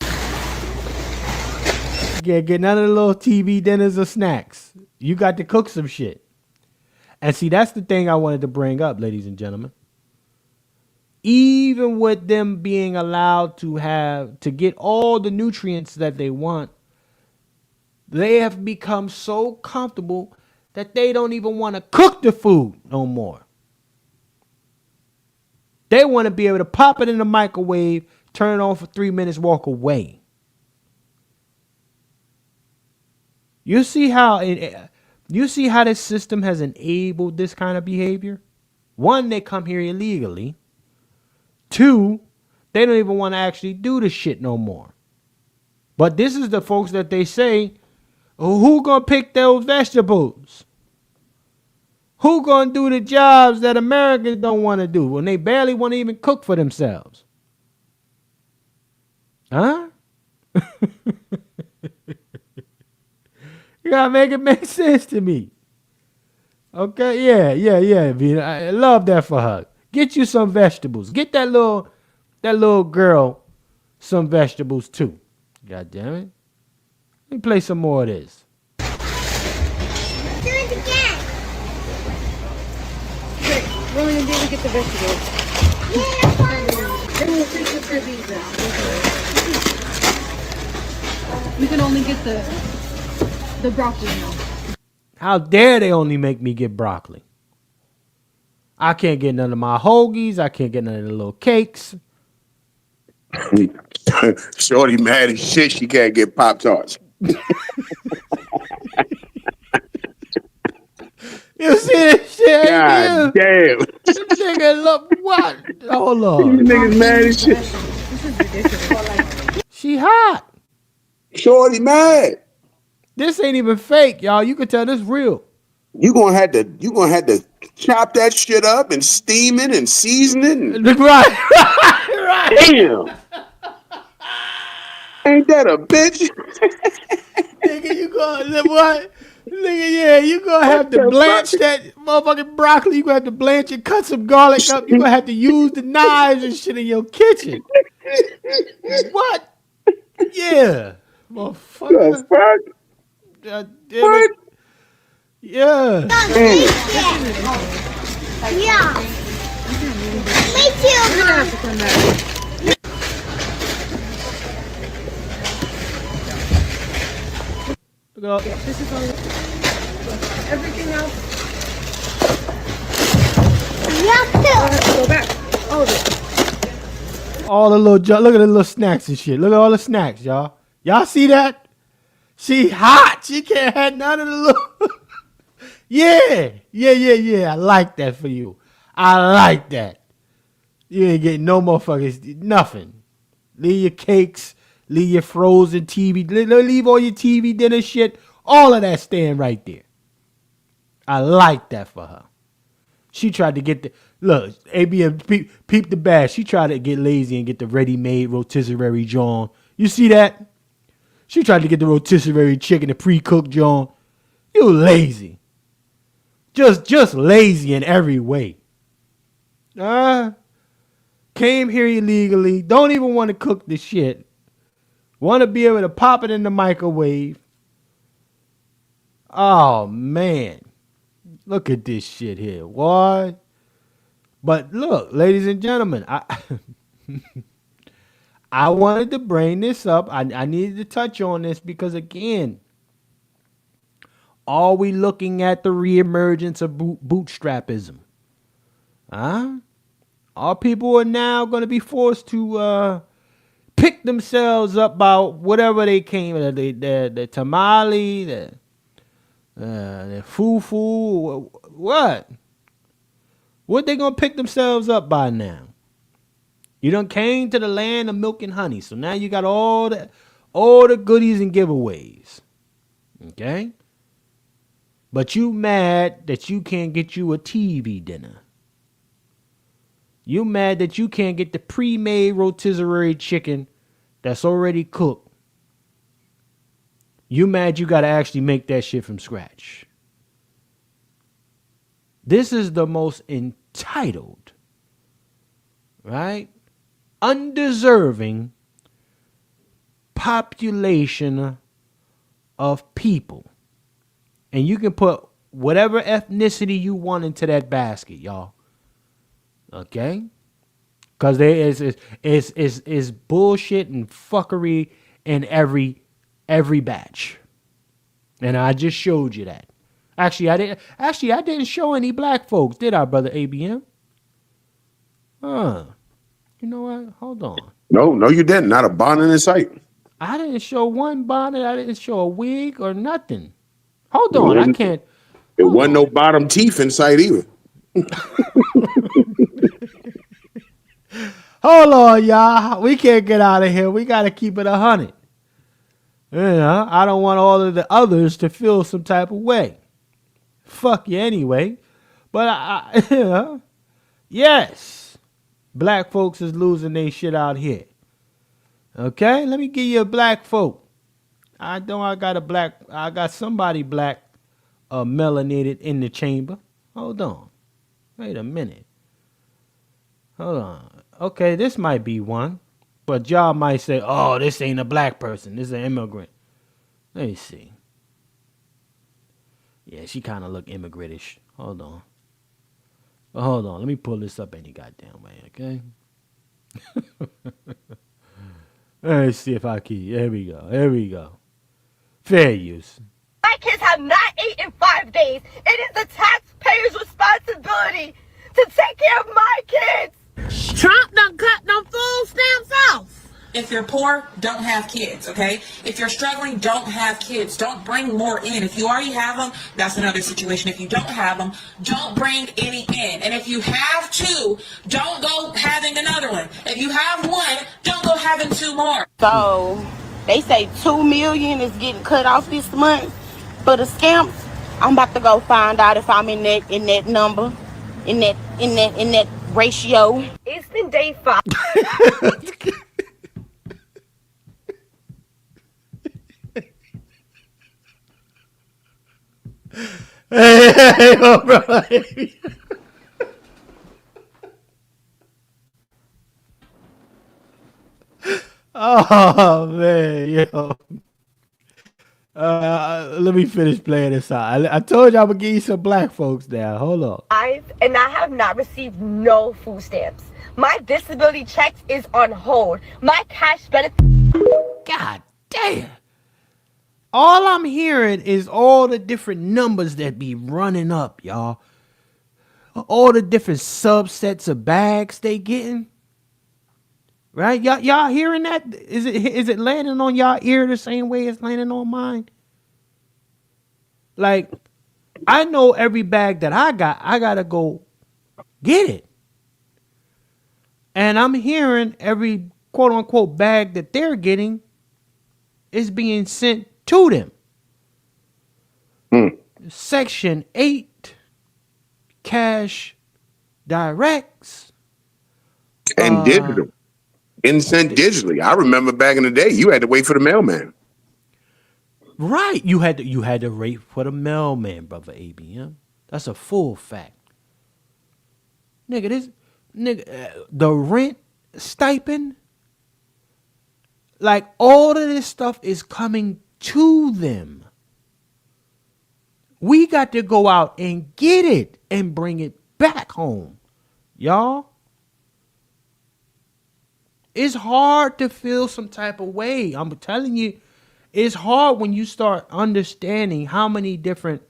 Get none of the little TV dinners or snacks. You got to cook some shit. And see, that's the thing I wanted to bring up, ladies and gentlemen. Even with them being allowed to get all the nutrients that they want, they have become so comfortable that they don't even want to cook the food no more. They want to be able to pop it in the microwave, turn it on for 3 minutes, walk away. You see how You see how this system has enabled this kind of behavior? One, they come here illegally. Two, they don't even want to actually do the shit no more. But this is the folks that they say, who gonna pick those vegetables? Who gonna do the jobs that Americans don't want to do when they barely want to even cook for themselves? Huh? You gotta make it make sense to me. Okay, yeah, Vina. I love that for her. Get you some vegetables. Get that little girl some vegetables too. God damn it. Let me play some more of this. Do it again. Okay, we're only gonna be able to get the vegetables. Then we'll take the these out. You can only get the broccoli now. How dare they only make me get broccoli? I can't get none of my hoagies. I can't get none of the little cakes. Shorty mad as shit she can't get Pop-Tarts. You see this shit? God damn. This nigga, look, what? Hold on. These niggas mad as shit. This is ridiculous. She hot. Shorty mad. This ain't even fake, y'all. You can tell this real. You gonna have to chop that shit up and steam it and season it. And Right. damn. Ain't that a bitch? Nigga, you gonna what? Nigga, yeah, you gonna have to blanch that motherfucking broccoli. You gonna have to blanch it, cut some garlic up. You gonna have to use the knives and shit in your kitchen. What? Yeah, motherfucker. The fuck? God damn it. Yeah. Yeah. Me too, We're gonna have to come back. Look up. This is all. Everything else. Yeah, I'll have to go back. All of it. All the little look at the little snacks and shit. Look at all the snacks, y'all. Y'all see that? She hot. She can't have none of the little. Yeah. I like that for you. I like that. You ain't getting no motherfuckers. Nothing. Leave your cakes. Leave your frozen TV. Leave all your TV dinner shit. All of that staying right there. I like that for her. She tried to get the look. ABM peep the bag. She tried to get lazy and get the ready-made rotisserie John. You see that? She tried to get the rotisserie chicken, the pre-cooked John. You lazy. Just lazy in every way. Came here illegally. Don't even want to cook the shit. Want to be able to pop it in the microwave. Oh, man. Look at this shit here. What? But look, ladies and gentlemen, I wanted to bring this up. I needed to touch on this because, again, are we looking at the reemergence of bootstrap-ism? Our people are now going to be forced to pick themselves up by whatever they came, the tamale, the fufu, what? What they going to pick themselves up by now? You done came to the land of milk and honey, so now you got all the goodies and giveaways. Okay? But you mad that you can't get you a TV dinner. You mad that you can't get the pre-made rotisserie chicken that's already cooked. You mad you got to actually make that shit from scratch. This is the most entitled, right? Undeserving population of people. And you can put whatever ethnicity you want into that basket, y'all. Okay? Because there is bullshit and fuckery in every batch. And I just showed you that. Actually, I didn't show any black folks, did I, brother ABM? You know what? Hold on. No, you didn't. Not a bonnet in sight. I didn't show one bonnet. I didn't show a wig or nothing. Hold on. There wasn't no bottom teeth in sight either. Hold on, y'all. We can't get out of here. We got to keep it 100. You know, I don't want all of the others to feel some type of way. Fuck you anyway. But, you know, yes, black folks is losing their shit out here. Okay, let me give you a black folk. I got somebody black melanated in the chamber. Hold on. Wait a minute. Hold on. Okay, this might be one. But y'all might say, oh, this ain't a black person. This is an immigrant. Let me see. Yeah, she kind of look immigrant-ish. Hold on. Well, hold on. Let me pull this up any goddamn way, okay? Let's see if I can. There we go. There we go. Fair use. My kids have not eaten 5 days. It is the taxpayer's responsibility to take care of my kids. Trump done cut them food stamps off. If you're poor, don't have kids, okay? If you're struggling, don't have kids. Don't bring more in. If you already have them, that's another situation. If you don't have them, don't bring any in. And if you have two, don't go having another one. If you have one, don't go having two more. So they say 2 million is getting cut off this month for the stamps. I'm about to go find out if I'm in that number, in that ratio. It's been day 5. Hey, bro. Oh, man, yo. Let me finish playing this out. I told you I'm going to give you some black folks now. Hold on. And I have not received no food stamps. My disability checks is on hold. My cash benefit. God damn. All I'm hearing is all the different numbers that be running up, y'all. All the different subsets of bags they getting. Right? Y'all hearing that? Is it landing on y'all ear the same way it's landing on mine? Like, I know every bag that I gotta go get it. And I'm hearing every quote unquote bag that they're getting is being sent to them. Section 8 cash directs And digital. And sent digitally. I remember back in the day, you had to wait for the mailman. Right. You had to wait for the mailman, brother ABM. That's a full fact. Nigga, the rent stipend, like all of this stuff is coming to them. We got to go out and get it and bring it back home. Y'all. It's hard to feel some type of way. I'm telling you, it's hard when you start understanding how many different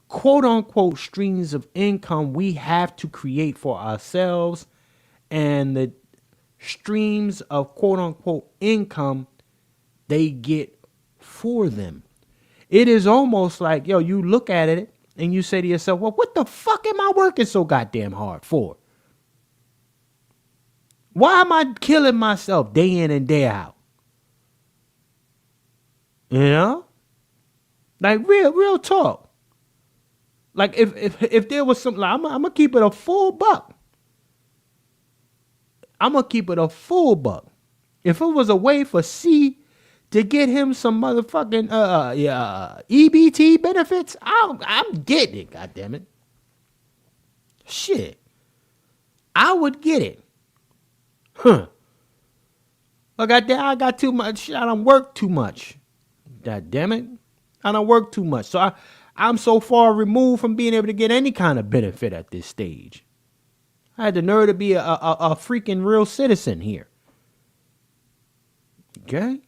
quote unquote streams of income we have to create for ourselves and the streams of quote unquote income they get for them. It is almost like, yo, you look at it and you say to yourself, well, what the fuck am I working so goddamn hard for? Why am I killing myself day in and day out? You know? Like real talk. Like if there was something, like, I'm gonna keep it a full buck. I'm gonna keep it a full buck. If it was a way for C to get him some motherfucking EBT benefits, I'm getting it. God damn it. Shit, I would get it. Huh. I got too much. I don't work too much. God damn it. I don't work too much. So I'm so far removed from being able to get any kind of benefit at this stage. I had the nerve to be a freaking real citizen here. Okay?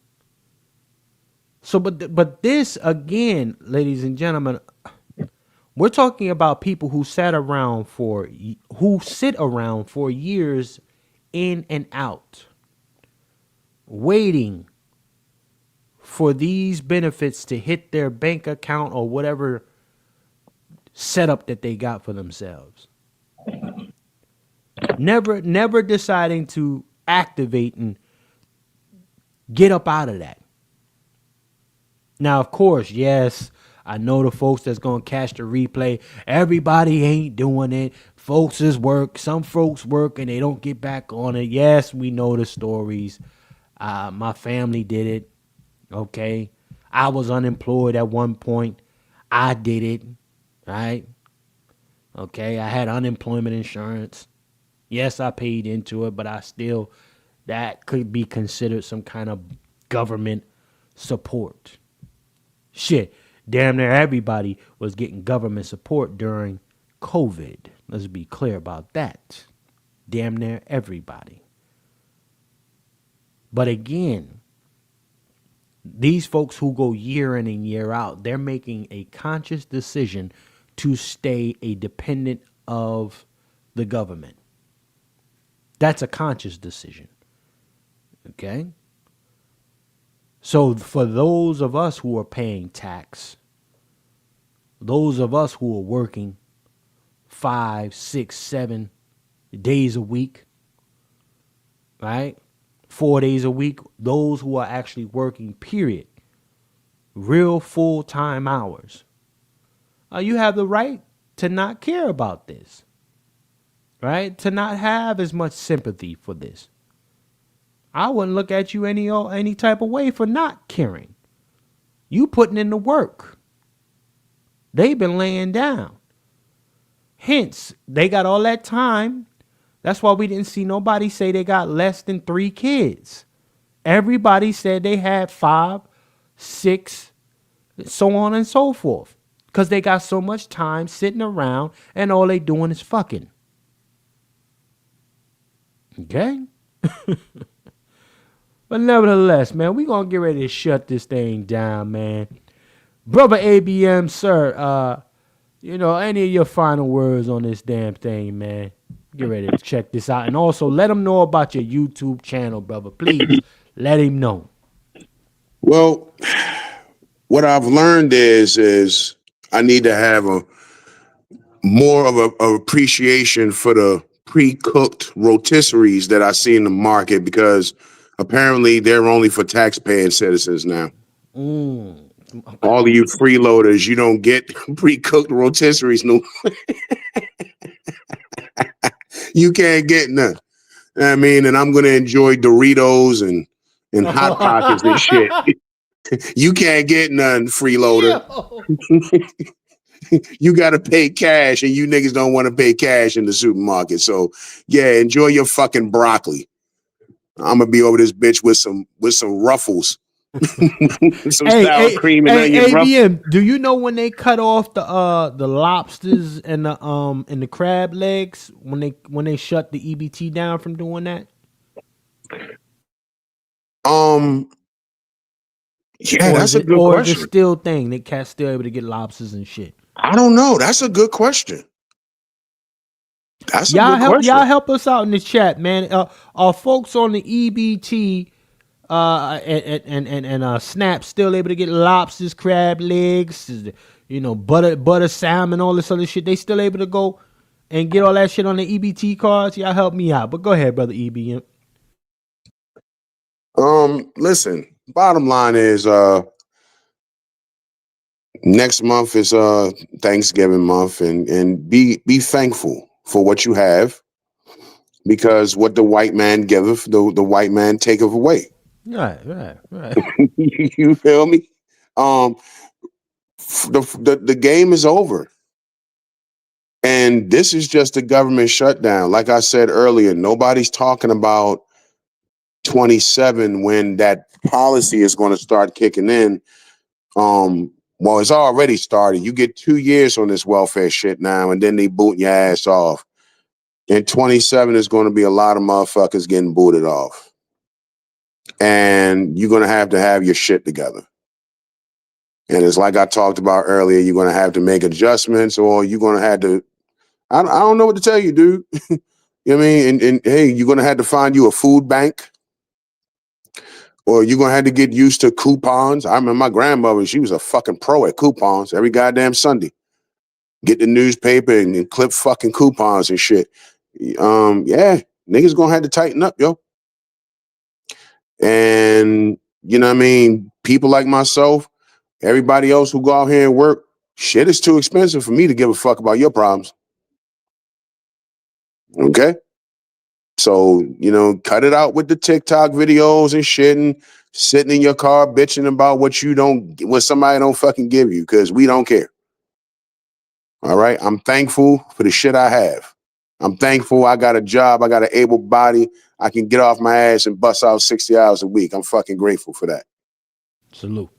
So, but this, again, ladies and gentlemen, we're talking about people who sit around for years in and out, waiting for these benefits to hit their bank account or whatever setup that they got for themselves. Never deciding to activate and get up out of that. Now, of course, yes, I know the folks that's going to catch the replay. Everybody ain't doing it. Folks is work. Some folks work and they don't get back on it. Yes, we know the stories. My family did it. Okay. I was unemployed at one point. I did it. Right. Okay. I had unemployment insurance. Yes, I paid into it, but that could be considered some kind of government support. Shit, damn near everybody was getting government support during COVID. Let's be clear about that. Damn near everybody. But again, these folks who go year in and year out, they're making a conscious decision to stay a dependent of the government. That's a conscious decision. Okay? So for those of us who are paying tax, those of us who are working 5, 6, 7 days a week, right? 4 days a week, those who are actually working, period, real full-time hours, you have the right to not care about this, right? To not have as much sympathy for this. I wouldn't look at you any type of way for not caring. You putting in the work. They've been laying down. Hence, they got all that time. That's why we didn't see nobody say they got less than 3 kids. Everybody said they had 5, 6, so on and so forth. Because they got so much time sitting around and all they doing is fucking. Okay? But nevertheless, man, we going to get ready to shut this thing down, man. Brother ABM, sir, any of your final words on this damn thing, man? Get ready to check this out. And also, let him know about your YouTube channel, brother. Please, let him know. Well, what I've learned is I need to have more of a appreciation for the pre-cooked rotisseries that I see in the market, because apparently they're only for tax-paying citizens now. All of you freeloaders, you don't get pre-cooked rotisseries. No, you can't get none. I mean, and I'm going to enjoy Doritos and Hot Pockets and shit. You can't get none, freeloader. You got to pay cash, and you niggas don't want to pay cash in the supermarket. So, yeah, enjoy your fucking broccoli. I'm gonna be over this bitch with some Ruffles, some sour cream and onion ABM, do you know when they cut off the lobsters and the crab legs when they shut the EBT down from doing that? Yeah, that's a good question. Or is it still thing? They cats still able to get lobsters and shit? I don't know. That's a good question. Y'all help us out in the chat, man. Are folks on the EBT and Snap still able to get lobsters, crab legs, butter salmon, all this other shit? They still able to go and get all that shit on the EBT cards? Y'all help me out. But go ahead, brother EBM. Listen, bottom line is next month is Thanksgiving month, and be thankful for what you have, because what the white man giveth, the white man taketh away. Right. You feel me? The game is over, and this is just a government shutdown. Like I said earlier, nobody's talking about 27 when that policy is going to start kicking in. Well, it's already started. You get 2 years on this welfare shit now, and then they boot your ass off. And 27 is going to be a lot of motherfuckers getting booted off. And you're going to have your shit together. And it's like I talked about earlier, you're going to have to make adjustments, or you're going to have to, I don't know what to tell you, dude. You know what I mean? And hey, you're going to have to find you a food bank, or you're going to have to get used to coupons. I remember my grandmother, she was a fucking pro at coupons every goddamn Sunday. get the newspaper and clip fucking coupons and shit. Yeah, niggas gonna have to tighten up, yo. And you know what I mean? People like myself, everybody else who go out here and work, shit is too expensive for me to give a fuck about your problems. Okay? So, you know, cut it out with the TikTok videos and shit and sitting in your car bitching about what somebody don't fucking give you, because we don't care. All right? I'm thankful for the shit I have. I'm thankful I got a job, I got an able body, I can get off my ass and bust out 60 hours a week. I'm fucking grateful for that. Salute.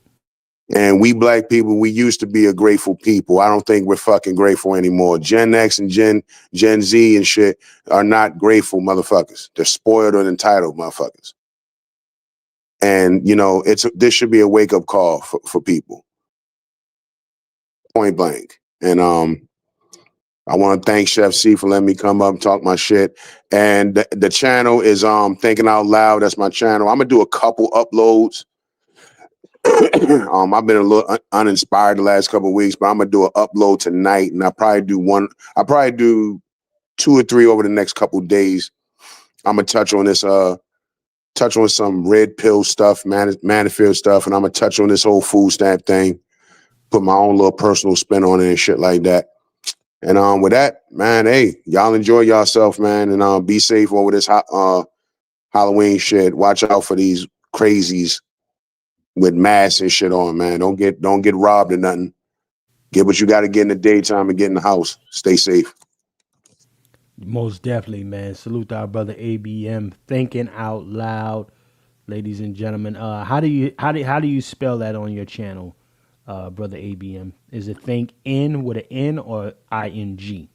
And we black people, we used to be a grateful people. I don't think we're fucking grateful anymore. Gen X and Gen Z and shit are not grateful motherfuckers. They're spoiled and entitled motherfuckers. And, you know, this should be a wake-up call for people. Point blank. And I want to thank Chef C for letting me come up and talk my shit. And the channel is Thinking Out Loud. That's my channel. I'm gonna do a couple uploads. I've been a little uninspired the last couple of weeks, but I'm gonna do an upload tonight, and I'll probably do 2 or 3 over the next couple of days. I'm gonna touch on some red pill stuff, Manifield stuff, and I'm gonna touch on this whole food stamp thing, put my own little personal spin on it and shit like that. And with that, man, hey, y'all enjoy yourself, man, and be safe over this Halloween shit. Watch out for these crazies with masks and shit on, man. Don't get robbed or nothing. Get what you got to get in the daytime and get in the house. Stay safe. Most definitely, man. Salute to our brother ABM, Thinking Out Loud, ladies and gentlemen. How do you spell that on your channel, brother ABM? Is it think in with an N or ING?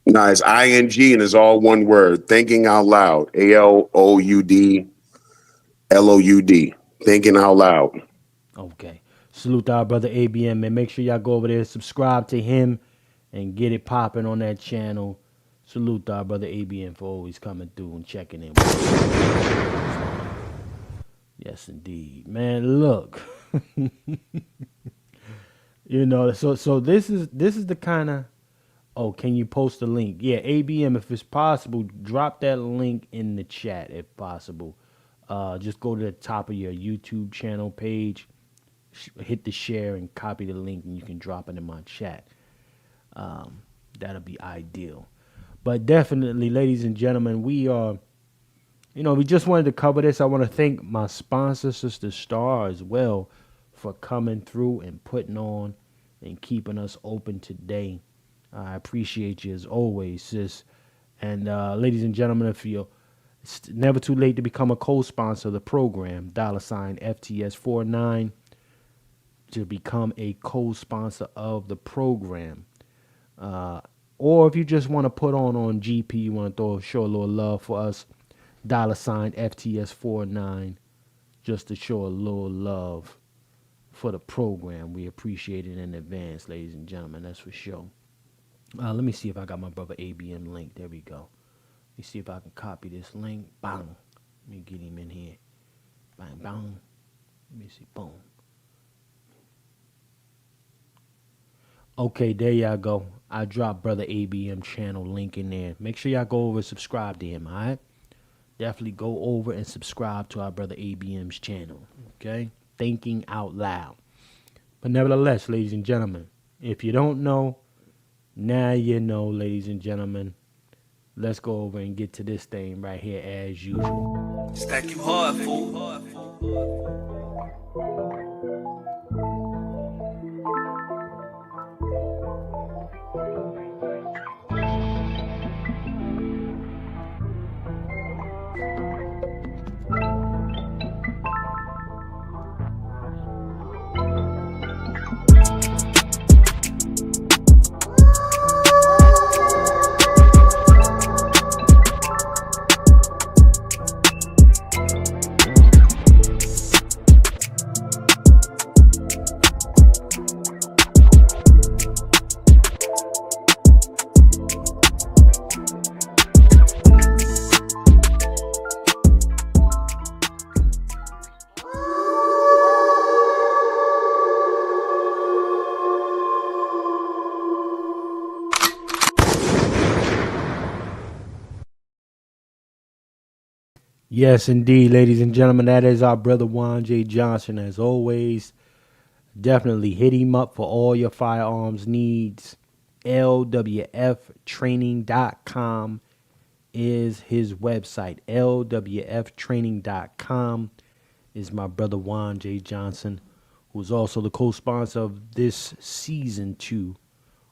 No, it's ING and it's all one word. Thinking Out Loud. ALOUDLOUD. Thinking Out Loud. Okay. Salute to our brother ABM, and make sure y'all go over there, subscribe to him, and get it popping on that channel. Salute to our brother ABM for always coming through and checking in. Yes, indeed. Man, look. You know, so this is the kind of, oh, can you post a link? Yeah, ABM, if it's possible, drop that link in the chat if possible. Just go to the top of your YouTube channel page, hit the share and copy the link, and you can drop it in my chat. That'll be ideal. But definitely, ladies and gentlemen, we just wanted to cover this. I want to thank my sponsor, Sister Star, as well, for coming through and putting on and keeping us open today. I appreciate you as always, sis. And ladies and gentlemen, it's never too late to become a co-sponsor of the program, $FTS49, to become a co-sponsor of the program. Or if you just want to put on GP, you want to show a little love for us, $FTS49, just to show a little love for the program. We appreciate it in advance, ladies and gentlemen. That's for sure. Let me see if I got my brother ABM link. There we go. Let me see if I can copy this link. Bang. Let me get him in here. Bang, bang. Let me see. Boom. Okay, there y'all go. I dropped brother ABM channel link in there. Make sure y'all go over and subscribe to him, all right? Definitely go over and subscribe to our brother ABM's channel, okay? Thinking Out Loud. But nevertheless, ladies and gentlemen, if you don't know, now you know, ladies and gentlemen. Let's go over and get to this thing right here as usual. Stack you hard, fool. Yes, indeed, ladies and gentlemen, that is our brother Juan J. Johnson. As always, definitely hit him up for all your firearms needs. LWFtraining.com is his website. LWFtraining.com is my brother Juan J. Johnson, who's also the co-sponsor of this season 2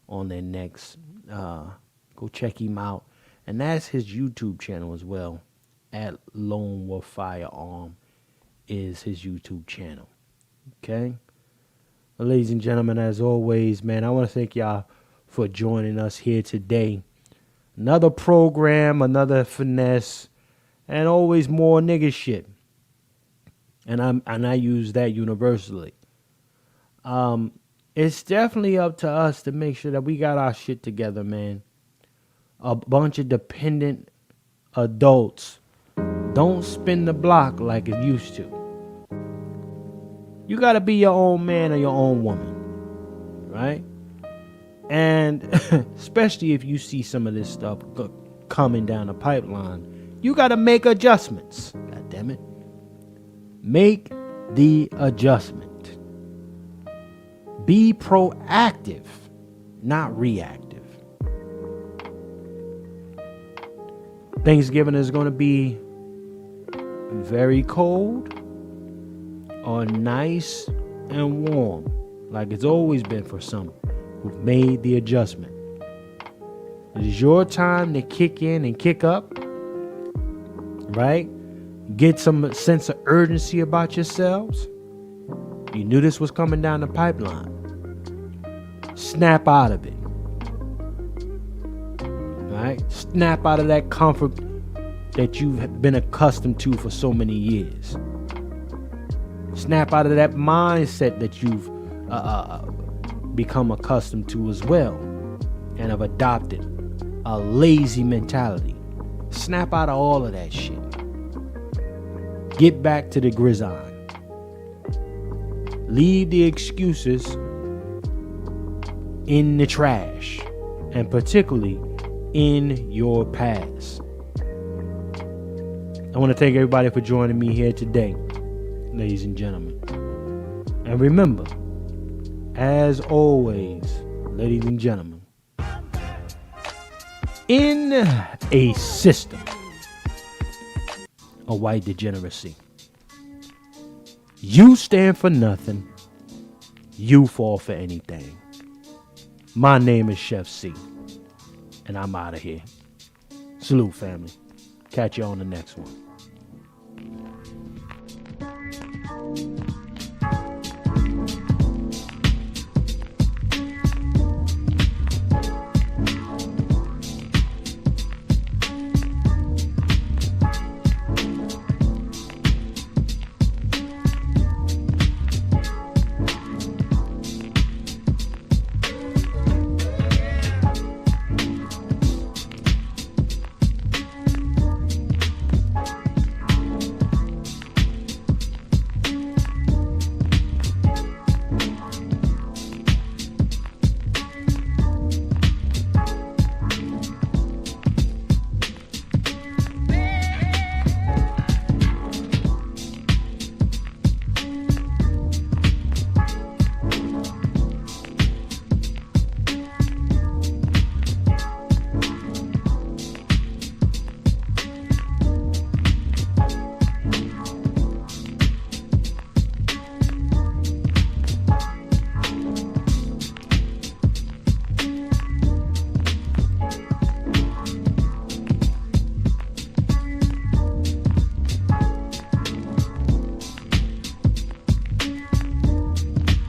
on their next. Go check him out. And that's his YouTube channel as well. At Lone Wolf Firearm is his YouTube channel. Okay? Well, ladies and gentlemen, as always, man, I want to thank y'all for joining us here today. Another program, another finesse, and always more nigga shit. And I use that universally. It's definitely up to us to make sure that we got our shit together, man. A bunch of dependent adults don't spin the block like it used to. You got to be your own man or your own woman, right? And especially if you see some of this stuff coming down the pipeline, you got to make adjustments. God damn it. Make the adjustment. Be proactive, not reactive. Thanksgiving is going to be very cold or nice and warm, like it's always been for some who've made the adjustment. It is your time to kick in and kick up, right? Get some sense of urgency about yourselves. You knew this was coming down the pipeline. Snap out of it. Right? Snap out of that comfort that you've been accustomed to for so many years. Snap out of that mindset that you've become accustomed to as well and have adopted a lazy mentality. Snap out of all of that shit. Get back to the gridiron. Leave the excuses in the trash, and particularly in your past. I want to thank everybody for joining me here today, ladies and gentlemen. And remember, as always, ladies and gentlemen, in a system of white degeneracy, you stand for nothing, you fall for anything. My name is Chef C, and I'm out of here. Salute, family. Catch you on the next one.